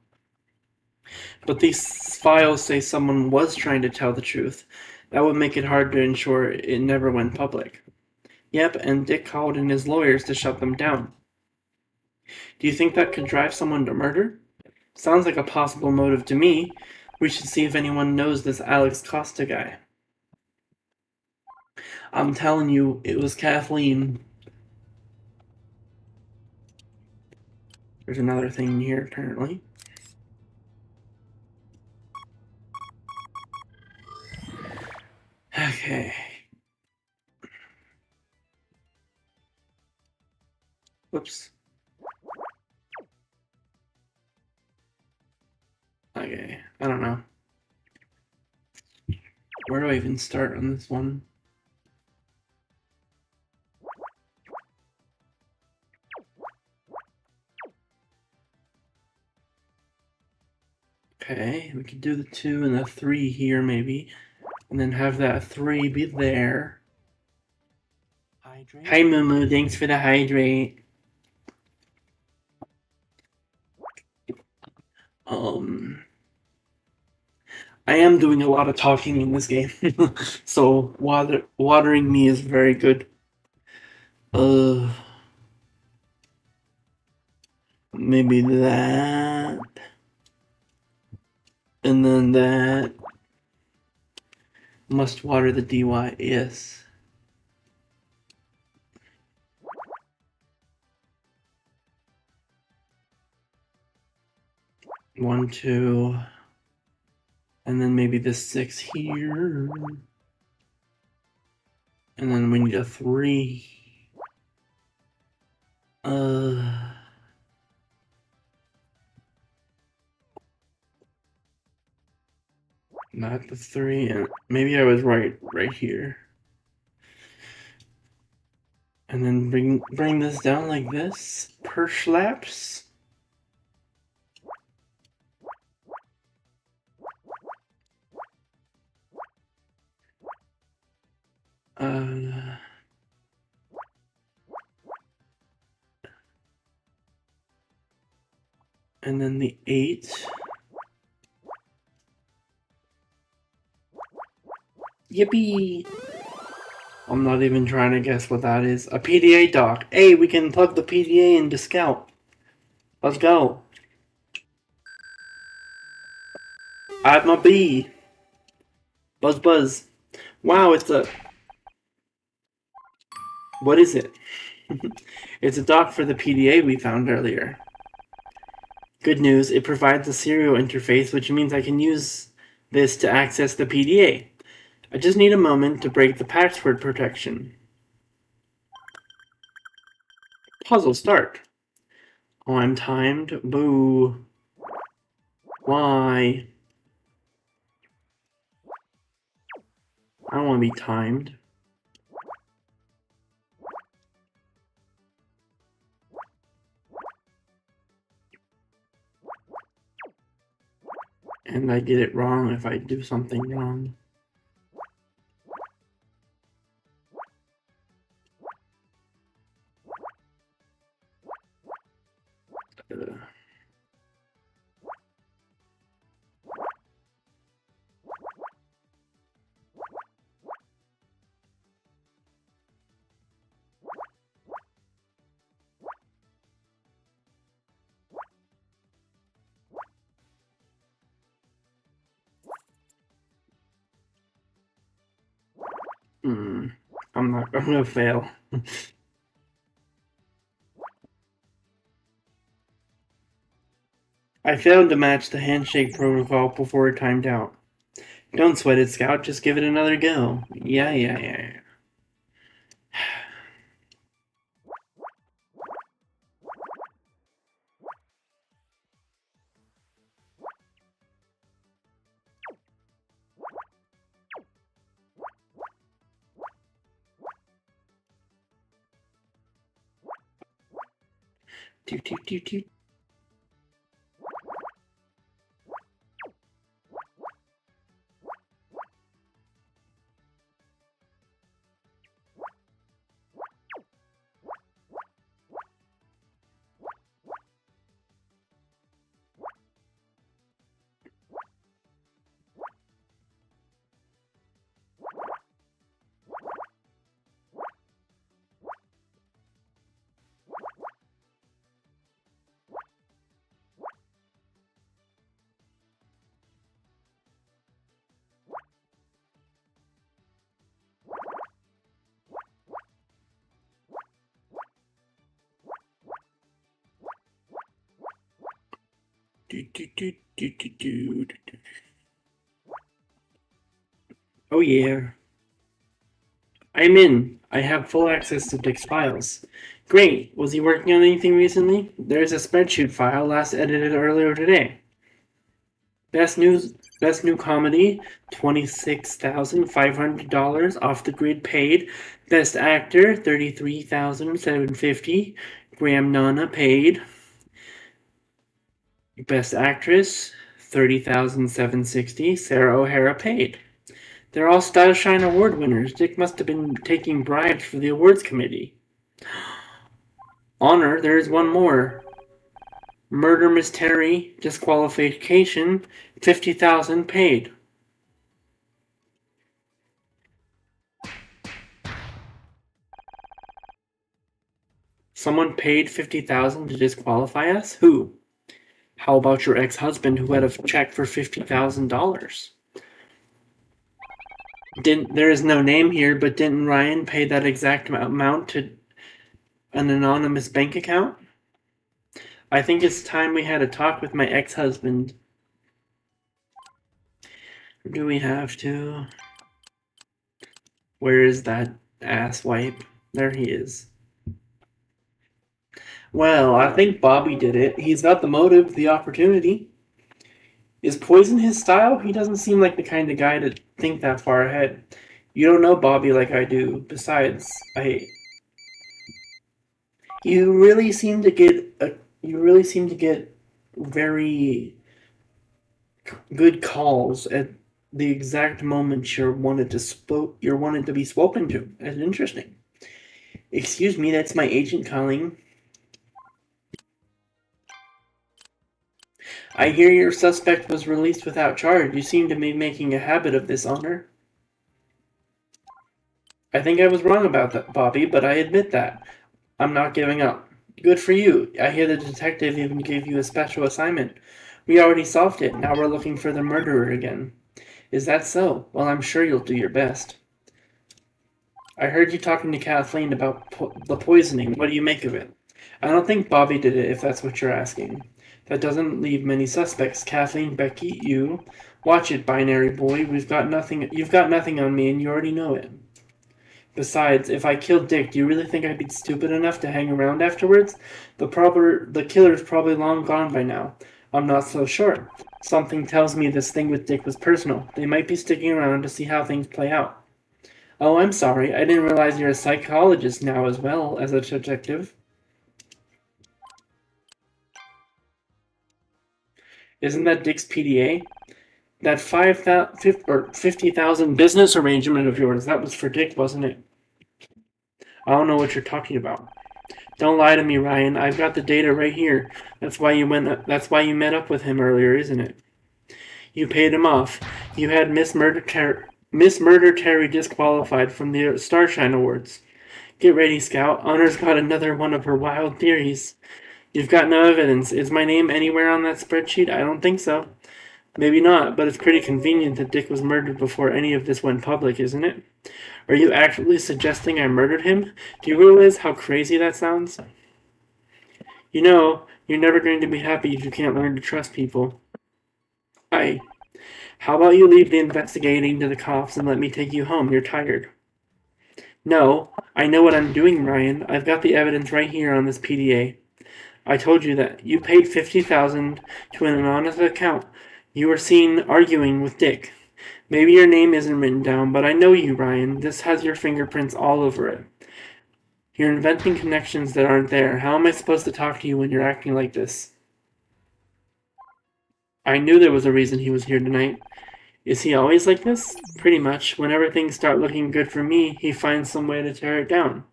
But these files say someone was trying to tell the truth. That would make it hard to ensure it never went public. Yep, and Dick called in his lawyers to shut them down. Do you think that could drive someone to murder? Sounds like a possible motive to me. We should see if anyone knows this Alex Costa guy. I'm telling you, it was Kathleen. There's another thing here, apparently. Okay. Whoops. Okay, I don't know. Where do I even start on this one? Okay, we could do the 2 and the 3 here, maybe. And then have that 3 be there. Hydrate. Hi, Moo, thanks for the hydrate. I am doing a lot of talking in this game, so watering me is very good. Maybe that, and then that. Must water the DY, yes. One, 2, and then maybe the 6 here. And then we need a 3. Not the 3, and maybe I was right here. And then bring this down like this, perhaps. And then the 8. Yippee! I'm not even trying to guess what that is. A PDA dock. Hey, we can plug the PDA into Scout. Let's go. I have my bee. Buzz buzz. Wow, it's a... What is it? It's a dock for the PDA we found earlier. Good news, it provides a serial interface, which means I can use this to access the PDA. I just need a moment to break the password protection. Puzzle start. Oh, I'm timed. Boo. Why? I don't want to be timed. think I get it wrong if I do something wrong. I'm gonna fail. I failed to match the handshake protocol before it timed out. Don't sweat it, Scout. Just give it another go. Yeah. Toot. Oh yeah. I'm in. I have full access to Dick's files. Great. Was he working on anything recently? There's a spreadsheet file last edited earlier today. Best new comedy, $26,500 off the grid paid. Best actor, $33,750. Graham Nana paid. Best actress, $30,760. Sarah O'Hara paid. They're all Style Shine Award winners. Dick must have been taking bribes for the awards committee. Honor, there is one more. Murder Miss Terry, disqualification, $50,000 paid. Someone paid $50,000 to disqualify us? Who? How about your ex-husband who had a check for $50,000? There is no name here, but didn't Ryan pay that exact amount to an anonymous bank account? I think it's time we had a talk with my ex-husband. Or do we have to? Where is that asswipe? There he is. Well, I think Bobby did it. He's got the motive, the opportunity. Is poison his style? He doesn't seem like the kind of guy to think that far ahead. You don't know Bobby like I do. Besides, you really seem to get very good calls at the exact moment you're wanted to be spoken to. That's interesting. Excuse me, that's my agent calling. I hear your suspect was released without charge. You seem to be making a habit of this, Honor. I think I was wrong about that, Bobby, but I admit that. I'm not giving up. Good for you. I hear the detective even gave you a special assignment. We already solved it. Now we're looking for the murderer again. Is that so? Well, I'm sure you'll do your best. I heard you talking to Kathleen about the poisoning. What do you make of it? I don't think Bobby did it, if that's what you're asking. That doesn't leave many suspects. Kathleen, Becky, you. Watch it, binary boy. You've got nothing on me, and you already know it. Besides, if I killed Dick, do you really think I'd be stupid enough to hang around afterwards? The killer's probably long gone by now. I'm not so sure. Something tells me this thing with Dick was personal. They might be sticking around to see how things play out. Oh, I'm sorry. I didn't realize you're a psychologist now as well as a detective. Isn't that Dick's PDA? That 5,000 or 50,000 business arrangement of yours, that was for Dick, wasn't it? I don't know what you're talking about. Don't lie to me, Ryan. I've got the data right here. That's why you met up with him earlier, isn't it? You paid him off. You had Miss Murder Terry disqualified from the Starshine Awards. Get ready, Scout. Honor's got another one of her wild theories. You've got no evidence. Is my name anywhere on that spreadsheet? I don't think so. Maybe not, but it's pretty convenient that Dick was murdered before any of this went public, isn't it? Are you actually suggesting I murdered him? Do you realize how crazy that sounds? You know, you're never going to be happy if you can't learn to trust people. How about you leave the investigating to the cops and let me take you home? You're tired. No, I know what I'm doing, Ryan. I've got the evidence right here on this PDA. I told you that. You paid $50,000 to an anonymous account. You were seen arguing with Dick. Maybe your name isn't written down, but I know you, Ryan. This has your fingerprints all over it. You're inventing connections that aren't there. How am I supposed to talk to you when you're acting like this? I knew there was a reason he was here tonight. Is he always like this? Pretty much. Whenever things start looking good for me, he finds some way to tear it down.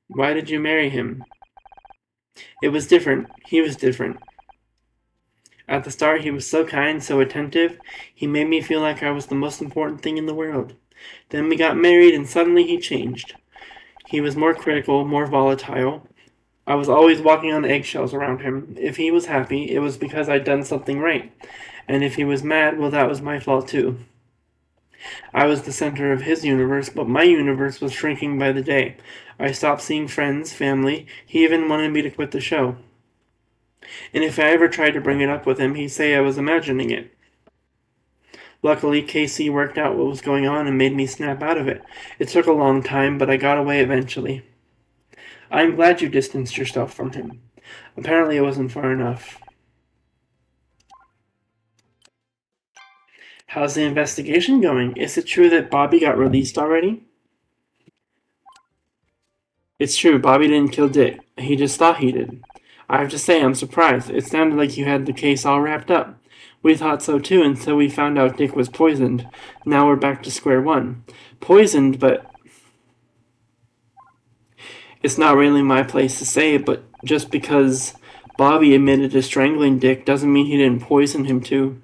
Why did you marry him? It was different. He was different. At the start, he was so kind, so attentive. He made me feel like I was the most important thing in the world. Then we got married, and suddenly he changed. He was more critical, more volatile. I was always walking on eggshells around him. If he was happy, it was because I'd done something right. And if he was mad, well, that was my fault too. I was the center of his universe, but my universe was shrinking by the day. I stopped seeing friends, family. He even wanted me to quit the show. And if I ever tried to bring it up with him, he'd say I was imagining it. Luckily, Casey worked out what was going on and made me snap out of it. It took a long time, but I got away eventually. I'm glad you distanced yourself from him. Apparently it wasn't far enough. How's the investigation going? Is it true that Bobby got released already? It's true, Bobby didn't kill Dick. He just thought he did. I have to say, I'm surprised. It sounded like you had the case all wrapped up. We thought so too until we found out Dick was poisoned. Now we're back to square one. Poisoned, but it's not really my place to say, but just because Bobby admitted to strangling Dick doesn't mean he didn't poison him too.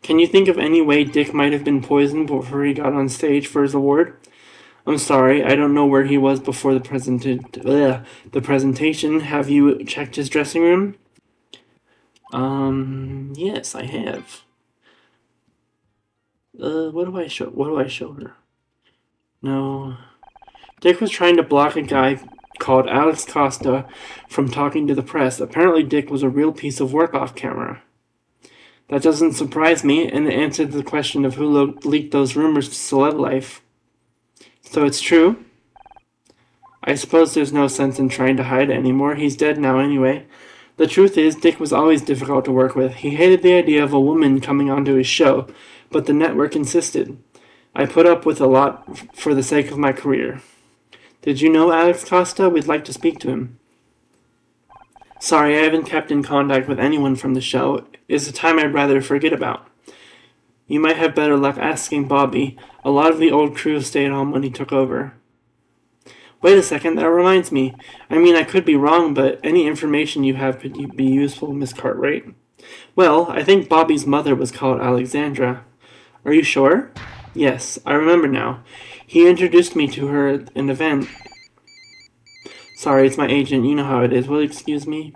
Can you think of any way Dick might have been poisoned before he got on stage for his award? I'm sorry, I don't know where he was before the presentation. Have you checked his dressing room? Yes, I have. What do I show her? No. Dick was trying to block a guy called Alex Costa from talking to the press. Apparently Dick was a real piece of work off camera. That doesn't surprise me, and it answered the question of who leaked those rumors to Celeb Life. So it's true? I suppose there's no sense in trying to hide it anymore. He's dead now anyway. The truth is, Dick was always difficult to work with. He hated the idea of a woman coming onto his show, but the network insisted. I put up with a lot for the sake of my career. Did you know Alex Costa? We'd like to speak to him. Sorry, I haven't kept in contact with anyone from the show. It's a time I'd rather forget about. You might have better luck asking Bobby. A lot of the old crew stayed home when he took over. Wait a second, that reminds me. I mean, I could be wrong, but any information you have could be useful, Miss Cartwright. Well, I think Bobby's mother was called Alexandra. Are you sure? Yes, I remember now. He introduced me to her at an event. Sorry, it's my agent. You know how it is. Will you excuse me?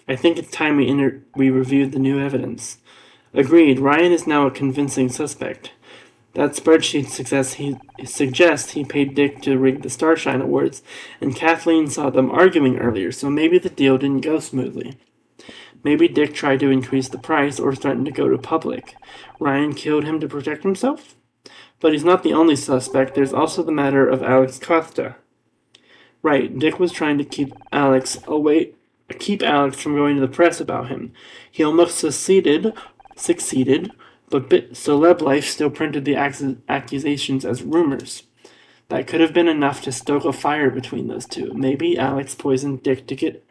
I think it's time we reviewed the new evidence. Agreed. Ryan is now a convincing suspect. That spreadsheet suggests he paid Dick to rig the Starshine Awards, and Kathleen saw them arguing earlier, so maybe the deal didn't go smoothly. Maybe Dick tried to increase the price or threatened to go to public. Ryan killed him to protect himself? But he's not the only suspect. There's also the matter of Alex Costa. Right, Dick was trying to keep Alex from going to the press about him. He almost succeeded, but Celeb Life still printed the accusations as rumors. That could have been enough to stoke a fire between those two. Maybe Alex poisoned Dick to get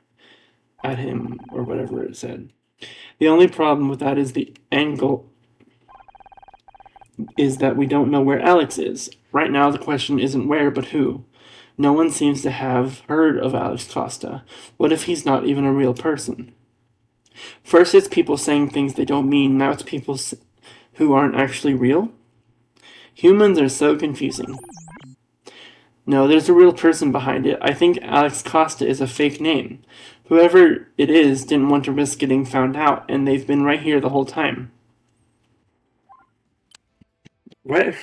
at him, or whatever it said. The only problem with that is the angle is that we don't know where Alex is. Right now, the question isn't where, but who. No one seems to have heard of Alex Costa. What if he's not even a real person? First, it's people saying things they don't mean. Now it's people who aren't actually real. Humans are so confusing. No, there's a real person behind it. I think Alex Costa is a fake name. Whoever it is didn't want to risk getting found out, and they've been right here the whole time. What?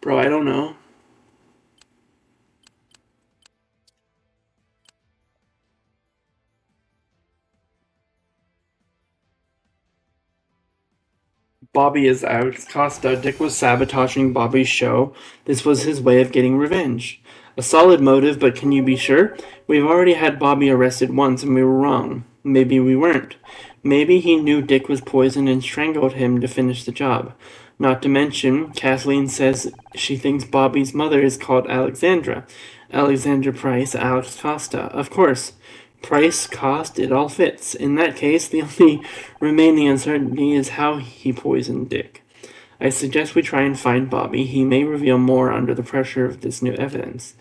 Bro, I don't know. Bobby is Alex Costa. Dick was sabotaging Bobby's show. This was his way of getting revenge. A solid motive, but can you be sure? We've already had Bobby arrested once and we were wrong. Maybe we weren't. Maybe he knew Dick was poisoned and strangled him to finish the job. Not to mention, Kathleen says she thinks Bobby's mother is called Alexandra. Alexandra Price, Alex Costa. Of course. Price, cost, it all fits. In that case, the only remaining uncertainty is how he poisoned Dick. I suggest we try and find Bobby. He may reveal more under the pressure of this new evidence.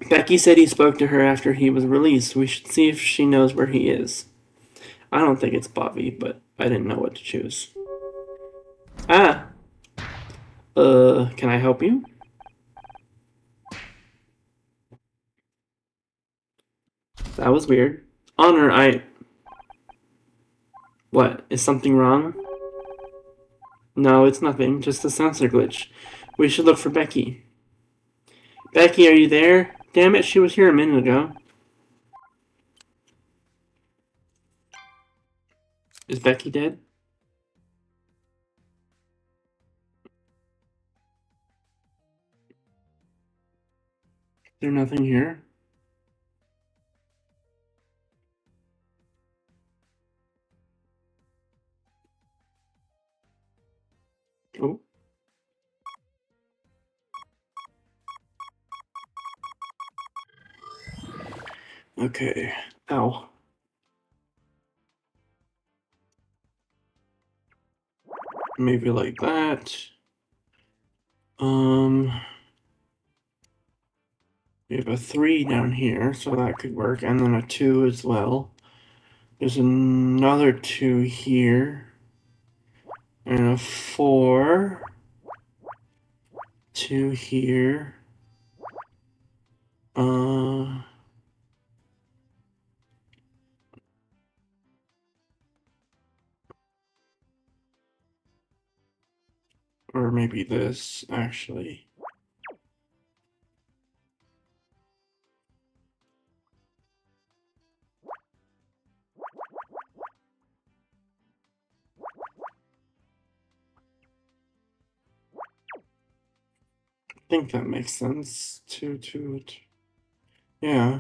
Becky said he spoke to her after he was released. We should see if she knows where he is. I don't think it's Bobby, but I didn't know what to choose. Ah! Can I help you? That was weird. Honor, What? Is something wrong? No, it's nothing. Just a sensor glitch. We should look for Becky. Becky, are you there? Damn it, she was here a minute ago. Is Becky dead? Is there nothing here? Oh. Okay. Ow. Maybe like that. We have a 3 down here, so that could work, and then a 2 as well. There's another 2 here, and a 4, 2 here. Or maybe this, actually. I think that makes sense. 2, 2, 2. Yeah.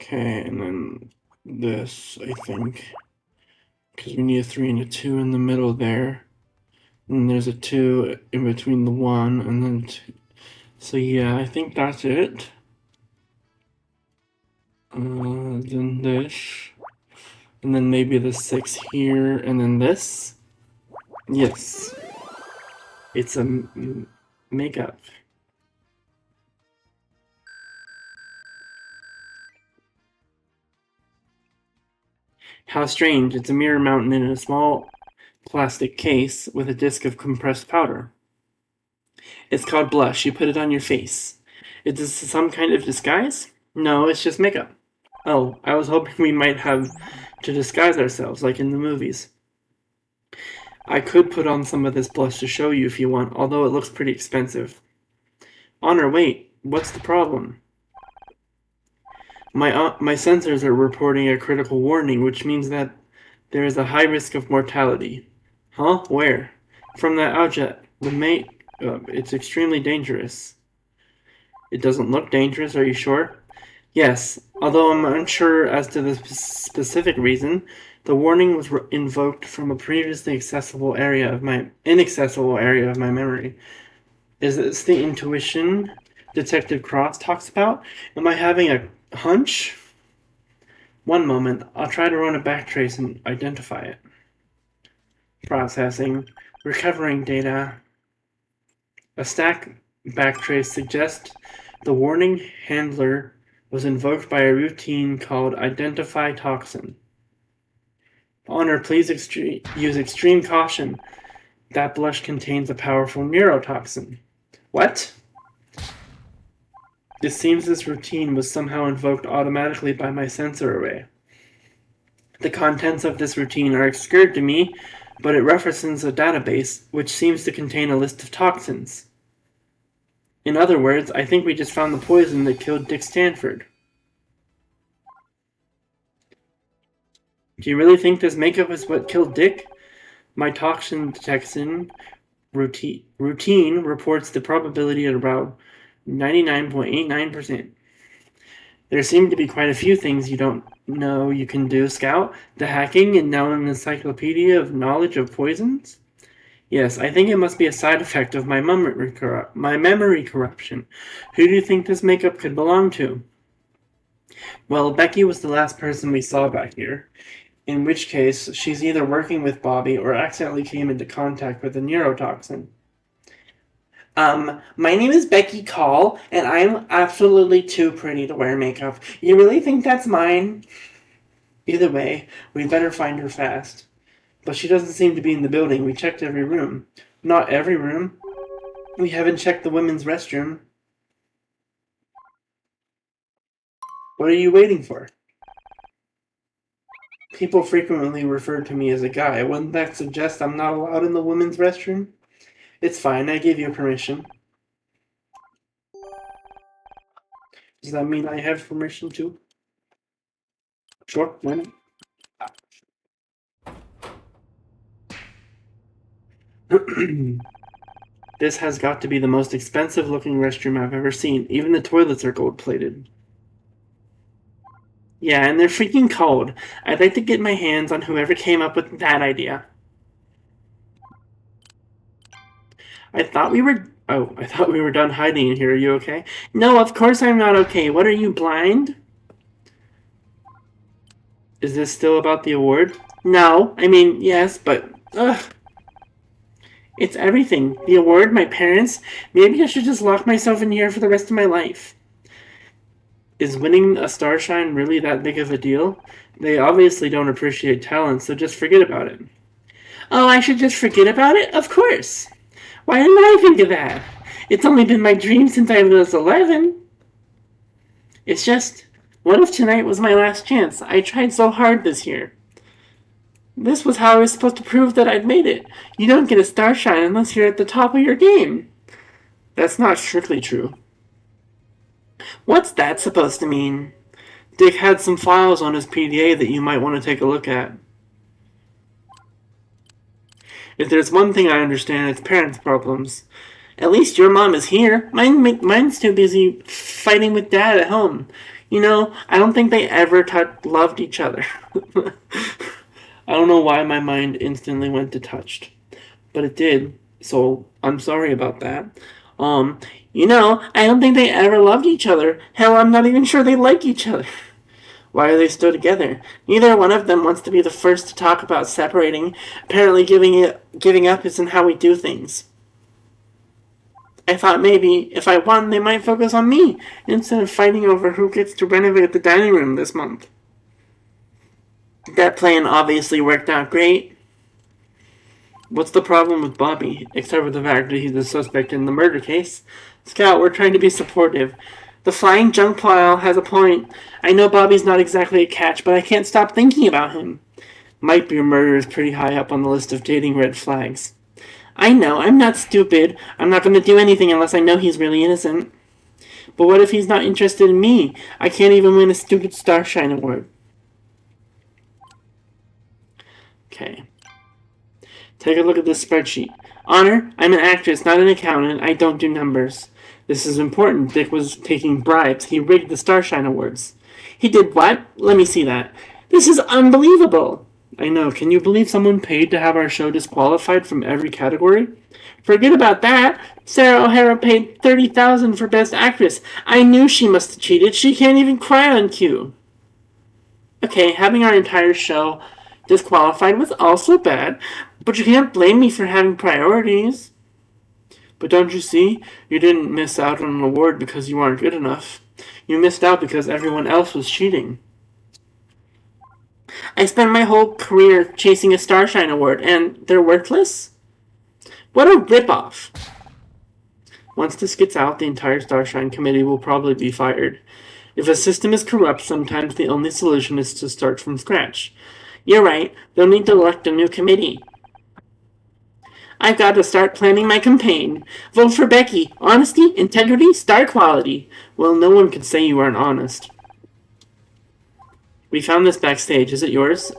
Okay, and then this, I think. Because we need a 3 and a 2 in the middle there. And there's a 2 in between the 1 and then 2. So yeah, I think that's it. Then this. And then maybe the 6 here, and then this. Yes. It's a makeup. How strange. It's a mirror mountain in a small plastic case with a disc of compressed powder. It's called blush. You put it on your face. Is this some kind of disguise? No, it's just makeup. Oh, I was hoping we might have to disguise ourselves like in the movies. I could put on some of this blush to show you if you want, although it looks pretty expensive. Honor, wait. What's the problem? My sensors are reporting a critical warning, which means that there is a high risk of mortality. Huh? Where? From that outjet. The mate. It's extremely dangerous. It doesn't look dangerous, are you sure? Yes, although I'm unsure as to the specific reason. The warning was invoked from a previously inaccessible area of my memory. Is this the intuition Detective Cross talks about? Am I having a hunch? One moment. I'll try to run a backtrace and identify it. Processing. Recovering data. A stack backtrace suggests the warning handler was invoked by a routine called Identify Toxin. Honor, please use extreme caution. That blush contains a powerful neurotoxin. What? It seems this routine was somehow invoked automatically by my sensor array. The contents of this routine are obscure to me, but it references a database which seems to contain a list of toxins. In other words, I think we just found the poison that killed Dick Stanford. Do you really think this makeup is what killed Dick? My toxin detection routine reports the probability at about 99.89%. There seem to be quite a few things you don't know you can do, Scout. The hacking and now an encyclopedia of knowledge of poisons? Yes, I think it must be a side effect of my memory corruption. Who do you think this makeup could belong to? Well, Becky was the last person we saw back here. In which case, she's either working with Bobby or accidentally came into contact with a neurotoxin. My name is Becky Call, and I'm absolutely too pretty to wear makeup. You really think that's mine? Either way, we'd better find her fast. But she doesn't seem to be in the building. We checked every room. Not every room. We haven't checked the women's restroom. What are you waiting for? People frequently refer to me as a guy. Wouldn't that suggest I'm not allowed in the women's restroom? It's fine, I gave you permission. Does that mean I have permission too? Sure, why not? This has got to be the most expensive looking restroom I've ever seen. Even the toilets are gold plated. Yeah, and they're freaking cold. I'd like to get my hands on whoever came up with that idea. I thought we were done hiding in here. Are you okay? No, of course I'm not okay. What, are you blind? Is this still about the award? No, I mean, yes, but ugh. It's everything. The award, my parents. Maybe I should just lock myself in here for the rest of my life. Is winning a Starshine really that big of a deal? They obviously don't appreciate talent, so just forget about it. Oh, I should just forget about it? Of course. Why didn't I think of that? It's only been my dream since I was 11. It's just, what if tonight was my last chance? I tried so hard this year. This was how I was supposed to prove that I'd made it. You don't get a Starshine unless you're at the top of your game. That's not strictly true. What's that supposed to mean? Dick had some files on his PDA that you might want to take a look at. If there's one thing I understand, it's parents' problems. At least your mom is here. Mine's too busy fighting with Dad at home. You know, I don't think they ever loved each other. I don't know why my mind instantly went to touched. But it did, so I'm sorry about that. You know, I don't think they ever loved each other. Hell, I'm not even sure they like each other. Why are they still together? Neither one of them wants to be the first to talk about separating. Apparently giving up isn't how we do things. I thought maybe if I won, they might focus on me instead of fighting over who gets to renovate the dining room this month. That plan obviously worked out great. What's the problem with Bobby, except for the fact that he's the suspect in the murder case? Scout, we're trying to be supportive. The flying junk pile has a point. I know Bobby's not exactly a catch, but I can't stop thinking about him. Might be a murder is pretty high up on the list of dating red flags. I know, I'm not stupid. I'm not going to do anything unless I know he's really innocent. But what if he's not interested in me? I can't even win a stupid Starshine award. Okay. Take a look at this spreadsheet. Honor, I'm an actress, not an accountant. I don't do numbers. This is important. Dick was taking bribes. He rigged the Starshine Awards. He did what? Let me see that. This is unbelievable. I know. Can you believe someone paid to have our show disqualified from every category? Forget about that. Sarah O'Hara paid $30,000 for Best Actress. I knew she must have cheated. She can't even cry on cue. Okay, having our entire show disqualified was also bad, but you can't blame me for having priorities. But don't you see? You didn't miss out on an award because you aren't good enough. You missed out because everyone else was cheating. I spent my whole career chasing a Starshine Award, and they're worthless? What a ripoff! Once this gets out, the entire Starshine committee will probably be fired. If a system is corrupt, sometimes the only solution is to start from scratch. You're right, they'll need to elect a new committee. I've got to start planning my campaign. Vote for Becky. Honesty, integrity, star quality. Well, no one can say you aren't honest. We found this backstage. Is it yours?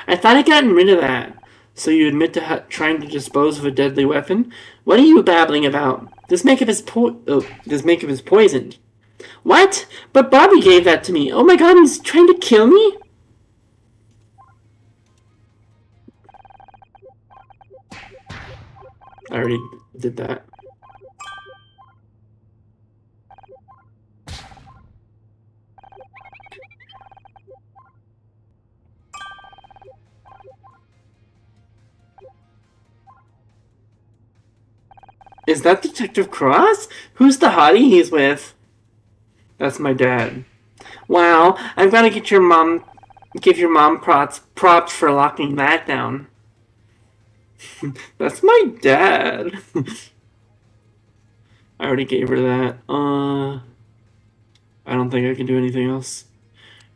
I thought I'd gotten rid of that. So you admit to trying to dispose of a deadly weapon? What are you babbling about? This makeup is poisoned. What? But Bobby gave that to me. Oh my god, he's trying to kill me? I already did that. Is that Detective Cross? Who's the hottie he's with? That's my dad. Wow, I've got to give your mom props for locking that down. That's my dad. I already gave her that. I don't think I can do anything else.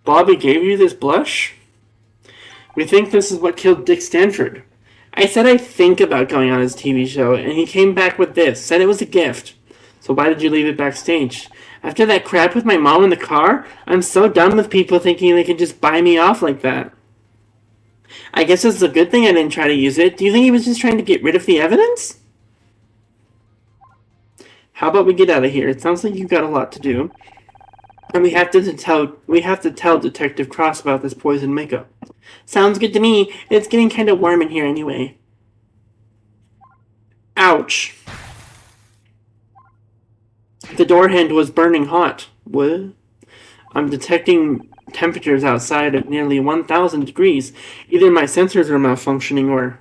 Bobby gave you this blush? We think this is what killed Dick Stanford. I said I'd think about going on his TV show, and he came back with this. Said it was a gift. So why did you leave it backstage? After that crap with my mom in the car, I'm so done with people thinking they can just buy me off like that. I guess it's a good thing I didn't try to use it. Do you think he was just trying to get rid of the evidence? How about we get out of here? It sounds like you've got a lot to do. And we have to tell Detective Cross about this poison makeup. Sounds good to me. It's getting kind of warm in here anyway. Ouch. The door handle was burning hot. What? I'm detecting temperatures outside at nearly 1,000 degrees. Either my sensors are malfunctioning or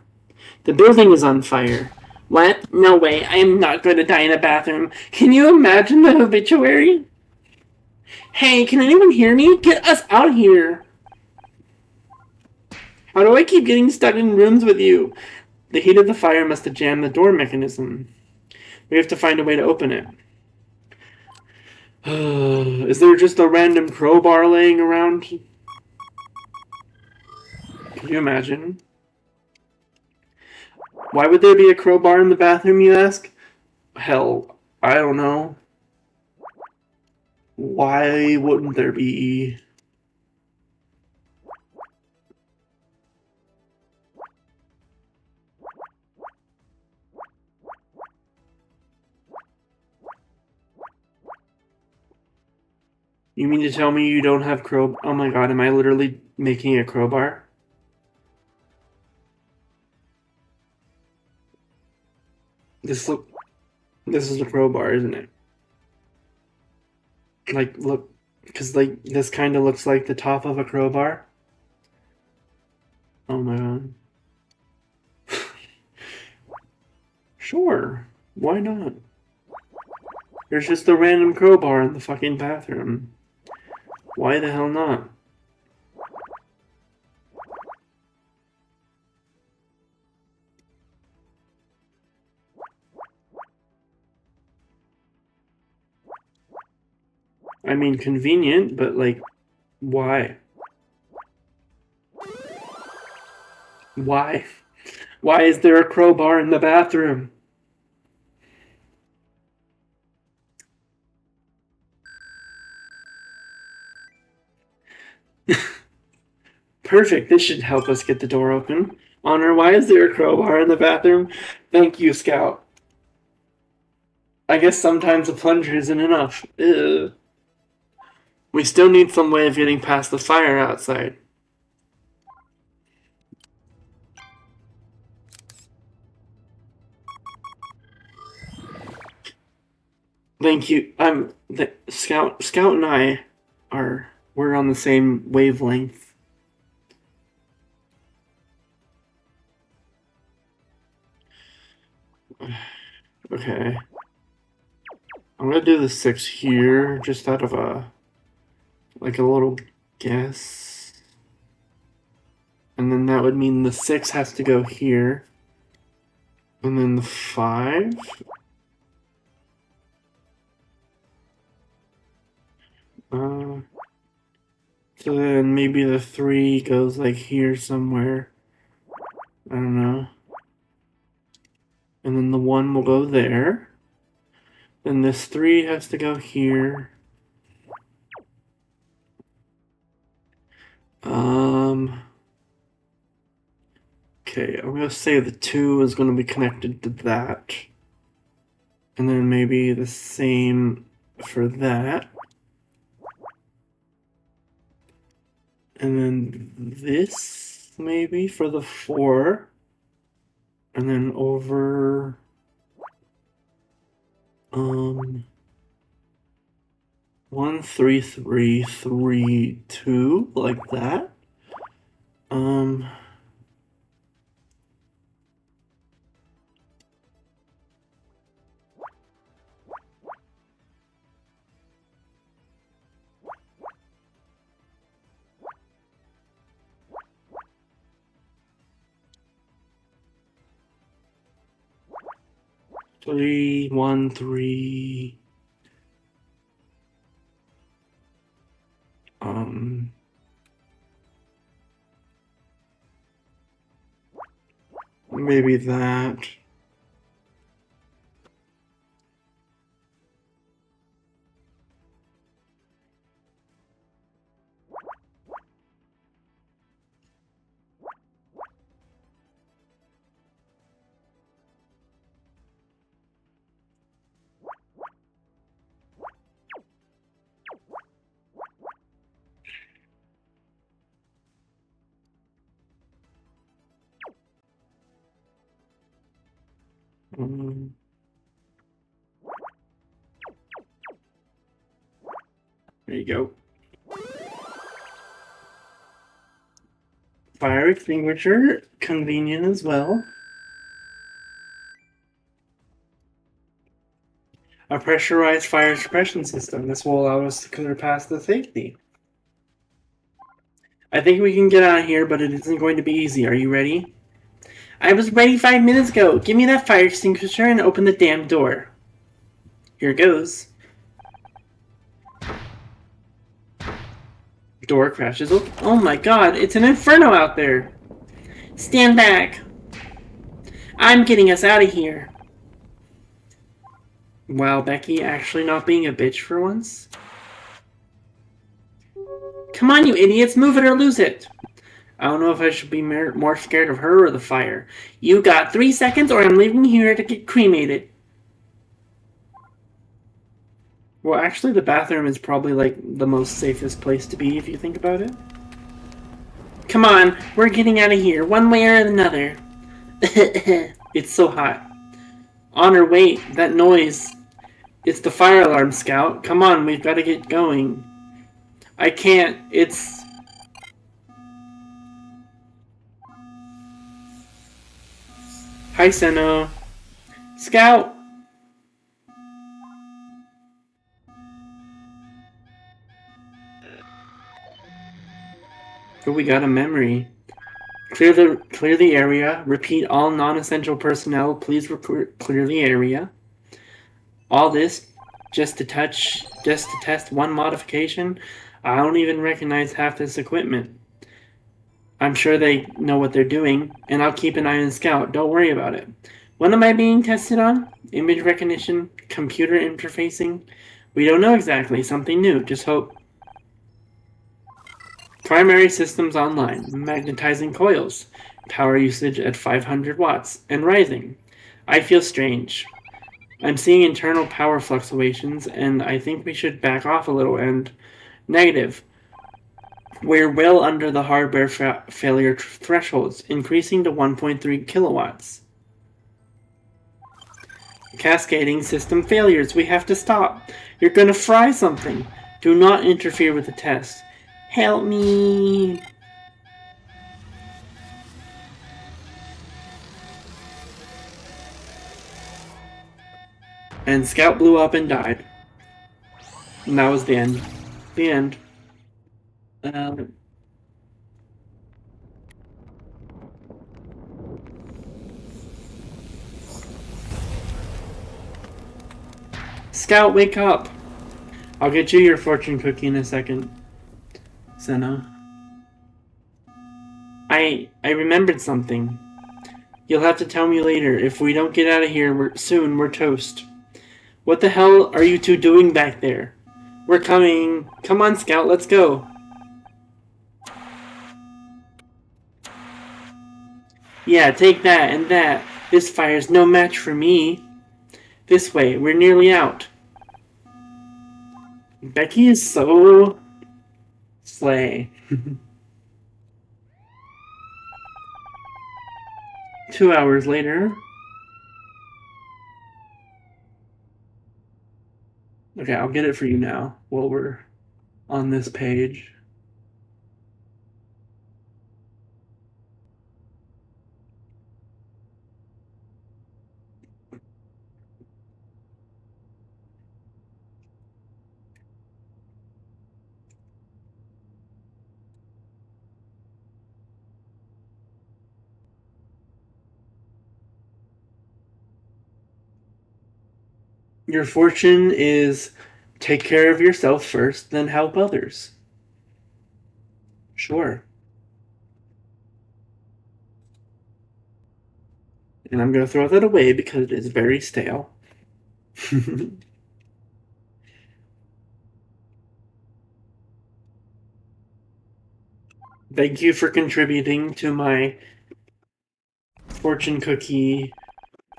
the building is on fire. What? No way. I am not going to die in a bathroom. Can you imagine the obituary? Hey, can anyone hear me? Get us out of here. How do I keep getting stuck in rooms with you? The heat of the fire must have jammed the door mechanism. We have to find a way to open it. Is there just a random crowbar laying around? Can you imagine? Why would there be a crowbar in the bathroom, you ask? Hell, I don't know. Why wouldn't there be? You mean to tell me you don't have Oh my god, am I literally making a crowbar? This is a crowbar, isn't it? Like, look, because like this kind of looks like the top of a crowbar. Oh my god. Sure, why not? There's just a random crowbar in the fucking bathroom. Why the hell not? I mean, convenient, but like, why? Why? Why is there a crowbar in the bathroom? Perfect, this should help us get the door open. Honor, why is there a crowbar in the bathroom? Thank you, Scout. I guess sometimes a plunger isn't enough. Ugh. We still need some way of getting past the fire outside. Thank you. The Scout and I we're on the same wavelength. Okay. I'm gonna do the 6 here, just out of a little guess. And then that would mean the 6 has to go here. And then the 5. So then maybe the 3 goes like here somewhere. I don't know. And then the 1 will go there. Then this 3 has to go here. Okay, I'm gonna say the 2 is gonna be connected to that. And then maybe the same for that. And then this maybe for the 4. And then over 1 3 3 3 2 like that. 3 1 3. Maybe that. There you go. Fire extinguisher, convenient as well. A pressurized fire suppression system. This will allow us to clear past the safety. I think we can get out of here, but it isn't going to be easy. Are you ready? I was ready 5 minutes ago. Give me that fire extinguisher and open the damn door. Here goes. Door crashes open. Oh my god, it's an inferno out there. Stand back. I'm getting us out of here. Wow, Becky actually not being a bitch for once. Come on, you idiots, move it or lose it. I don't know if I should be more scared of her or the fire. You got 3 seconds or I'm leaving here to get cremated. Well, actually, the bathroom is probably, like, the most safest place to be if you think about it. Come on, we're getting out of here, one way or another. It's so hot. Honor, wait, that noise. It's the fire alarm, Scout. Come on, we've got to get going. I can't, it's... Hi, Senno. Scout! Oh, we got a memory. Clear the area. Repeat all non-essential personnel. Please clear the area. All this just to test one modification. I don't even recognize half this equipment. I'm sure they know what they're doing, and I'll keep an eye on Scout. Don't worry about it. What am I being tested on? Image recognition? Computer interfacing? We don't know exactly. Something new. Just hope. Primary systems online. Magnetizing coils. Power usage at 500 watts and rising. I feel strange. I'm seeing internal power fluctuations, and I think we should back off a little. And negative. We're well under the hardware failure thresholds, increasing to 1.3 kilowatts. Cascading system failures. We have to stop. You're gonna fry something. Do not interfere with the test. Help me. And Scout blew up and died. And that was the end. The end. Scout, wake up! I'll get you your fortune cookie in a second, Senna. I remembered something. You'll have to tell me later. If we don't get out of here we're toast. What the hell are you two doing back there? We're coming. Come on, Scout, let's go. Yeah, take that and that. This fire's no match for me. This way, we're nearly out. Becky is so slay. 2 hours later. Okay, I'll get it for you now while we're on this page. Your fortune is take care of yourself first, then help others. Sure. And I'm going to throw that away because it is very stale. Thank you for contributing to my fortune cookie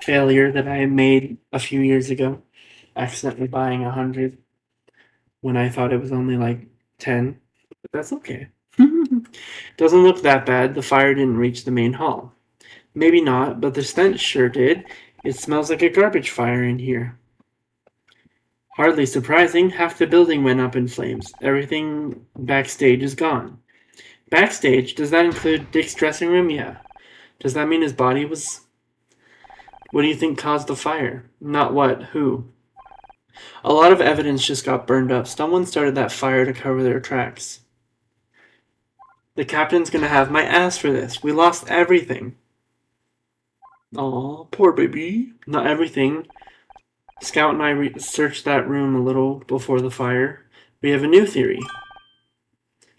failure that I made a few years ago. Accidentally buying 100 when I thought it was only like 10. But that's okay. Doesn't look that bad. The fire didn't reach the main hall. Maybe not, but the stench sure did. It smells like a garbage fire in here. Hardly surprising, half the building went up in flames. Everything backstage is gone. Backstage? Does that include Dick's dressing room? Yeah. Does that mean his body was... What do you think caused the fire? Not what, who? A lot of evidence just got burned up. Someone started that fire to cover their tracks. The captain's gonna have my ass for this. We lost everything. Aw, poor baby. Not everything. Scout and I searched that room a little before the fire. We have a new theory.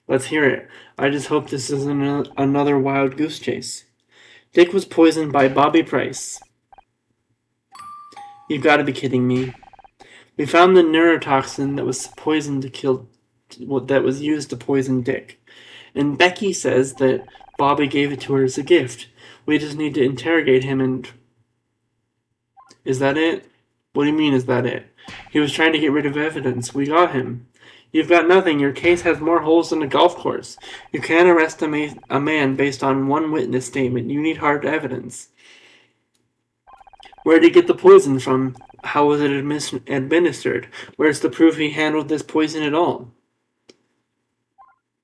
Let's hear it. I just hope this isn't another wild goose chase. Dick was poisoned by Bobby Price. You've got to be kidding me. We found the neurotoxin that was that was used to poison Dick. And Becky says that Bobby gave it to her as a gift. We just need to interrogate him and... Is that it? What do you mean, is that it? He was trying to get rid of evidence. We got him. You've got nothing. Your case has more holes than a golf course. You can't arrest a man based on one witness statement. You need hard evidence. Where did he get the poison from? How was it administered? Where's the proof he handled this poison at all?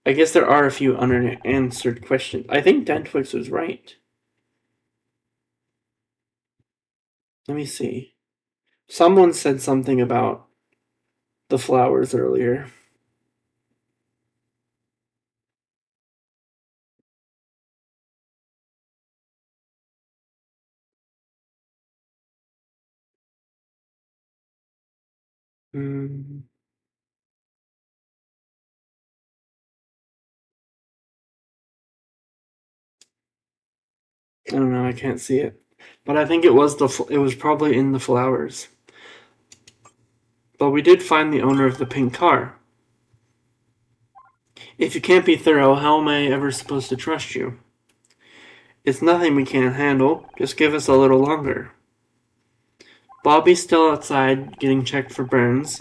I guess there are a few unanswered questions. I think Dentwix was right. Let me see. Someone said something about the flowers earlier. I don't know. I can't see it, but I think it was probably in the flowers. But we did find the owner of the pink car. If you can't be thorough, how am I ever supposed to trust you? It's nothing we can't handle. Just give us a little longer. Bobby's still outside getting checked for burns.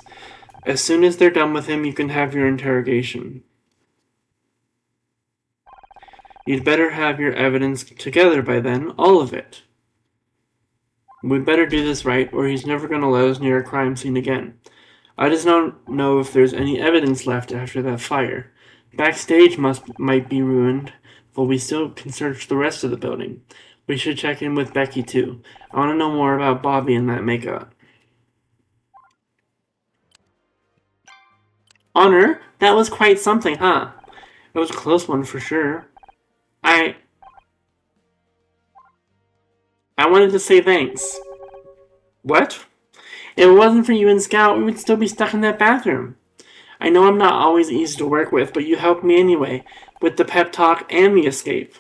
As soon as they're done with him, you can have your interrogation. You'd better have your evidence together by then, all of it. We better do this right, or he's never gonna let us near a crime scene again. I just don't know if there's any evidence left after that fire. Backstage might be ruined, but we still can search the rest of the building. We should check in with Becky too. I want to know more about Bobby and that makeup. Honor, that was quite something, huh? It was a close one for sure. I I wanted to say thanks. What? If it wasn't for you and Scout, we would still be stuck in that bathroom. I know I'm not always easy to work with, but you helped me anyway, with the pep talk and the escape.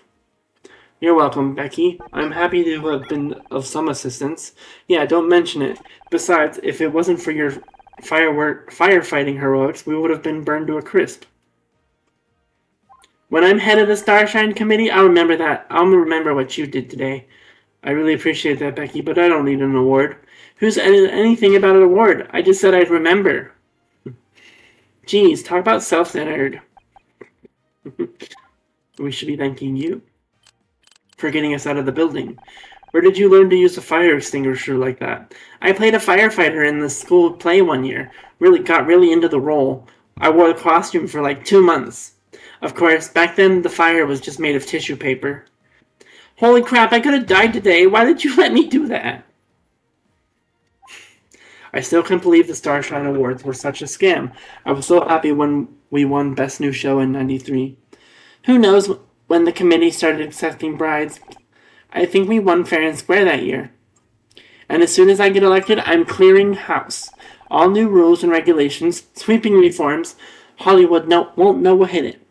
You're welcome, Becky. I'm happy to have been of some assistance. Yeah, don't mention it. Besides, if it wasn't for your firefighting heroics, we would have been burned to a crisp. When I'm head of the Starshine Committee, I'll remember that. I'll remember what you did today. I really appreciate that, Becky, but I don't need an award. Who said anything about an award? I just said I'd remember. Geez, talk about self-centered. We should be thanking you for getting us out of the building. Where did you learn to use a fire extinguisher like that? I played a firefighter in the school play one year. Got really into the role. I wore the costume for like 2 months. Of course, back then the fire was just made of tissue paper. Holy crap, I could have died today. Why did you let me do that? I still can't believe the Starshine Awards were such a scam. I was so happy when we won Best New Show in '93. Who knows when the committee started accepting brides? I think we won fair and square that year. And as soon as I get elected, I'm clearing house. All new rules and regulations, sweeping reforms. Hollywood won't know what hit it.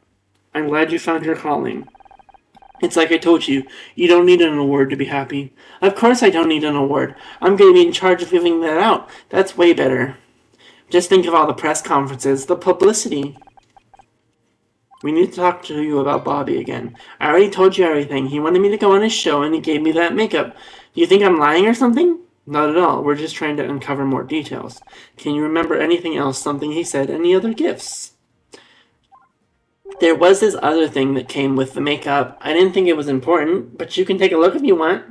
I'm glad you found your calling. It's like I told you, you don't need an award to be happy. Of course I don't need an award. I'm going to be in charge of giving that out. That's way better. Just think of all the press conferences, the publicity. We need to talk to you about Bobby again. I already told you everything. He wanted me to go on his show and he gave me that makeup. Do you think I'm lying or something? Not at all. We're just trying to uncover more details. Can you remember anything else, something he said, any other gifts? There was this other thing that came with the makeup. I didn't think it was important, but you can take a look if you want.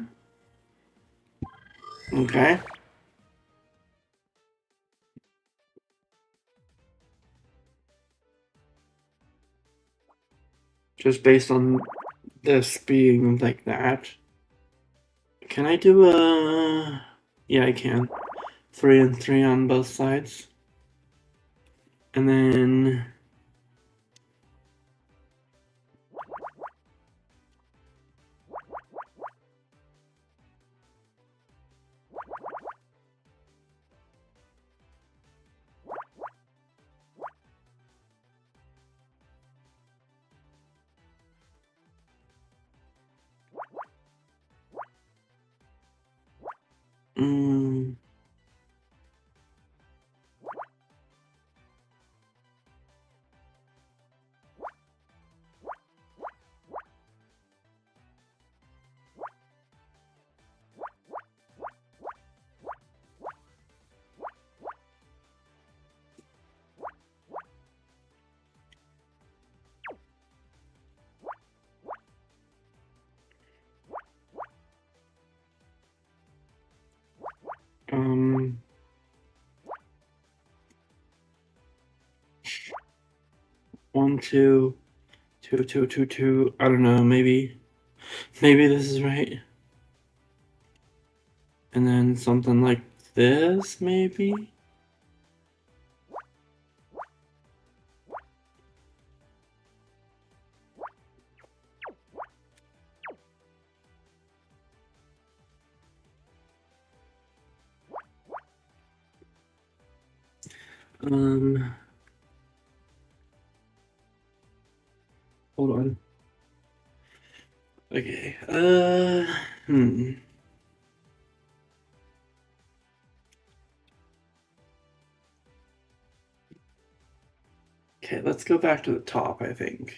Okay. Just based on this being like that. Can I do a... Yeah, I can. 3 and 3 on both sides. And then... Mm, um... 1, 2, 2, 2, 2, 2. I don't know, maybe this is right. And then something like this, maybe? Um... Hold on. Okay, Okay, let's go back to the top, I think.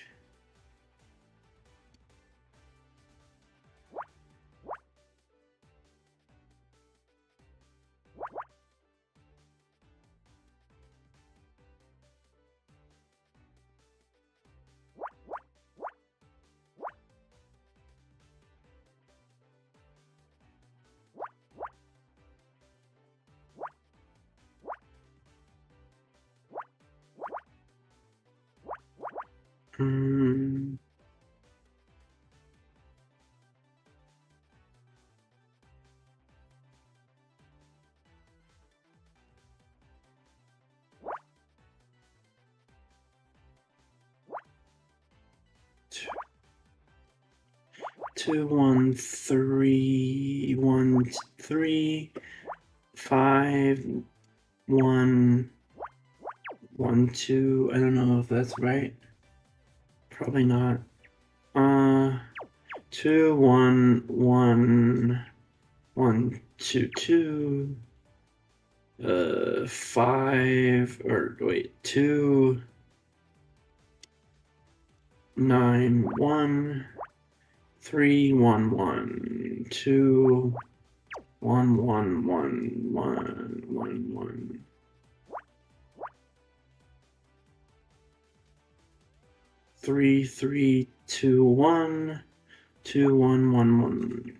Hmm. Two, 5, 1, 1, 2. I don't know if that's right. Probably not. 2, 1, 1, 1, 2, 2. 5, or wait, 2, 9, 1, 3, 1, 1, 2, 1, 1, 1, 1, 1, 1. 3, 3, 2, 1, 2, 1, 1, 1.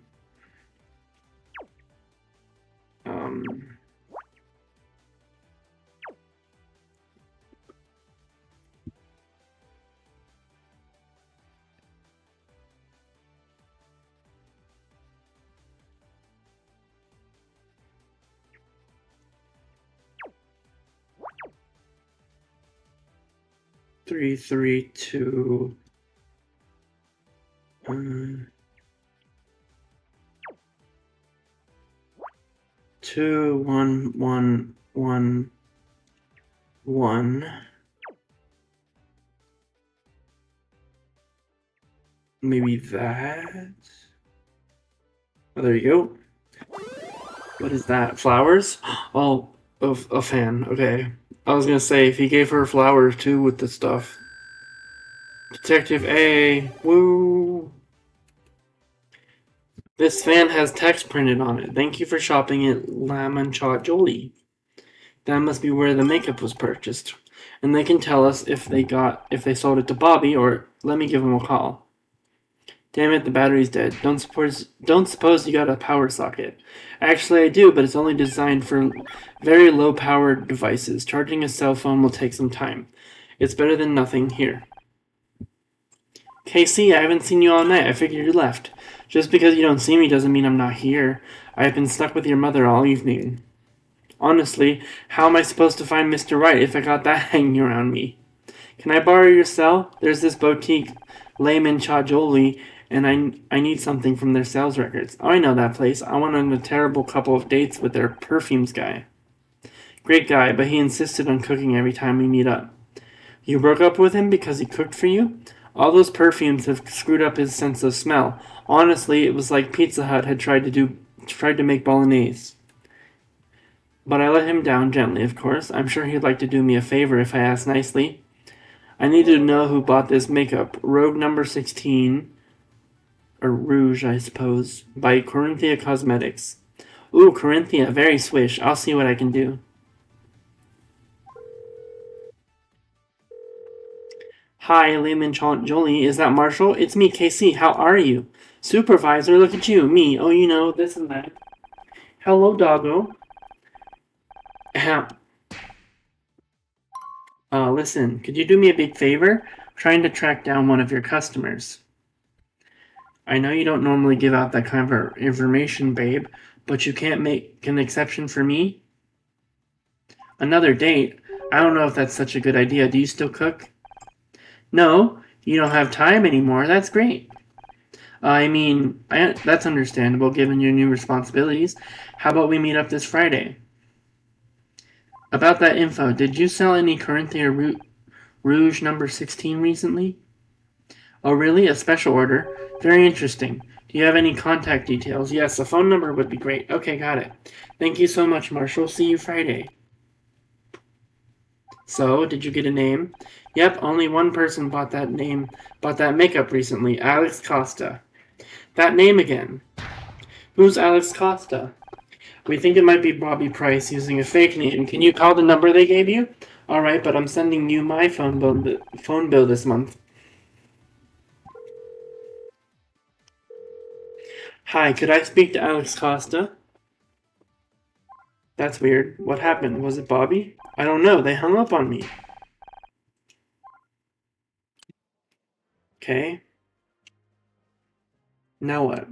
3, 3, 2. 2, 1, 1, 1, 1. Maybe that. Oh, there you go. What is that? Flowers? Oh, of a fan. Okay. I was gonna say if he gave her flowers too with the stuff. Detective A. Woo. This fan has text printed on it. Thank you for shopping at La Mancha Jolie. That must be where the makeup was purchased. And they can tell us if they sold it to Bobby, or let me give him a call. Damn it, the battery's dead. Don't suppose you got a power socket. Actually, I do, but it's only designed for very low-powered devices. Charging a cell phone will take some time. It's better than nothing. Here. Casey, I haven't seen you all night. I figured you left. Just because you don't see me doesn't mean I'm not here. I've been stuck with your mother all evening. Honestly, how am I supposed to find Mr. Right if I got that hanging around me? Can I borrow your cell? There's this boutique, Layman Chajoli, and I need something from their sales records. Oh, I know that place. I went on a terrible couple of dates with their perfumes guy. Great guy, but he insisted on cooking every time we meet up. You broke up with him because he cooked for you? All those perfumes have screwed up his sense of smell. Honestly, it was like Pizza Hut had tried to make bolognese. But I let him down gently, of course. I'm sure he'd like to do me a favor if I asked nicely. I need to know who bought this makeup. Rogue number 16, or Rouge, I suppose, by Corinthia Cosmetics. Ooh, Corinthia, very swish. I'll see what I can do. Hi, Layman Jolie. Is that Marshall? It's me, KC. How are you? Supervisor, look at you. Me. Oh, you know, this and that. Hello, doggo. Listen, could you do me a big favor? I'm trying to track down one of your customers. I know you don't normally give out that kind of information, babe, but you can't make an exception for me? Another date? I don't know if that's such a good idea. Do you still cook? No, you don't have time anymore. That's great. That's understandable given your new responsibilities. How about we meet up this Friday? About that info, did you sell any Corinthia Rouge number 16 recently? Oh, really? A special order? Very interesting. Do you have any contact details? Yes, a phone number would be great. Okay, got it. Thank you so much, Marshall. See you Friday. So, did you get a name? Yep, only one person bought that makeup recently, Alex Costa. That name again. Who's Alex Costa? We think it might be Bobby Price using a fake name. Can you call the number they gave you? Alright, but I'm sending you my phone bill this month. Hi, could I speak to Alex Costa? That's weird. What happened? Was it Bobby? I don't know. They hung up on me. Okay. Now what?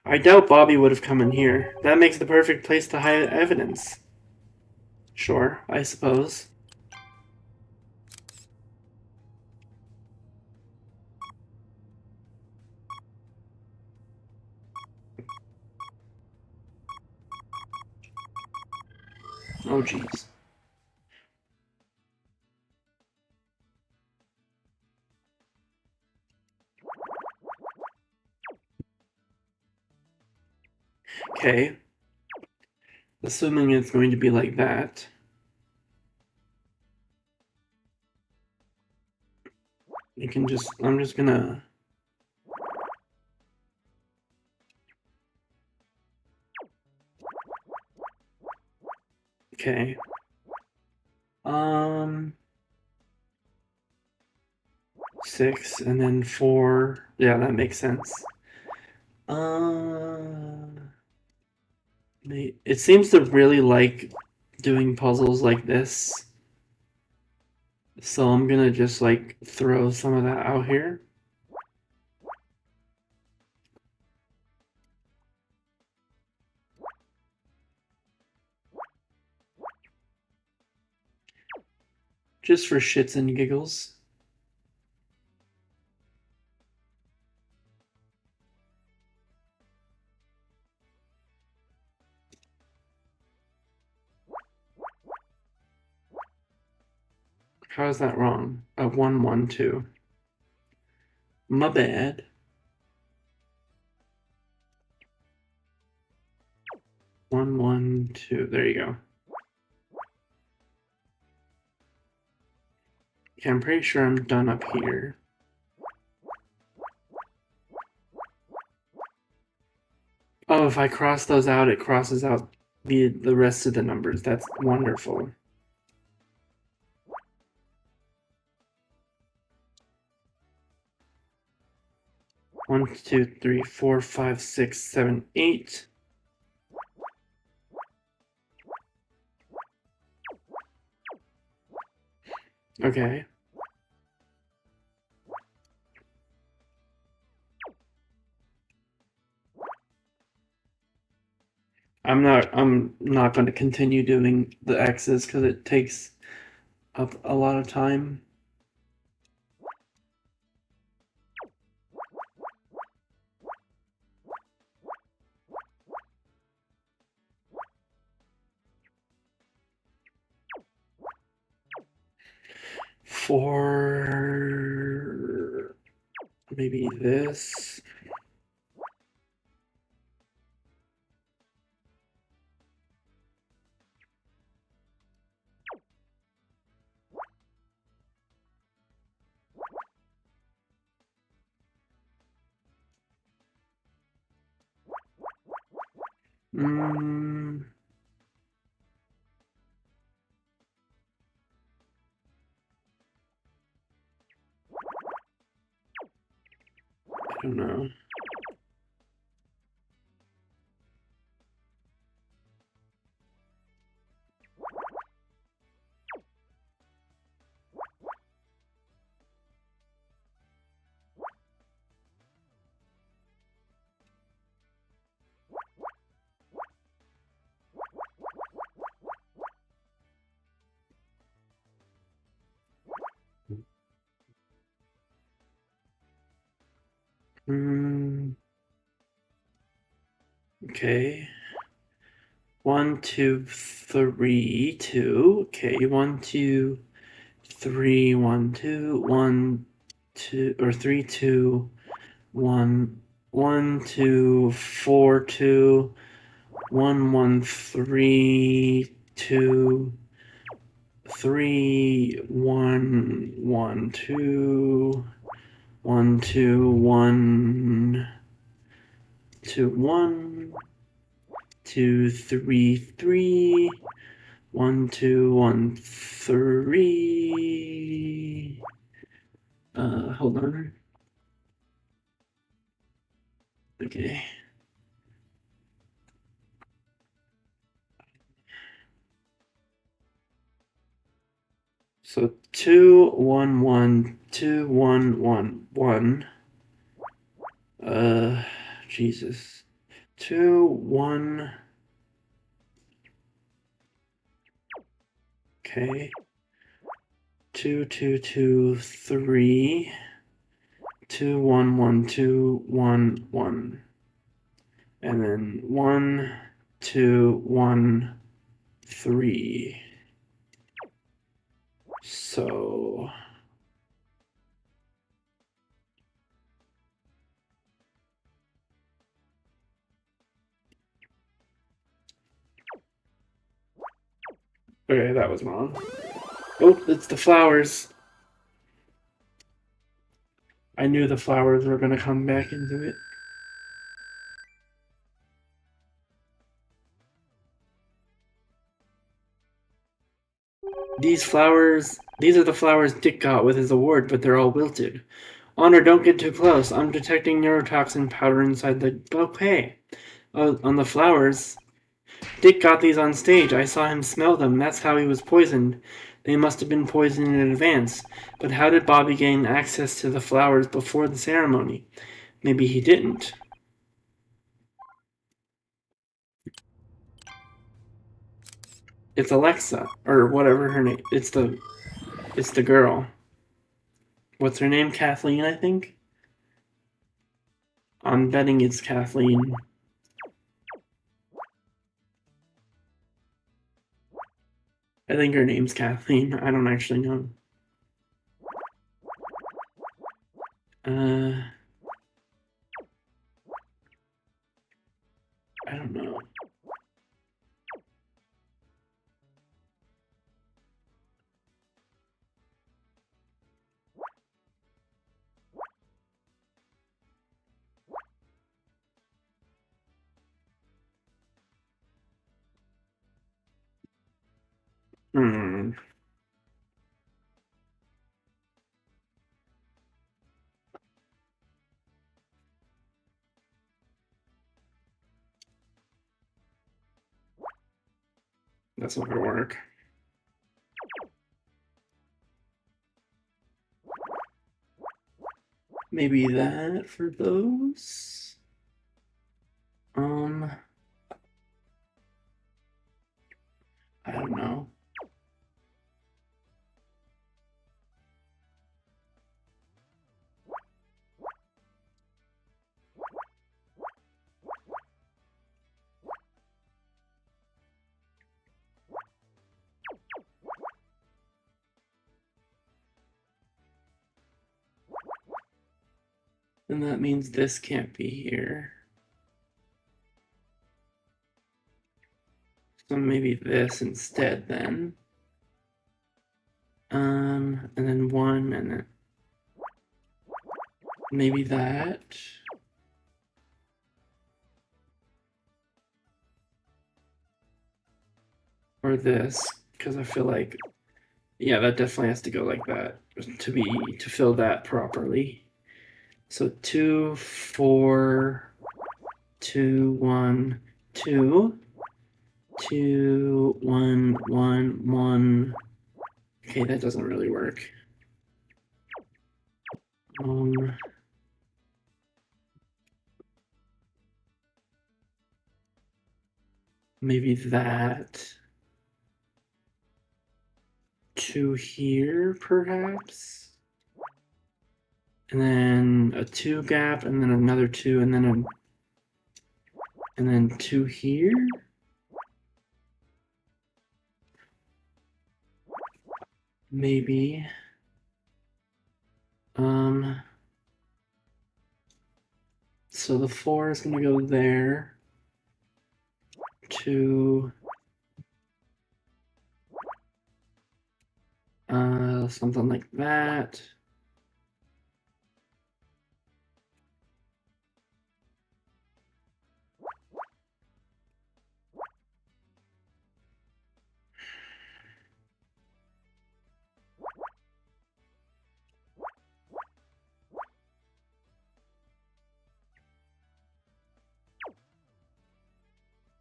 I doubt Bobby would have come in here. That makes the perfect place to hide evidence. Sure, I suppose. Oh, jeez. Okay. Assuming it's going to be like that. You can just, I'm just gonna... Okay. 6 and then 4. Yeah, that makes sense. It seems to really like doing puzzles like this. So I'm gonna just like throw some of that out here. Just for shits and giggles. How is that wrong? 1, 1, 2. My bad. 1, 1, 2. There you go. Okay, I'm pretty sure I'm done up here. Oh, if I cross those out, it crosses out the rest of the numbers. That's wonderful. One, 2, 3, 4, 5, 6, 7, 8. Okay. I'm not going to continue doing the X's because it takes up a lot of time. For maybe this. Mm, I don't know. Mm, okay. 1, 2, 3, 2. Okay, 1, 2, 3, 1, 2, 1, 2, or 3, 2, 1, 1, 2, 4, 2, 1, 1, 3, 2, 3, 1, 1, 2, 1, 2, 1, 2, 1, 2, 3, 3, 1, 2, 1, 3. Hold on. Okay. So 2 1 1 2 1 1 1. Jesus. 2 1. Okay. 2 2 2 3. 2 1 1 2 1 1. And then 1 2 1 3. So okay, that was wrong. Oh, it's the flowers. I knew the flowers were gonna come back into it. These are the flowers Dick got with his award, but they're all wilted. Honor, don't get too close. I'm detecting neurotoxin powder inside the bouquet. Oh, on the flowers. Dick got these on stage. I saw him smell them. That's how he was poisoned. They must have been poisoned in advance. But how did Bobby gain access to the flowers before the ceremony? Maybe he didn't. It's Alexa, or whatever her name. It's the girl. What's her name? Kathleen, I think. I'm betting it's Kathleen. I think her name's Kathleen. I don't actually know. I don't know. Hmm. That's not gonna work. Maybe that for those. I don't know. Then that means this can't be here. So maybe this instead then. And then 1, and then maybe that. Or this, because I feel like, yeah, that definitely has to go like that to fill that properly. So 2 4 2 1 2 2 1 1 1. Okay, that doesn't really work. Maybe that. 2 here, perhaps? And then a 2 gap, and then another 2, and then 2 here? Maybe. So the 4 is gonna go there. 2. Something like that.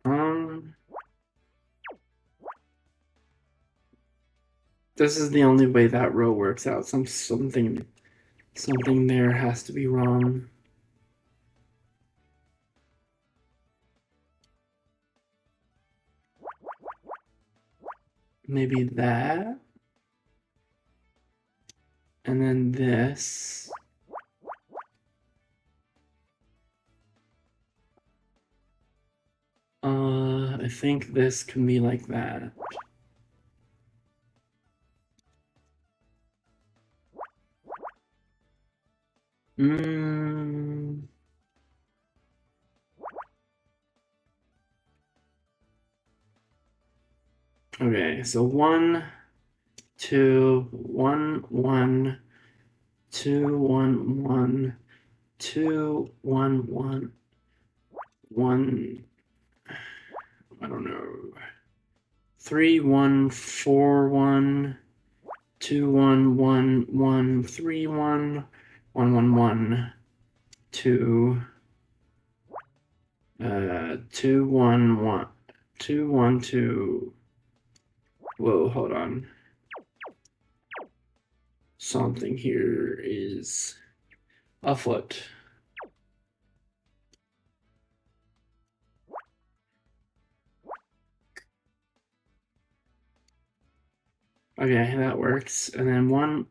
Um, This is the only way that row works out. Something there has to be wrong. Maybe that. And then this. I think this can be like that. Okay, so 1, 2, 1, 1, 2, 1, 1, 2, 1, 1, 1. I don't know. 3, 1, 4, 1, 2, 1, 1, 1, 3, 1, 1, 1, 1, 2, 2, 1, 1, 2, 1, 2. Whoa, hold on. Something here is afoot. Okay, that works. And then 1.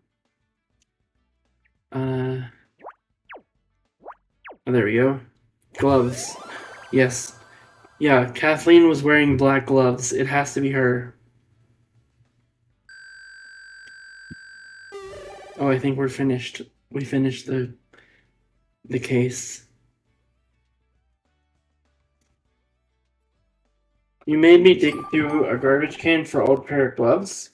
Oh, there we go. Gloves. Yes. Yeah, Kathleen was wearing black gloves. It has to be her. Oh, I think we're finished. We finished the case. You made me dig through a garbage can for old pair of gloves.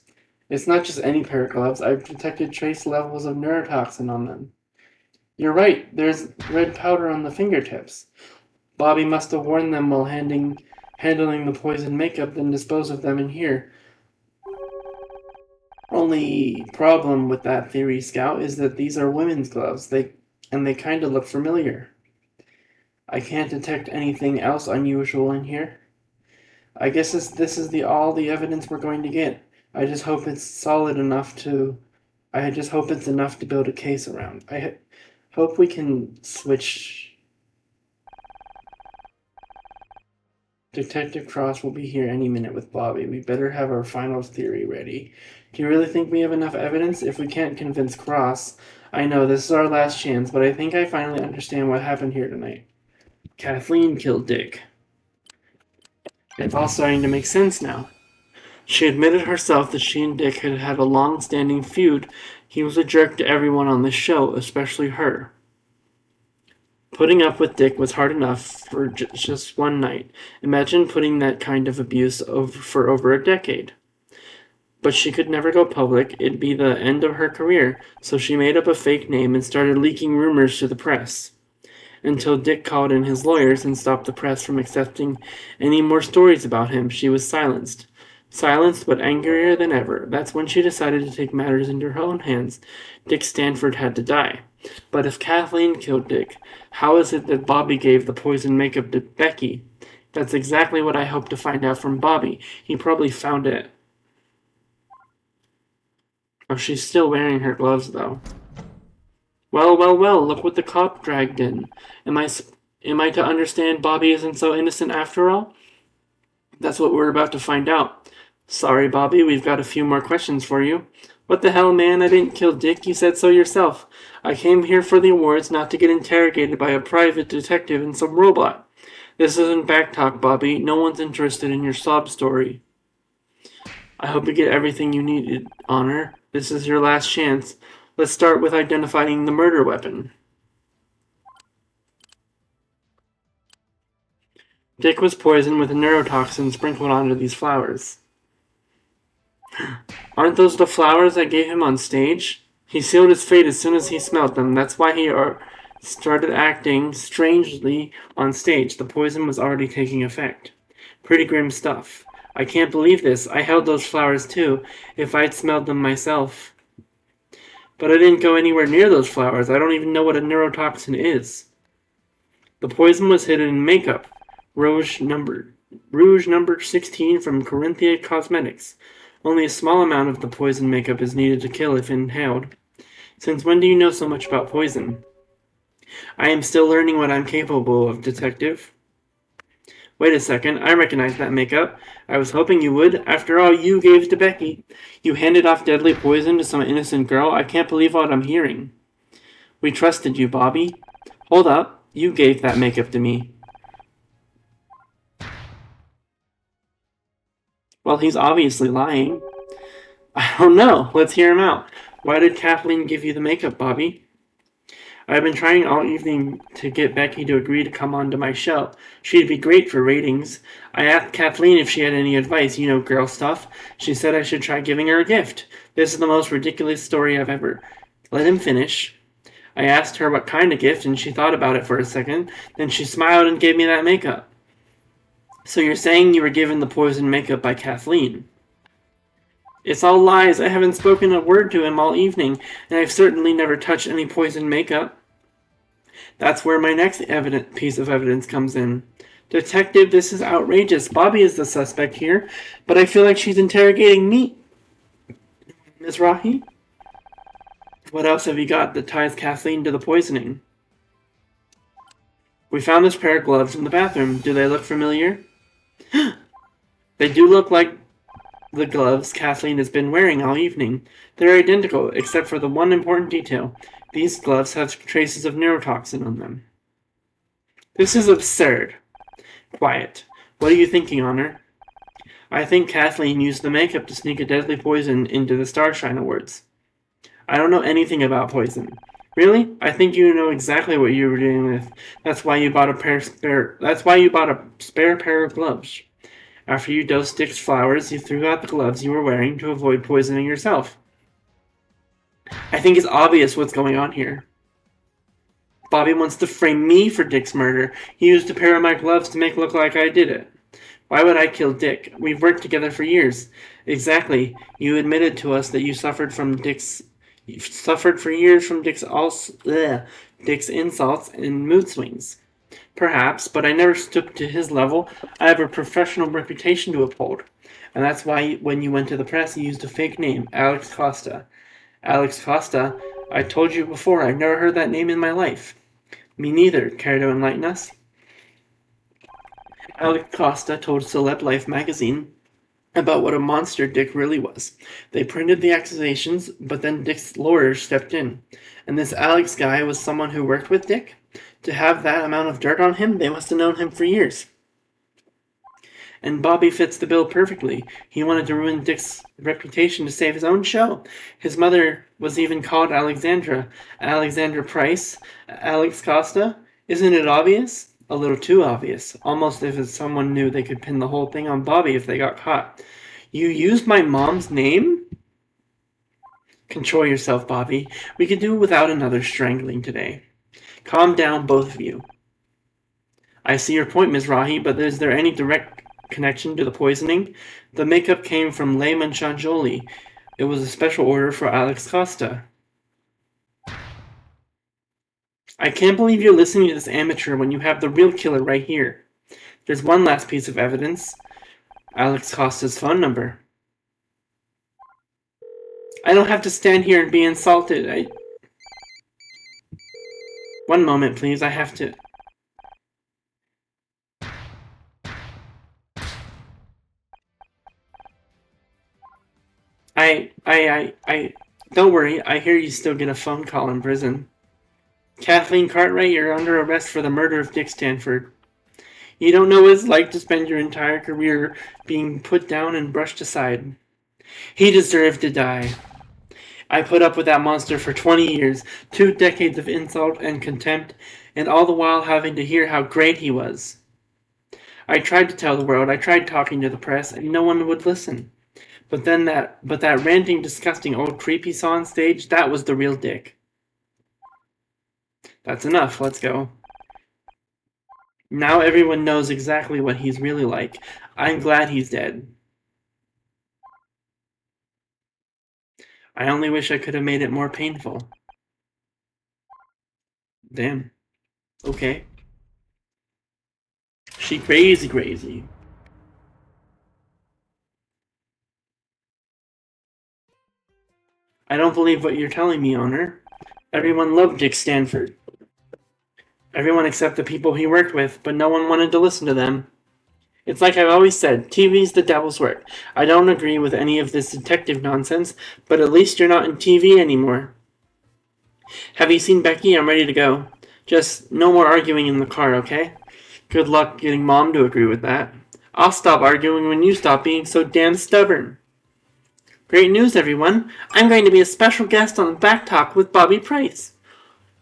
It's not just any pair of gloves. I've detected trace levels of neurotoxin on them. You're right. There's red powder on the fingertips. Bobby must have worn them while handling the poison makeup, then disposed of them in here. Only problem with that theory, Scout, is that these are women's gloves. They kind of look familiar. I can't detect anything else unusual in here. I guess this is all the evidence we're going to get. I just hope it's solid enough to. I just hope it's enough to build a case around. I hope we can switch. Detective Cross will be here any minute with Bobby. We better have our final theory ready. Do you really think we have enough evidence? If we can't convince Cross, I know this is our last chance, but I think I finally understand what happened here tonight. Kathleen killed Dick. It's all starting to make sense now. She admitted herself that she and Dick had had a long-standing feud. He was a jerk to everyone on the show, especially her. Putting up with Dick was hard enough for just one night. Imagine putting that kind of abuse for over a decade. But she could never go public. It'd be the end of her career, so she made up a fake name and started leaking rumors to the press. Until Dick called in his lawyers and stopped the press from accepting any more stories about him, she was silenced. Silenced, but angrier than ever. That's when she decided to take matters into her own hands. Dick Stanford had to die. But if Kathleen killed Dick, how is it that Bobby gave the poison makeup to Becky? That's exactly what I hope to find out from Bobby. He probably found it. Oh, she's still wearing her gloves, though. Well, look what the cop dragged in. Am I to understand Bobby isn't so innocent after all? That's what we're about to find out. Sorry, Bobby, we've got a few more questions for you. What the hell, man? I didn't kill Dick. You said so yourself. I came here for the awards, not to get interrogated by a private detective and some robot. This isn't backtalk, Bobby. No one's interested in your sob story. I hope you get everything you needed, Honor. This is your last chance. Let's start with identifying the murder weapon. Dick was poisoned with a neurotoxin sprinkled onto these flowers. Aren't those the flowers I gave him on stage? He sealed his fate as soon as he smelt them. That's why he started acting strangely on stage. The poison was already taking effect. Pretty grim stuff. I can't believe this. I held those flowers too, if I'd smelled them myself. But I didn't go anywhere near those flowers. I don't even know what a neurotoxin is. The poison was hidden in makeup. Rouge number 16 from Corinthia Cosmetics. Only a small amount of the poison makeup is needed to kill if inhaled. Since when do you know so much about poison? I am still learning what I'm capable of, Detective. Wait a second, I recognize that makeup. I was hoping you would. After all, you gave it to Becky. You handed off deadly poison to some innocent girl. I can't believe what I'm hearing. We trusted you, Bobby. Hold up. You gave that makeup to me. Well, he's obviously lying. I don't know. Let's hear him out. Why did Kathleen give you the makeup, Bobby? I've been trying all evening to get Becky to agree to come onto my show. She'd be great for ratings. I asked Kathleen if she had any advice, girl stuff. She said I should try giving her a gift. This is the most ridiculous story I've ever. Let him finish. I asked her what kind of gift, and she thought about it for a second. Then she smiled and gave me that makeup. So you're saying you were given the poison makeup by Kathleen? It's all lies. I haven't spoken a word to him all evening, and I've certainly never touched any poison makeup. That's where my next piece of evidence comes in. Detective, this is outrageous. Bobby is the suspect here, but I feel like she's interrogating me. Ms. Rahi? What else have you got that ties Kathleen to the poisoning? We found this pair of gloves in the bathroom. Do they look familiar? They do look like the gloves Kathleen has been wearing all evening. They're identical, except for the one important detail. These gloves have traces of neurotoxin on them. This is absurd. Quiet. What are you thinking, Honor? I think Kathleen used the makeup to sneak a deadly poison into the Starshine Awards. I don't know anything about poison. Really? I think you know exactly what you were dealing with. That's why you bought a spare pair of gloves. After you dosed Dick's flowers, you threw out the gloves you were wearing to avoid poisoning yourself. I think it's obvious what's going on here. Bobby wants to frame me for Dick's murder. He used a pair of my gloves to make it look like I did it. Why would I kill Dick? We've worked together for years. Exactly. You admitted to us that you suffered for years from Dick's insults and mood swings. Perhaps, but I never stooped to his level. I have a professional reputation to uphold. And that's why when you went to the press, you used a fake name, Alex Costa. Alex Costa? I told you before, I've never heard that name in my life. Me neither. Care to enlighten us? Alex Costa told Celeb Life magazine about what a monster Dick really was. They printed the accusations, but then Dick's lawyers stepped in. And this Alex guy was someone who worked with Dick? To have that amount of dirt on him, they must have known him for years. And Bobby fits the bill perfectly. He wanted to ruin Dick's reputation to save his own show. His mother was even called Alexandra. Alexandra Price. Alex Costa. Isn't it obvious? A little too obvious. Almost as if someone knew they could pin the whole thing on Bobby if they got caught. You used my mom's name? Control yourself, Bobby. We could do without another strangling today. Calm down, both of you. I see your point, Ms. Rahi, but is there any direct connection to the poisoning? The makeup came from Le Manchanjoli. It was a special order for Alex Costa. I can't believe you're listening to this amateur when you have the real killer right here. There's one last piece of evidence. Alex Costa's phone number. I don't have to stand here and be insulted. One moment, please. I have to... Don't worry. I hear you still get a phone call in prison. Kathleen Cartwright, you're under arrest for the murder of Dick Stanford. You don't know what it's like to spend your entire career being put down and brushed aside. He deserved to die. I put up with that monster for 20 years, 2 decades of insult and contempt, and all the while having to hear how great he was. I tried to tell the world, I tried talking to the press, and no one would listen. But that ranting, disgusting old creep he saw on stage, that was the real Dick. That's enough, let's go. Now everyone knows exactly what he's really like. I'm glad he's dead. I only wish I could have made it more painful. Damn. Okay. She crazy. I don't believe what you're telling me, Honor. Everyone loved Dick Stanford. Everyone except the people he worked with, but no one wanted to listen to them. It's like I've always said, TV's the devil's work. I don't agree with any of this detective nonsense, but at least you're not in TV anymore. Have you seen Becky? I'm ready to go. Just no more arguing in the car, okay? Good luck getting Mom to agree with that. I'll stop arguing when you stop being so damn stubborn. Great news, everyone. I'm going to be a special guest on Back Talk with Bobby Price.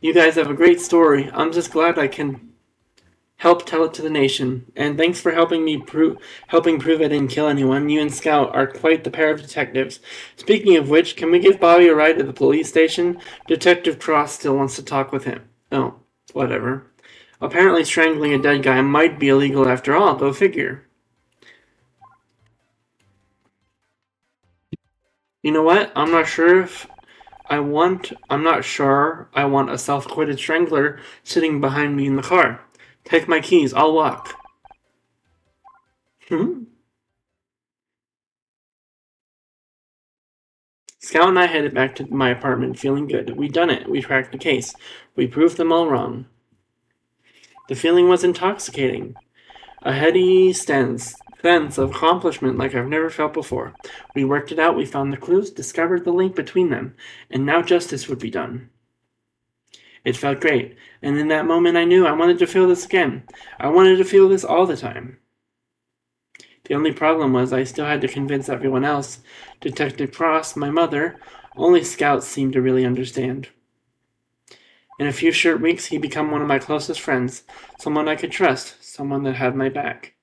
You guys have a great story. I'm just glad I can help tell it to the nation. And thanks for helping prove I didn't kill anyone. You and Scout are quite the pair of detectives. Speaking of which, can we give Bobby a ride to the police station? Detective Cross still wants to talk with him. Oh, whatever. Apparently strangling a dead guy might be illegal after all, go figure. You know what? I'm not sure I want a self-acquitted strangler sitting behind me in the car. Take my keys, I'll walk. Scout and I headed back to my apartment feeling good. We'd done it. We cracked the case. We proved them all wrong. The feeling was intoxicating. A heady sense of accomplishment like I've never felt before. We worked it out, we found the clues, discovered the link between them, and now justice would be done. It felt great, and in that moment I knew I wanted to feel this again. I wanted to feel this all the time. The only problem was I still had to convince everyone else. Detective Cross, my mother, only Scout seemed to really understand. In a few short weeks, he'd become one of my closest friends, someone I could trust, someone that had my back.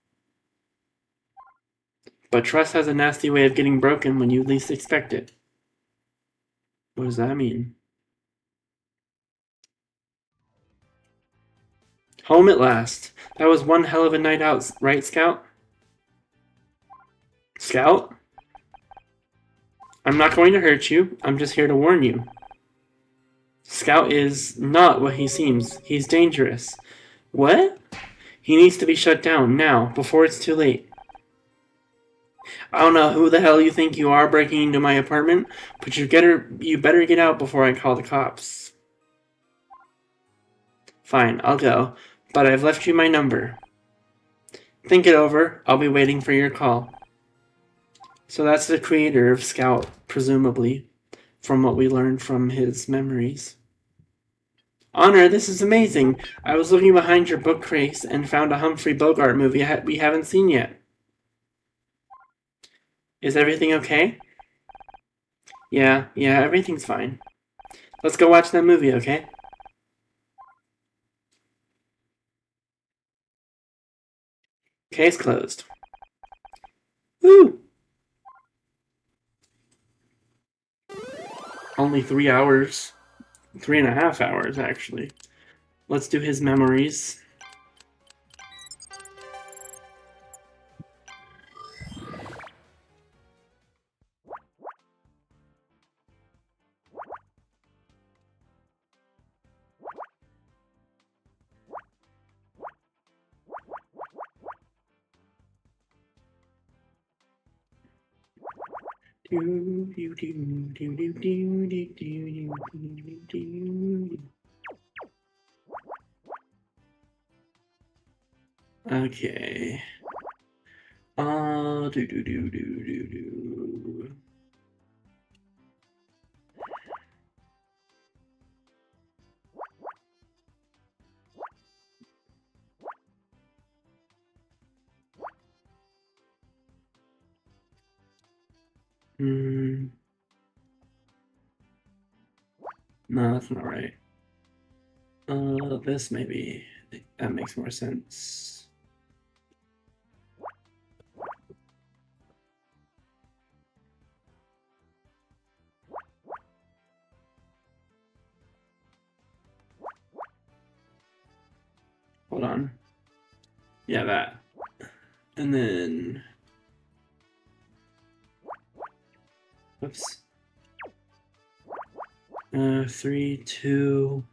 But trust has a nasty way of getting broken when you least expect it. What does that mean? Home at last. That was one hell of a night out, right, Scout? Scout? I'm not going to hurt you. I'm just here to warn you. Scout is not what he seems. He's dangerous. What? He needs to be shut down, now, before it's too late. I don't know who the hell you think you are breaking into my apartment, but you better get out before I call the cops. Fine, I'll go, but I've left you my number. Think it over. I'll be waiting for your call. So that's the creator of Scout, presumably, from what we learned from his memories. Honor, this is amazing. I was looking behind your bookcase and found a Humphrey Bogart movie we haven't seen yet. Is everything okay? Yeah, everything's fine. Let's go watch that movie, okay? Case closed. Woo! Only 3 hours. 3.5 hours, actually. Let's do his memories. Okay. No, that's not right. This maybe. That makes more sense. Hold on. Yeah, that. And then... Whoops. 3, 2...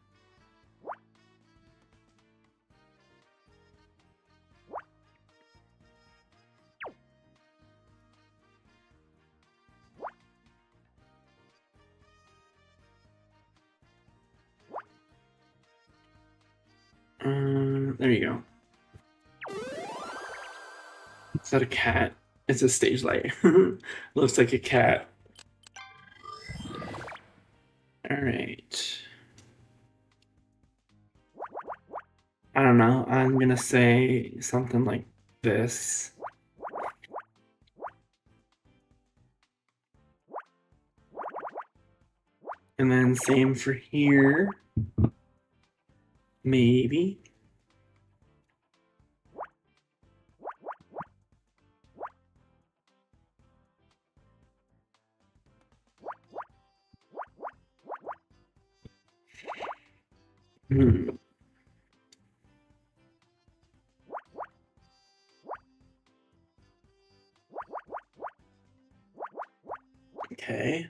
There you go. Is that a cat? It's a stage light. Looks like a cat. Alright. I don't know. I'm gonna say something like this. And then same for here. Maybe. Hmm. Okay.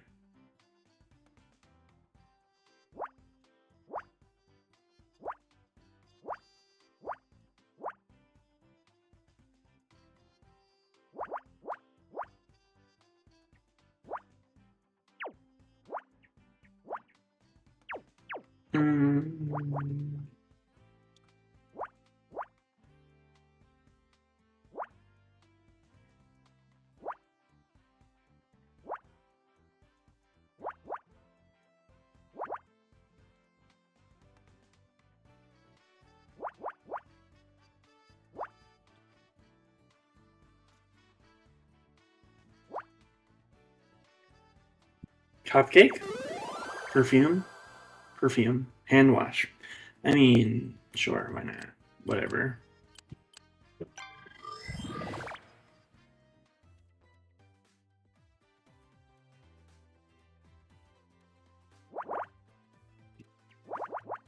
Mm. Cupcake? Perfume? Perfume. Hand wash. I mean, sure, why not? Whatever.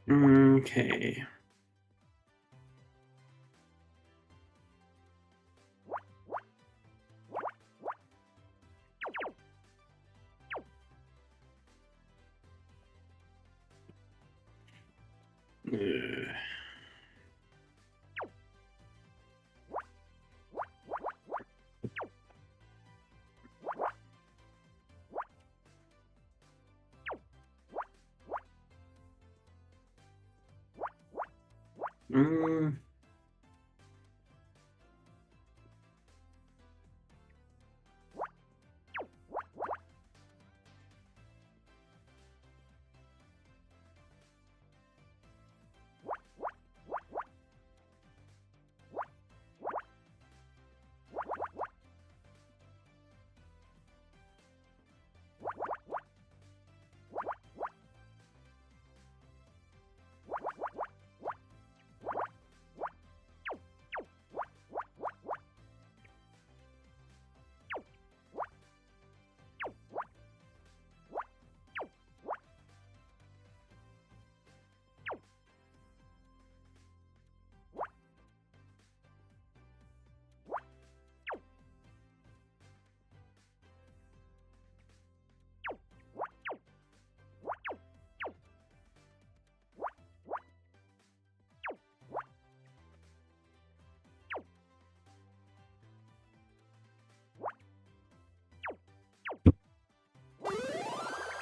Okay. Ugh. Mm.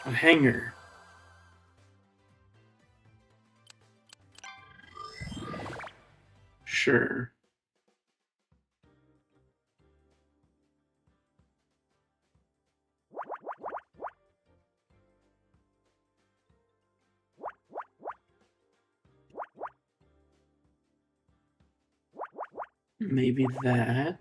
A hanger. Sure. Maybe that.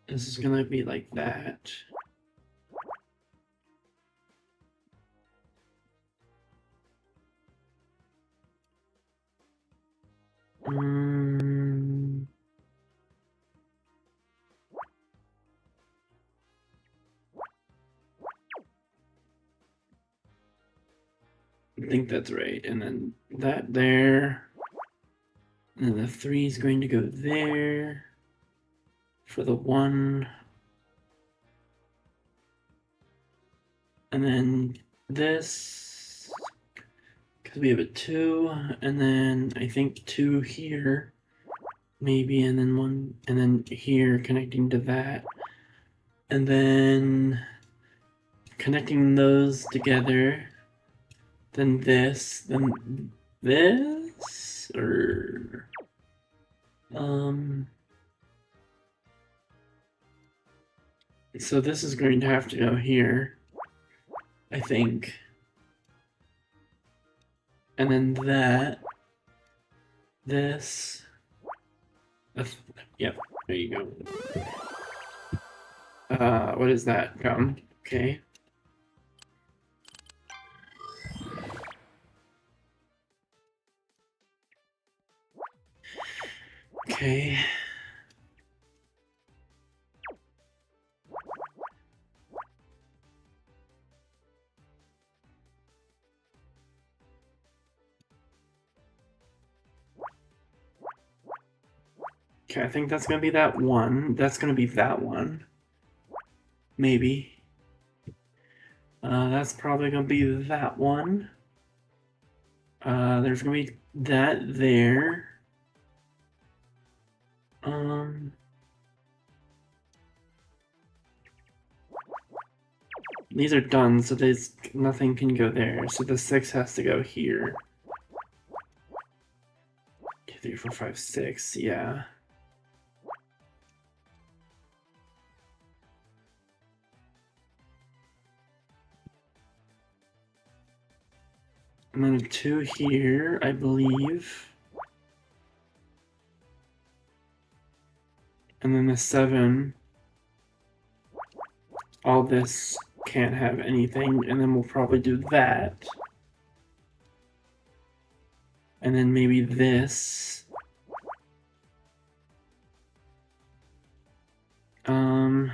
This is gonna be like that. Mm. I think that's right. And then that there. And the 3 is going to go there. For the 1. And then this. Because we have a 2. And then I think 2 here. Maybe. And then 1. And then here connecting to that. And then connecting those together. then this, then this, or so this is going to have to go here, I think. And then that, this, yep, there you go. What is that? Gum. Okay. Okay. Okay, I think that's gonna be that one. That's gonna be that one. Maybe. That's probably gonna be that one. There's gonna be that there. These are done, so there's nothing can go there. So the 6 has to go here. 2, 3, 4, 5, 6. Yeah. And then a 2 here, I believe. And then the 7. All this can't have anything, and then we'll probably do that. And then maybe this. And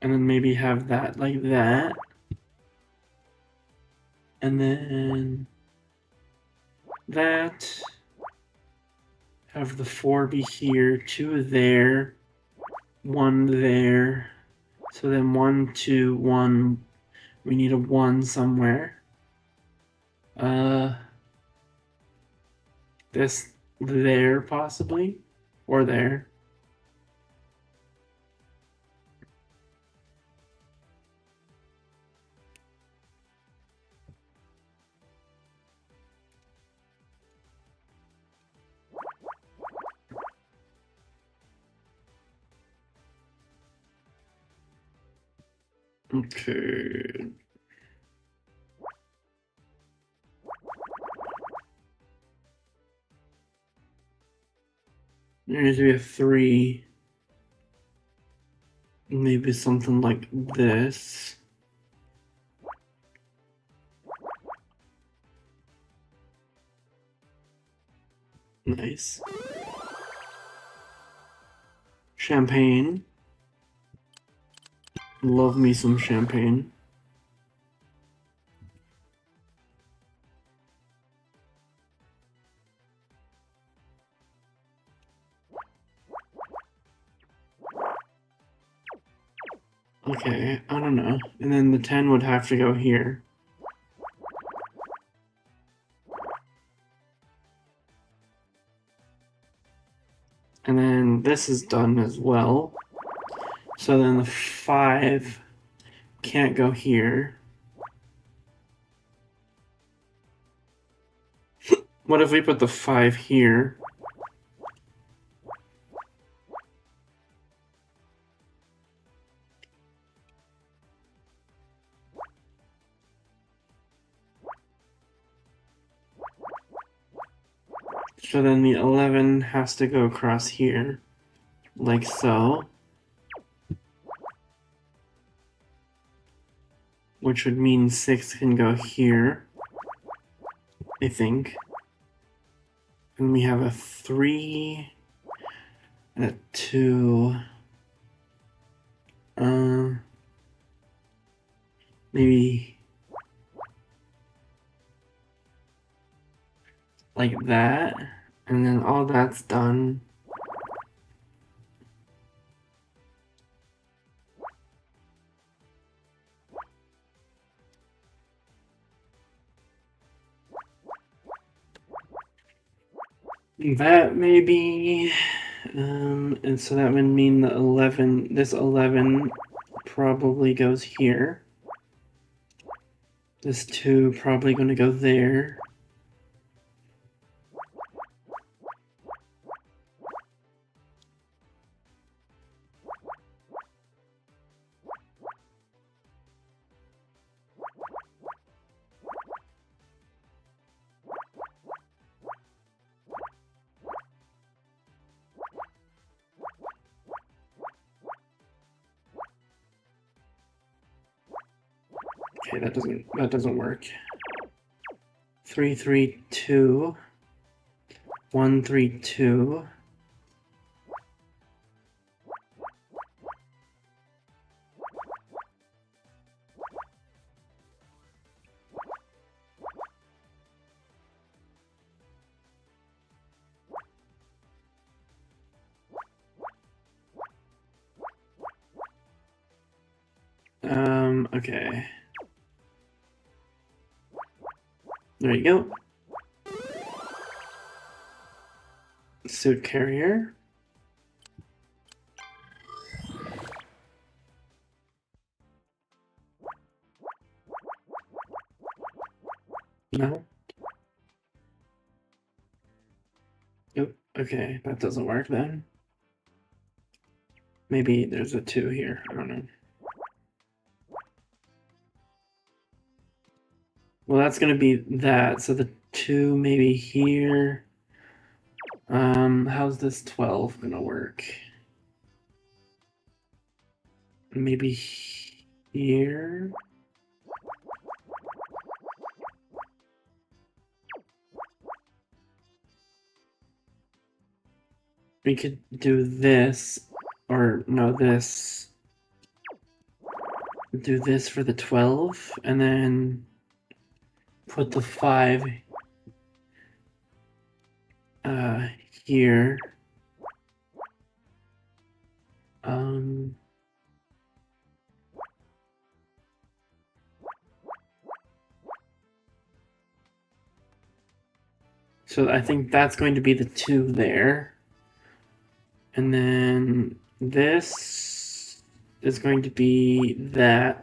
then maybe have that like that. And then that. Have the 4 be here, 2 there, 1 there. So then 1, 2, 1. We need a 1 somewhere. This there possibly, or there. Okay. There needs to be a 3. Maybe something like this. Nice. Champagne. Love me some champagne. Okay, I don't know. And then the 10 would have to go here. And then this is done as well. So then the 5 can't go here. What if we put the 5 here? So then the 11 has to go across here, like so. Which would mean 6 can go here, I think. And we have a 3 and a 2. Maybe like that. And then all that's done. That maybe, and so that would mean the 11, this 11 probably goes here. This 2 probably going to go there. Okay, that doesn't work. 3, 3, 2. 1, 3, 2. Okay. There you go. Suit carrier. No. Nope. Okay, that doesn't work then. Maybe there's a 2 here. I don't know. Well, that's gonna be that. So the 2 maybe here. How's this 12 gonna work? Maybe here. We could do this, or no, this. Do this for the 12, and then put the 5 here. So I think that's going to be the 2 there. And then this is going to be that.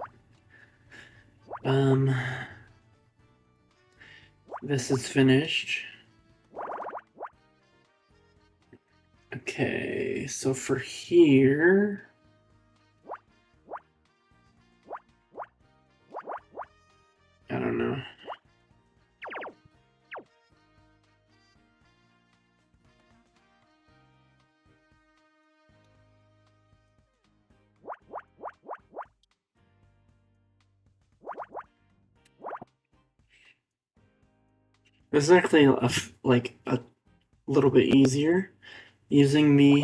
This is finished. Okay, so for here. I don't know. This is actually like a little bit easier using the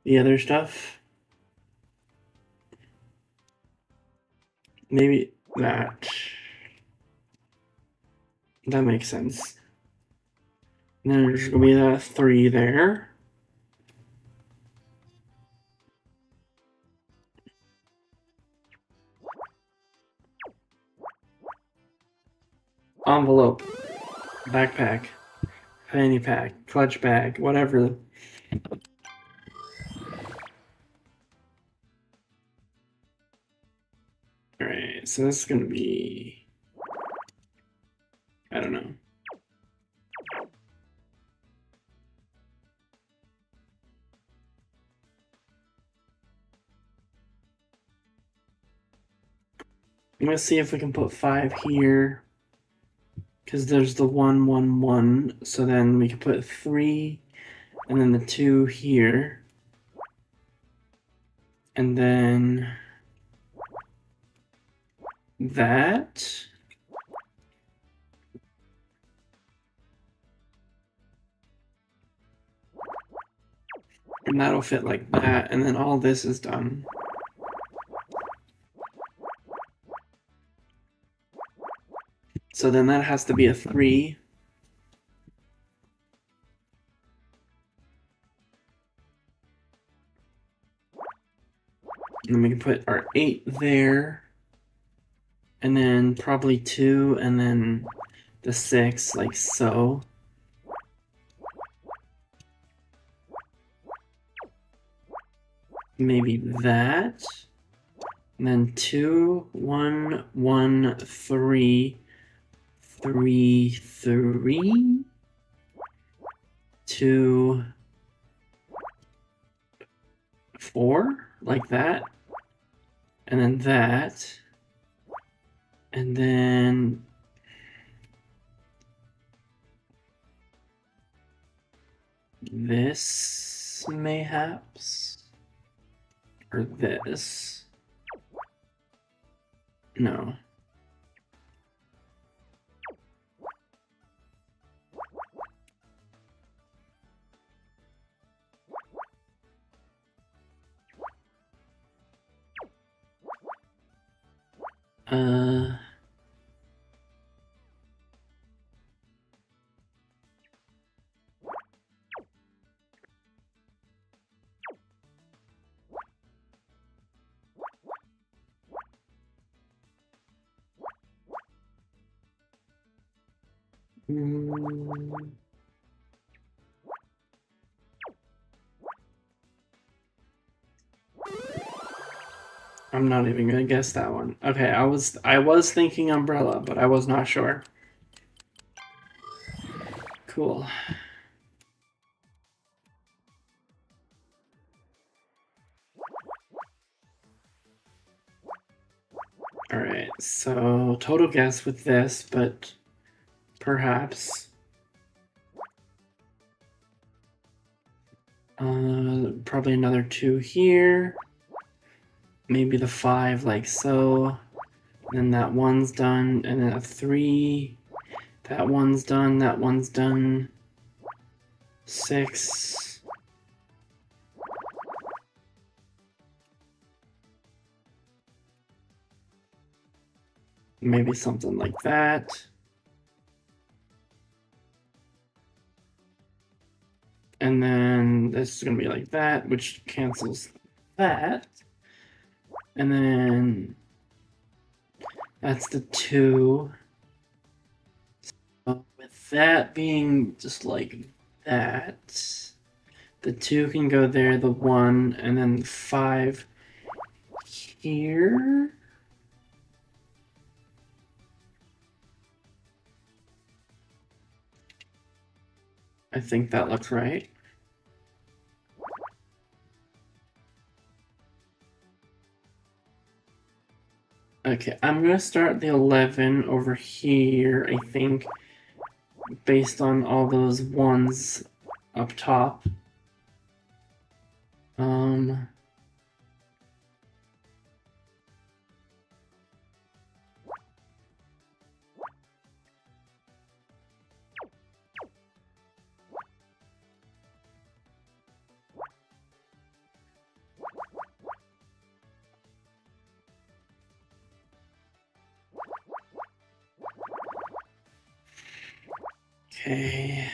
other stuff. Maybe that makes sense. And then there's gonna be that 3 there. Envelope, backpack, fanny pack, clutch bag, whatever. Alright, so this is gonna be, I don't know. I'm gonna see if we can put 5 here. Because there's the 1, 1, 1. So then we can put 3 and then the 2 here. And then that. And that'll fit like that. And then all this is done. So then that has to be a 3. And then we can put our 8 there. And then probably 2, and then the 6, like so. maybe that. And then 2, 1, 1, 3, 3, 3, 2, 4, like that. And then that. And then this, mayhaps. Or this. No. Uh... Mm. I'm not even gonna guess that one. Okay, I was thinking umbrella, but I was not sure. Cool. Alright, so total guess with this, but perhaps. Probably another 2 here. Maybe the 5 like so. Then that one's done, and then a 3. That one's done, that one's done. 6. Maybe something like that. And then this is going to be like that, which cancels that. And then that's the 2. So with that being just like that, the 2 can go there, the 1, and then 5 here. I think that looks right. Okay, I'm gonna start the 11 over here, I think, based on all those 1s up top. Okay.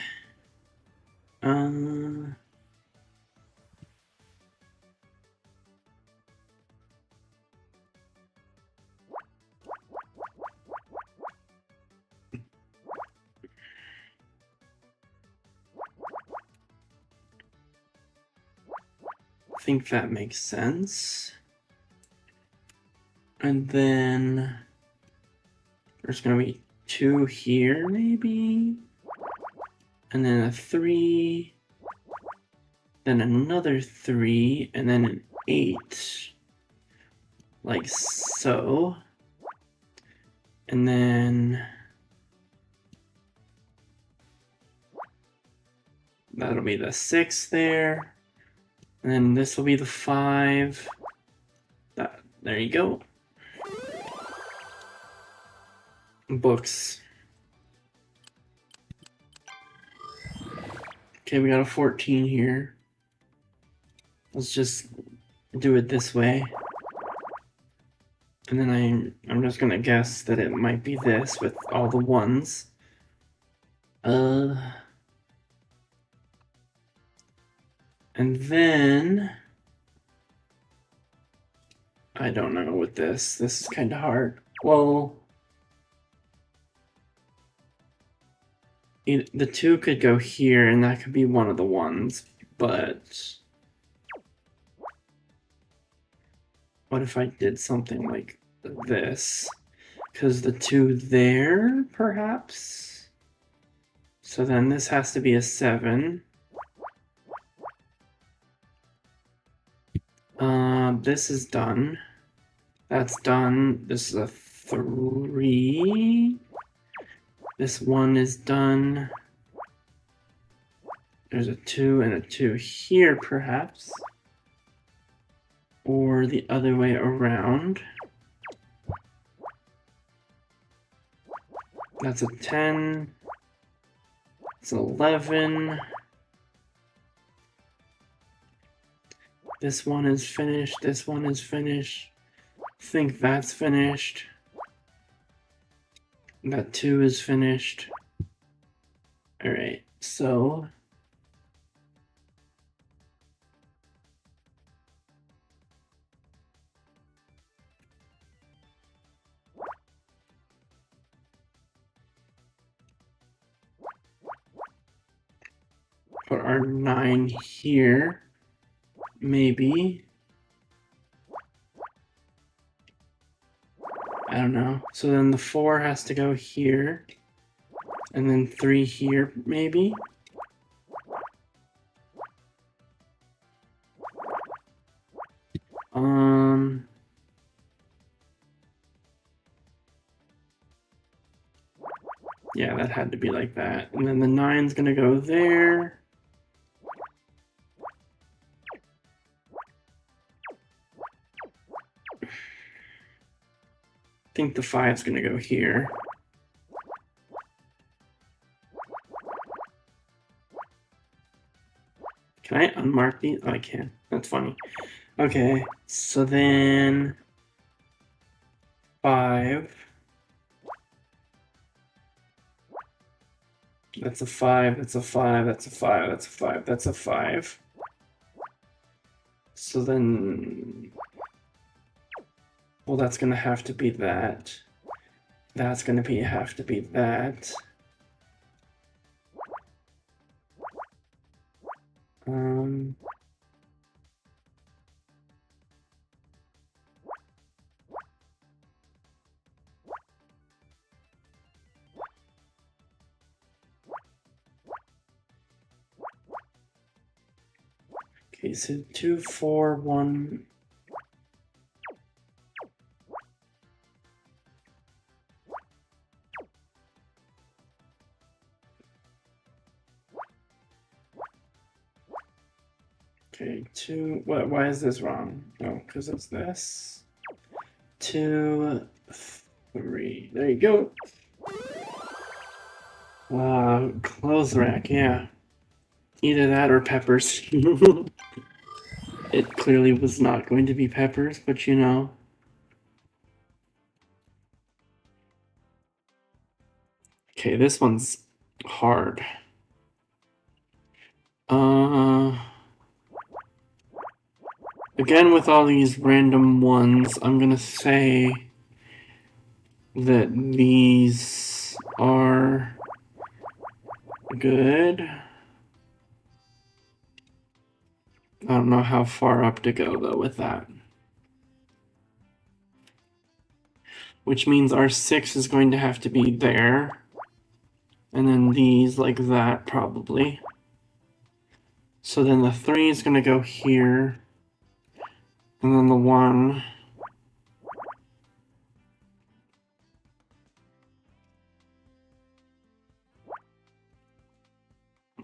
I think that makes sense. And then there's gonna be 2 here, maybe? And then a 3, then another 3, and then an 8. Like so. And then that'll be the 6 there. And then this will be the 5. There you go. Books. Okay, we got a 14 here. Let's just do it this way. And then I'm just gonna guess that it might be this with all the 1s. And then I don't know with this. This is kind of hard. Well, the 2 could go here, and that could be one of the 1s, but What if I did something like this? Because the 2 there, perhaps? So then this has to be a 7. This is done. That's done. This is a 3. This 1 is done. There's a 2 and a 2 here, perhaps. Or the other way around. That's a 10. It's 11. This one is finished. This one is finished. I think that's finished. That 2 is finished. Alright, so put our 9 here. Maybe. I don't know. So then the 4 has to go here. And then 3 here, maybe? Yeah, that had to be like that. And then the 9's gonna go there. I think the 5's gonna go here. Can I unmark these? Oh, I can. That's funny. Okay, so then 5. That's a 5, that's a 5, that's a 5, that's a 5, that's a 5. So then... Well, that's gonna have to be that. That's gonna have to be that. Okay, so 2, 4, 1. Okay, 2. What? Why is this wrong? Oh, because it's this. 2, 3. There you go. Clothes rack, yeah. Either that or peppers. It clearly was not going to be peppers, but you know. Okay, this one's hard. Again, with all these random ones, I'm gonna say that these are good. I don't know how far up to go, though, with that. Which means our 6 is going to have to be there. And then these like that, probably. So then the 3 is going to go here. And then the 1.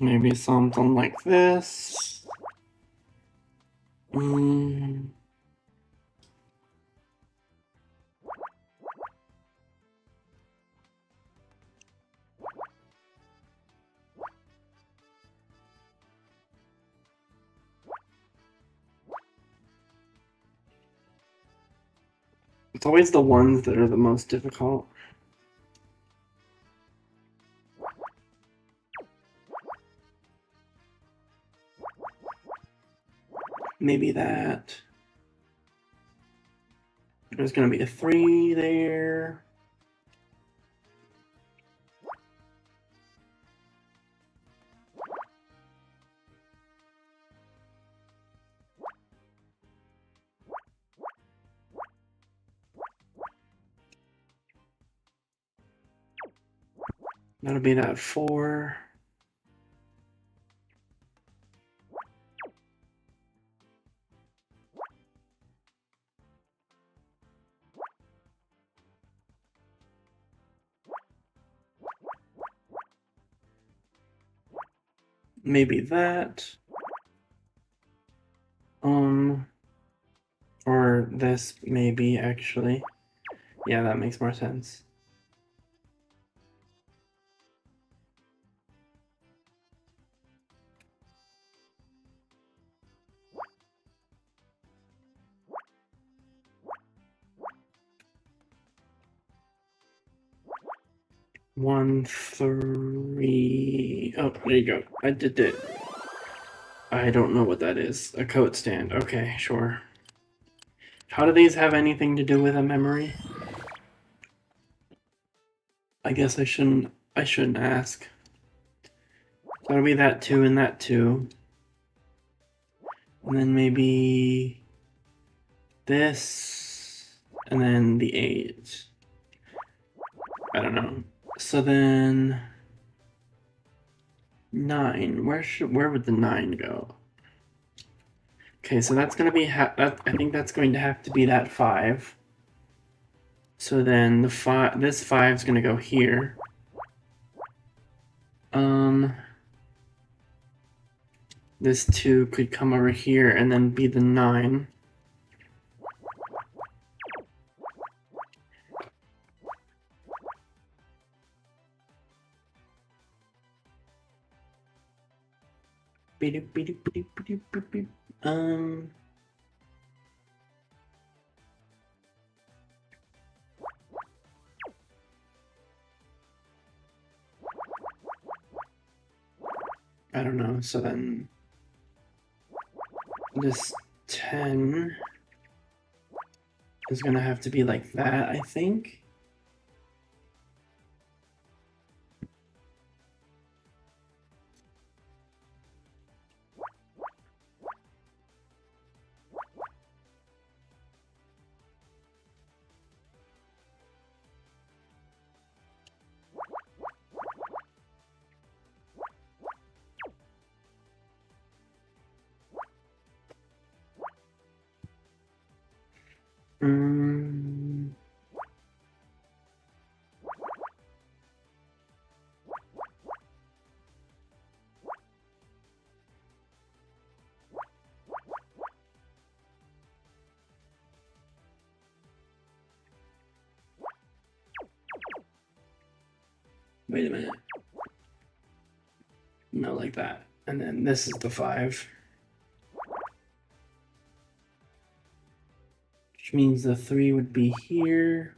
Maybe something like this. It's always the ones that are the most difficult. Maybe that. There's going to be a 3 there. That'll be that 4. Maybe that. Or this, maybe, actually. Yeah, that makes more sense. One, 3. Oh, there you go. I did it. I don't know what that is. A coat stand. Okay, sure. How do these have anything to do with a memory? I guess I shouldn't ask. That'll be that 2 and that 2. And then maybe this, and then the 8. I don't know. So then 9. Where would the 9 go? Okay, so that's gonna be I think that's going to have to be that 5. So then this 5 is gonna go here. This 2 could come over here and then be the 9. I don't know. So then this 10 is gonna have to be like that, I think. Wait a minute. No, like that. And then this is the 5. Which means the 3 would be here.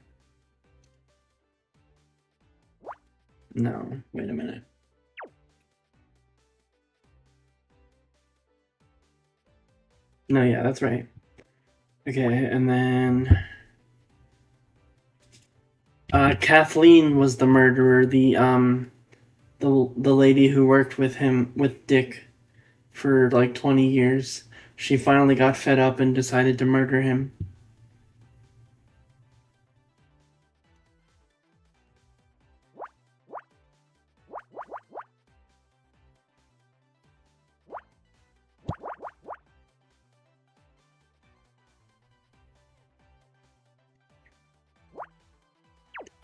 No, wait a minute. No, yeah, that's right. Okay, and then Kathleen was the murderer, the lady who worked with Dick for like 20 years. She finally got fed up and decided to murder him.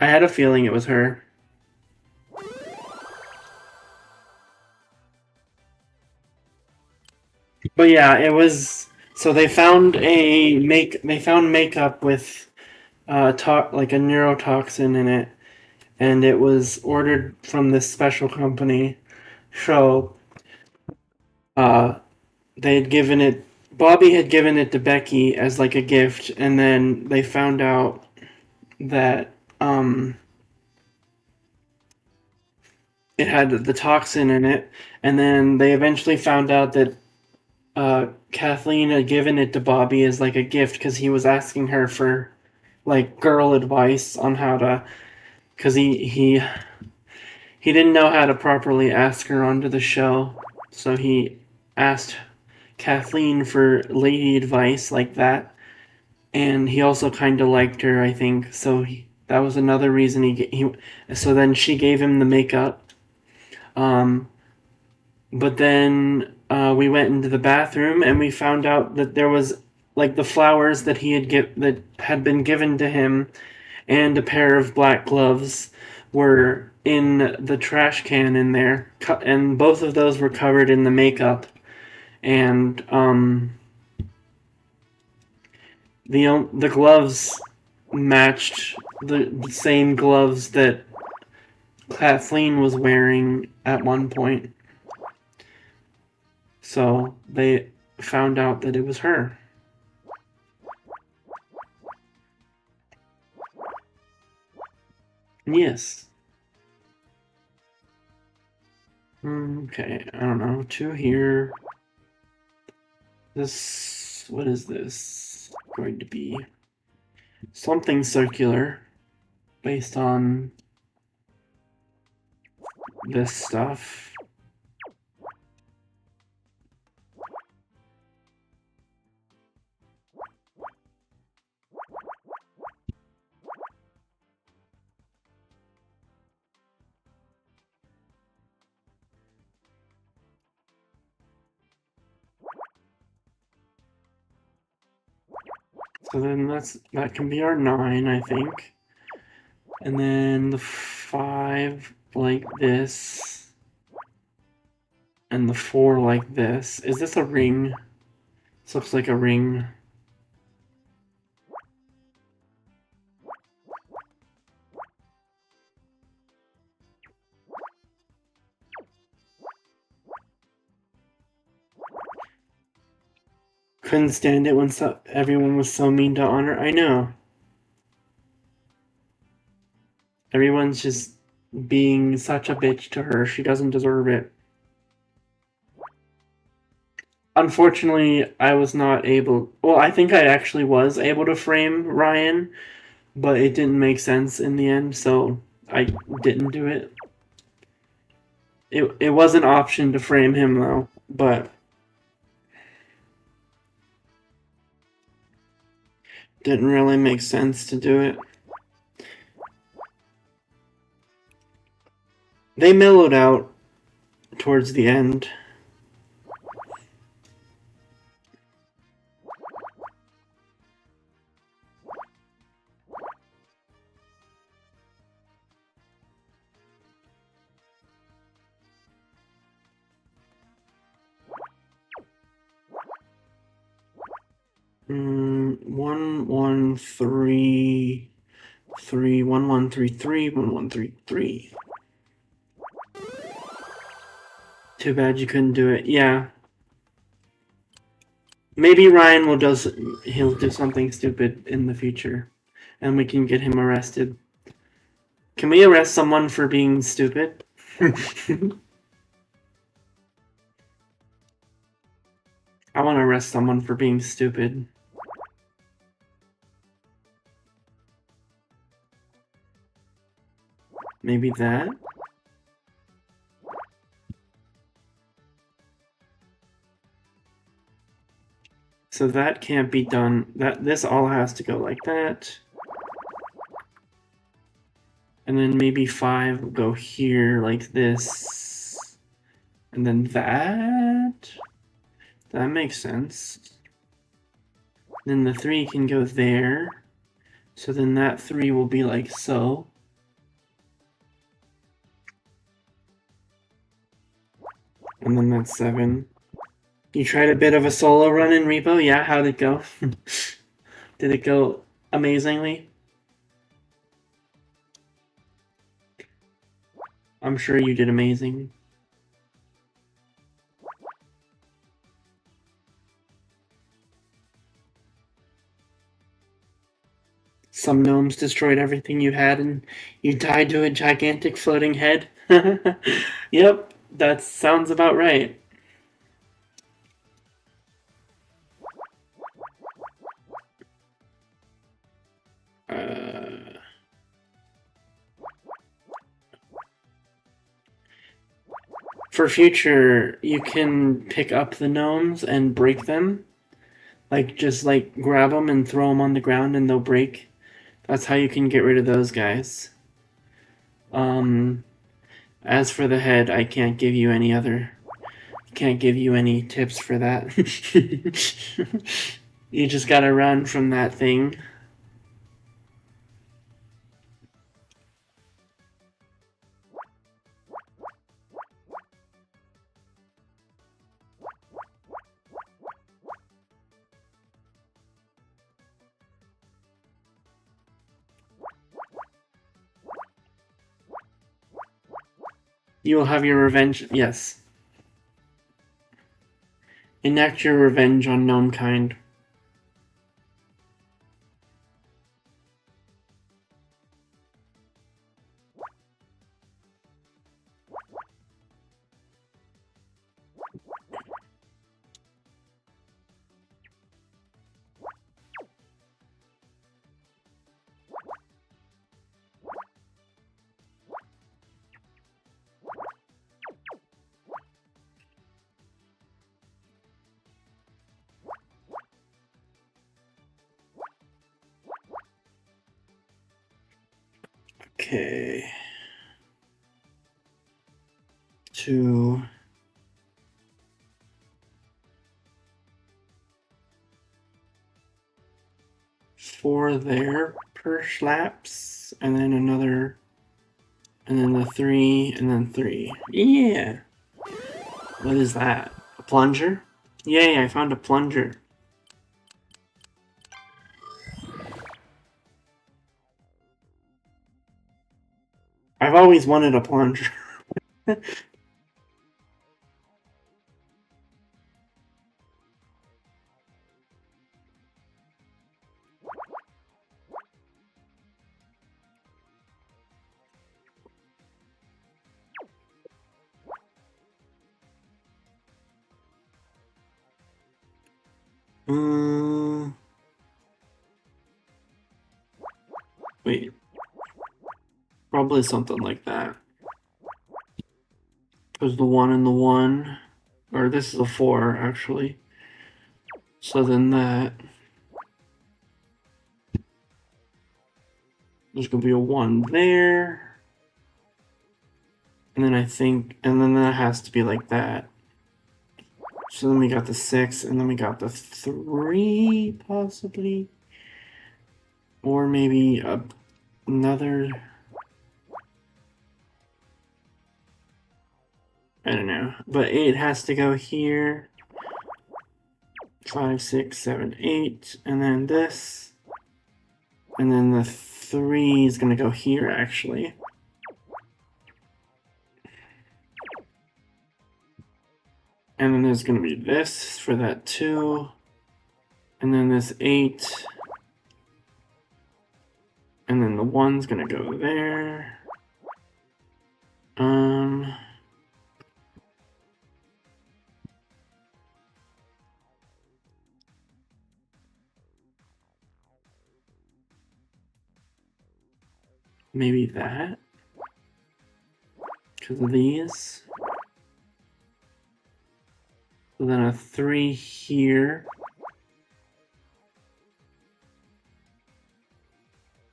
I had a feeling it was her. But yeah, it was. So they found makeup with like a neurotoxin in it, and it was ordered from this special company. So they had given it. Bobby had given it to Becky as like a gift, and then they found out that it had the toxin in it, and then they eventually found out that Kathleen had given it to Bobby as like a gift because he was asking her for like girl advice on how to, because he didn't know how to properly ask her onto the show, so he asked Kathleen for lady advice like that, and he also kind of liked her, I think, so That was another reason he. So then she gave him the makeup. Um, but then we went into the bathroom and we found out that there was like the flowers that that had been given to him and a pair of black gloves were in the trash can in there, and both of those were covered in the makeup. And the gloves matched the same gloves that Kathleen was wearing at one point. So they found out that it was her. Yes. Okay, I don't know. 2 here. This, what is this going to be? Something circular based on this stuff. So then that can be our 9, I think. And then the 5 like this. And the 4 like this. Is this a ring? This looks like a ring. Couldn't stand it when everyone was so mean to Honor. I know. Everyone's just being such a bitch to her. She doesn't deserve it. Unfortunately, I was not able. Well, I think I actually was able to frame Ryan, but it didn't make sense in the end, so I didn't do it. It was an option to frame him though, but didn't really make sense to do it. They mellowed out towards the end. One, 1, 3, 3, 1, 1, 3, 3, 1, 1, 3, 3. Too bad you couldn't do it. Yeah. Maybe Ryan he'll do something stupid in the future, and we can get him arrested. Can we arrest someone for being stupid? I want to arrest someone for being stupid. Maybe that? So that can't be done. This all has to go like that. And then maybe 5 will go here like this. And then that? That makes sense. Then the 3 can go there. So then that 3 will be like so. And then that's 7. You tried a bit of a solo run in Repo? Yeah, how'd it go? Did it go amazingly? I'm sure you did amazing. Some gnomes destroyed everything you had and you died to a gigantic floating head. Yep, that sounds about right. For future, you can pick up the gnomes and break them. Like, just, like, grab them and throw them on the ground and they'll break. That's how you can get rid of those guys. As for the head, I can't give you any tips for that. You just gotta run from that thing. You will have your revenge. Yes. Enact your revenge on Gnomekind. Okay. 2. 4 there per slaps, and then another, and then the 3, and then 3. Yeah. What is that? A plunger? Yay, I found a plunger. I've always wanted a plunger. Wait. Probably something like that. Because the 1 and the 1, or this is a 4 actually. So then that, there's gonna be a 1 there. And then I think, and then that has to be like that. So then we got the 6, and then we got the 3, possibly. Or maybe another. I don't know. But 8 has to go here. 5, 6, 7, 8. And then this. And then the 3 is going to go here, actually. And then there's going to be this for that 2. And then this 8. And then the 1's going to go there. Maybe that. Because of these. So then a 3 here.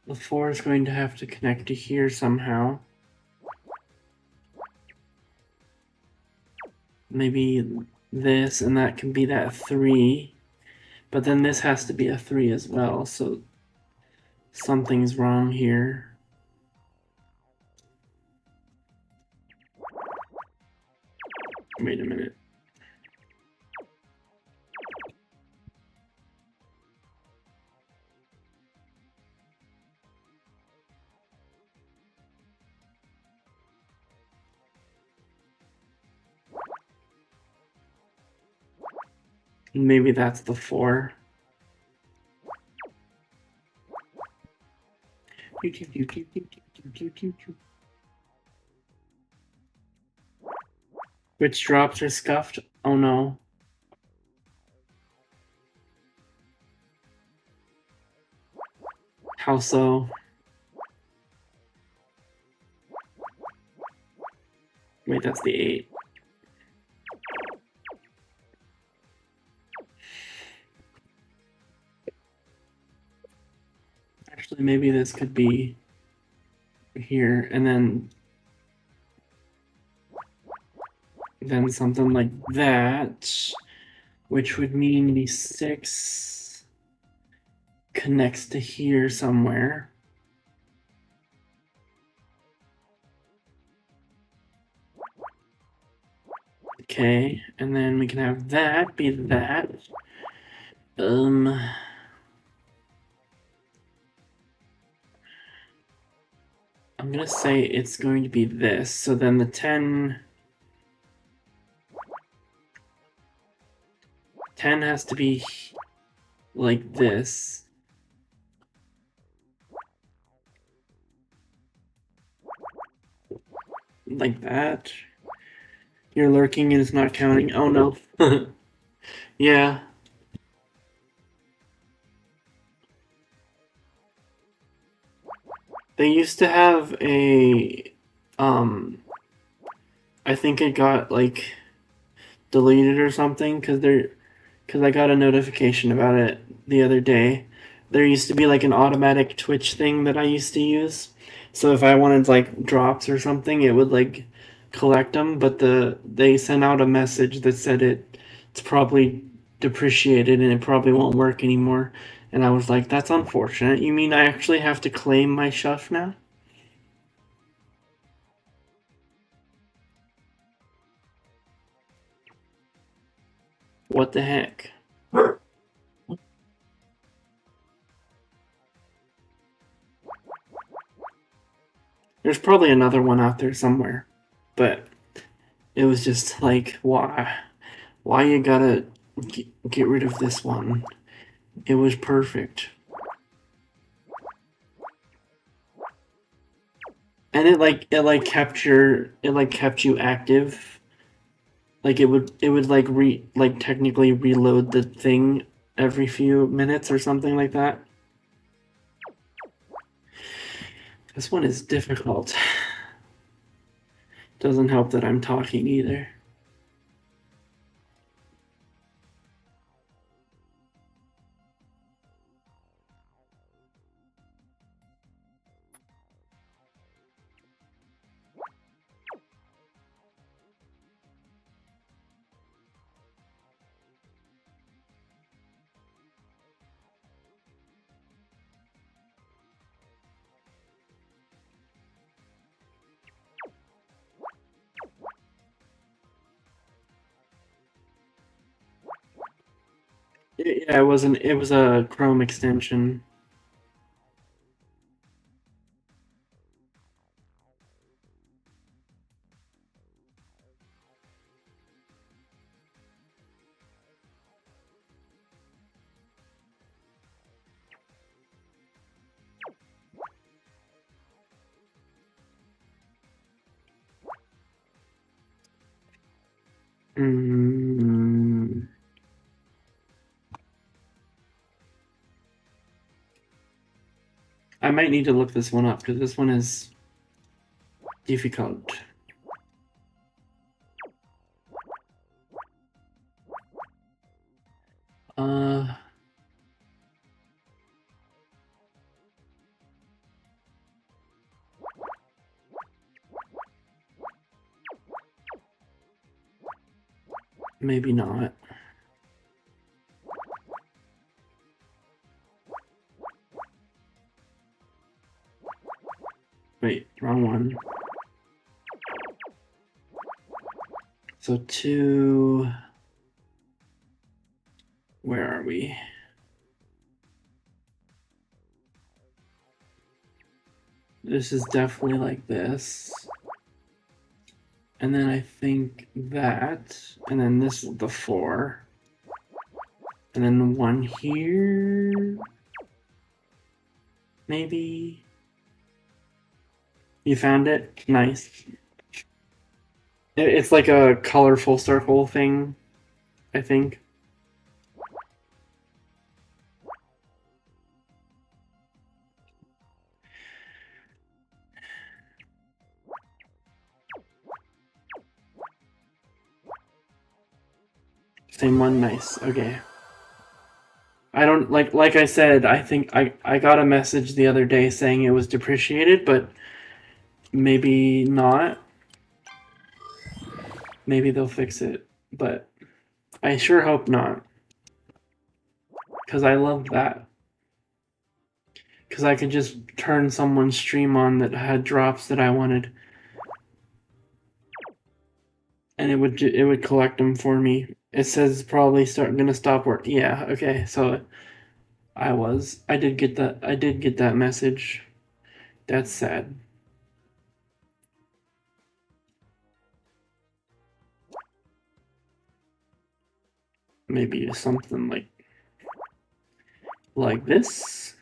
The 4 is going to have to connect to here somehow. Maybe this, and that can be that 3. But then this has to be a 3 as well, so something's wrong here. Wait a minute. Maybe that's the 4. Which drops are scuffed? Oh no. How so? Wait, that's the 8. Actually, maybe this could be here, and then something like that, which would mean the 6 connects to here somewhere. Okay, and then we can have that be that. I'm gonna say it's going to be this. So then the 10 has to be like this. Like that. You're lurking and it's not counting. Oh no. Yeah. They used to have a I think it got like deleted or something because I got a notification about it the other day. There used to be like an automatic Twitch thing that I used to use. So if I wanted like drops or something, it would like collect them, but they sent out a message that said it's probably depreciated and it probably won't work anymore. And I was like, that's unfortunate. You mean I actually have to claim my stuff now? What the heck? There's probably another one out there somewhere, but it was just like, why you gotta get rid of this one? It was perfect, and it kept you active. Like it would like technically reload the thing every few minutes or something like that. This one is difficult. Doesn't help that I'm talking either. Yeah, it was a Chrome extension. Mm. I might need to look this one up because this one is difficult. Maybe not. Wait, wrong one. So 2. Where are we? This is definitely like this. And then I think that. And then this is the 4. And then 1 here. Maybe. You found it? Nice. It's like a colorful circle thing, I think. Same one, nice. Okay. I don't like I said, I think I got a message the other day saying it was depreciated, but maybe not. Maybe they'll fix it, but I sure hope not. Because I love that. Because I could just turn someone's stream on that had drops that I wanted, and it would collect them for me. It says probably gonna stop work. Yeah, okay. So I did get that message. That's sad. Maybe something like this.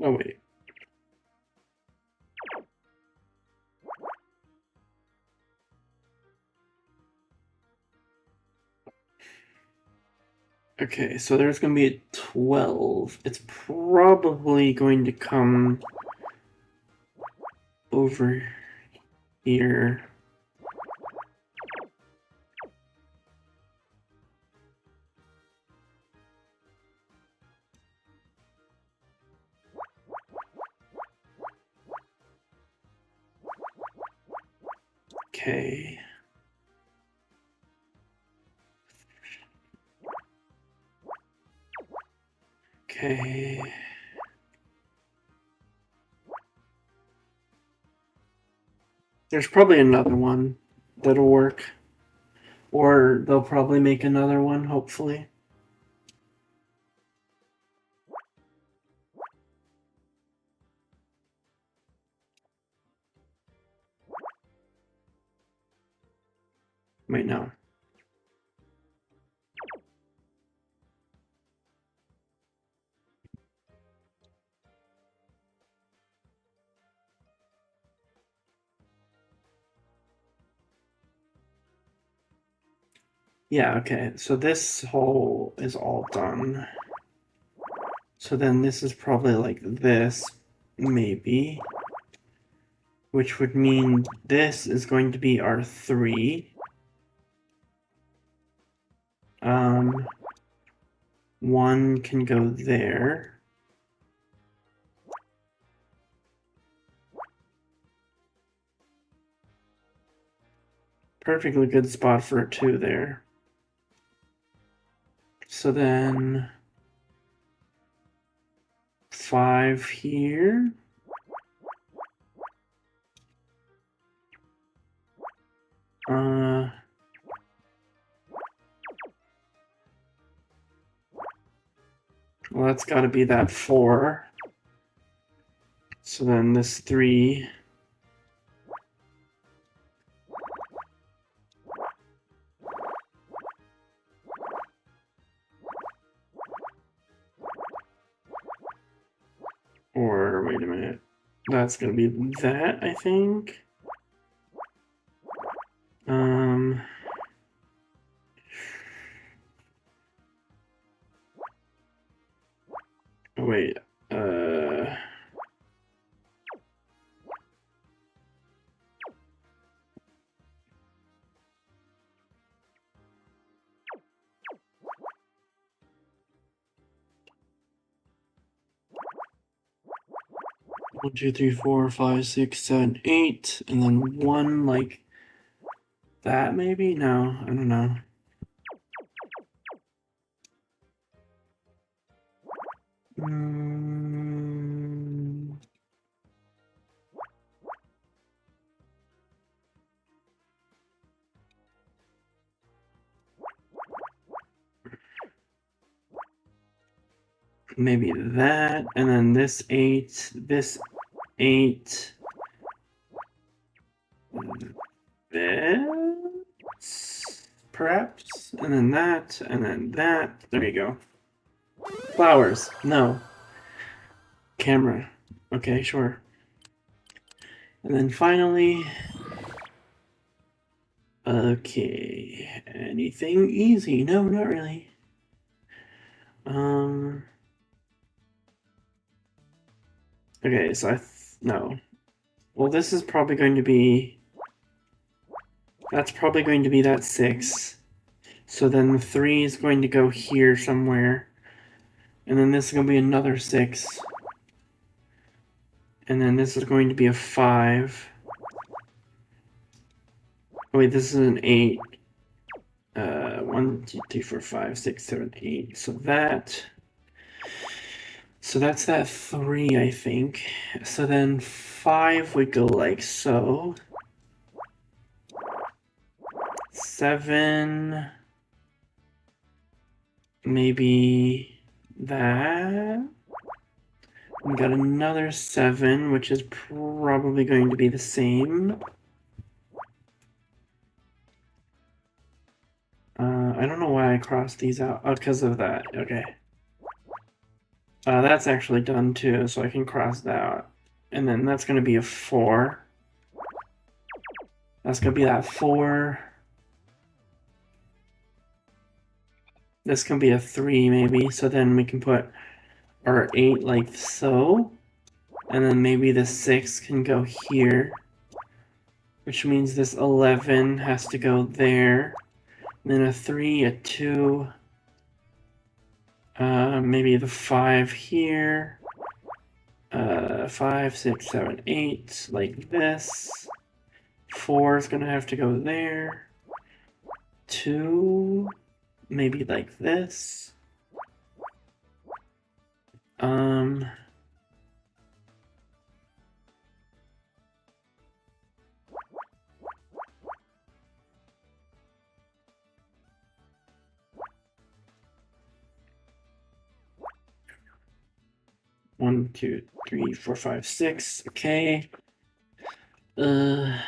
Oh wait. Okay, so there's gonna be a 12. It's probably going to come over here. Okay. Okay. There's probably another one that'll work. Or they'll probably make another one, hopefully. Wait, no. Yeah, okay. So this hole is all done. So then this is probably like this, maybe. Which would mean this is going to be our 3. One can go there. Perfectly good spot for a 2 there. So then 5 here. Well, that's got to be that 4. So then this 3. Or, wait a minute. That's going to be that, I think. Oh, wait. 1, 2, 3, 4, 5, 6, 7, 8, and then 1 like that, maybe? No, I don't know. Maybe that, and then this 8, this 8, this, perhaps, and then that, and then that. There you go. Flowers. No. Camera. Okay, sure. And then finally, okay, anything easy? No, not really. Okay, so no. Well, this is probably going to be, that's probably going to be that 6. So then the 3 is going to go here somewhere. And then this is going to be another 6. And then this is going to be a 5. Oh wait, this is an 8. 1, 2, 3, 4, 5, 6, 7, 8. So that's that 3, I think. So then 5 would go like so. 7, maybe that. We got another 7, which is probably going to be the same. I don't know why I crossed these out. Oh, because of that. Okay. That's actually done too, so I can cross that out. And then that's going to be a 4. That's going to be that 4. This can be a 3 maybe, so then we can put our 8 like so. And then maybe the 6 can go here. Which means this 11 has to go there. And then a 3, a 2. Maybe the 5 here. 5, 6, 7, 8, like this. 4 is going to have to go there. 2, maybe like this. 1, 2, 3, 4, 5, 6. Okay. That,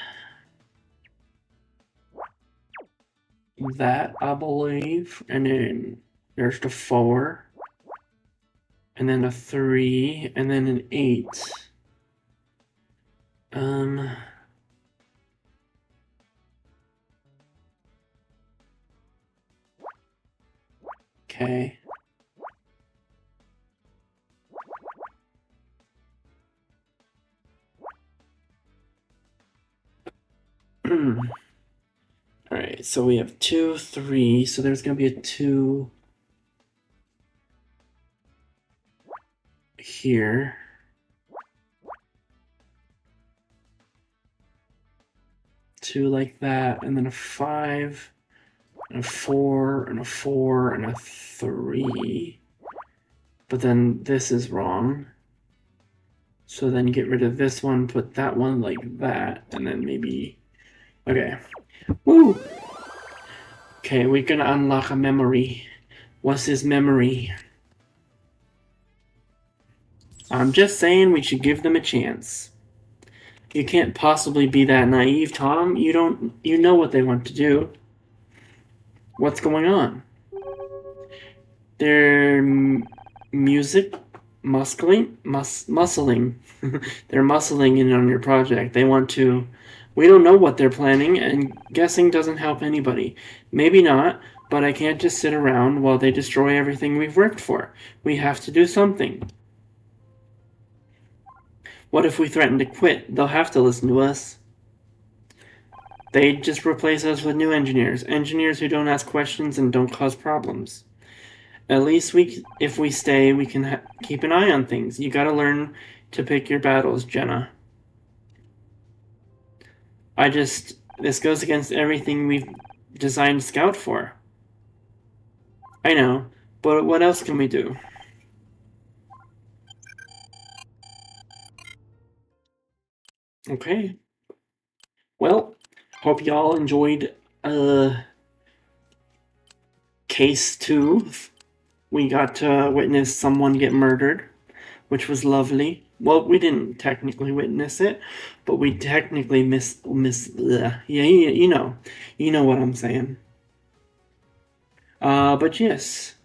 I believe. And then there's the 4. And then a 3. And then an 8. Okay. Alright, so we have 2, 3, so there's gonna be a 2 here. 2 like that, and then a 5, and a 4, and a 4, and a 3. But then this is wrong. So then get rid of this one, put that one like that, and then maybe... Okay. Woo! Okay, we're gonna unlock a memory. What's this memory? I'm just saying we should give them a chance. You can't possibly be that naive, Tom. You know what they want to do. What's going on? They're muscling. They're muscling in on your project. They want to... We don't know what they're planning, and guessing doesn't help anybody. Maybe not, but I can't just sit around while they destroy everything we've worked for. We have to do something. What if we threaten to quit? They'll have to listen to us. They'd just replace us with new engineers. Engineers who don't ask questions and don't cause problems. At least if we stay, we can keep an eye on things. You gotta learn to pick your battles, Jenna. This goes against everything we've designed Scout for. I know, but what else can we do? Okay. Well, hope y'all enjoyed case 2. We got to witness someone get murdered, which was lovely. Well, we didn't technically witness it, but we technically you know what I'm saying. But yes,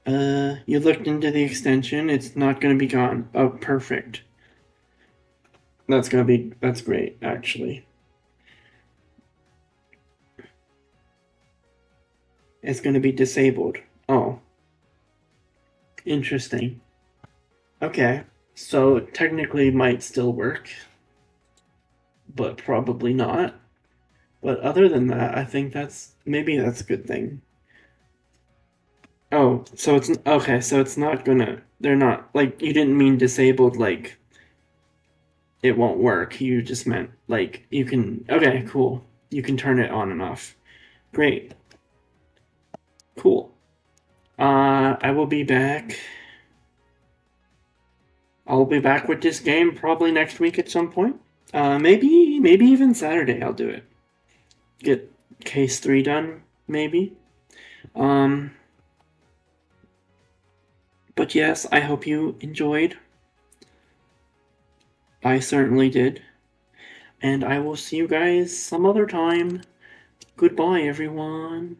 you looked into the extension. It's not going to be gone. Oh, perfect. That's great, actually. It's gonna be disabled. Oh, interesting. Okay, so technically might still work, but probably not. But other than that, I think that's a good thing. Oh, so it's okay, so it's not gonna, they're not, like, you didn't mean disabled, like, it won't work. You just meant, like, you can, okay, cool. You can turn it on and off. Great. Cool. I will be back. I'll be back with this game probably next week at some point. Maybe even Saturday I'll do it. Get case 3 done, maybe. Um, but yes, I hope you enjoyed. I certainly did. And I will see you guys some other time. Goodbye, everyone.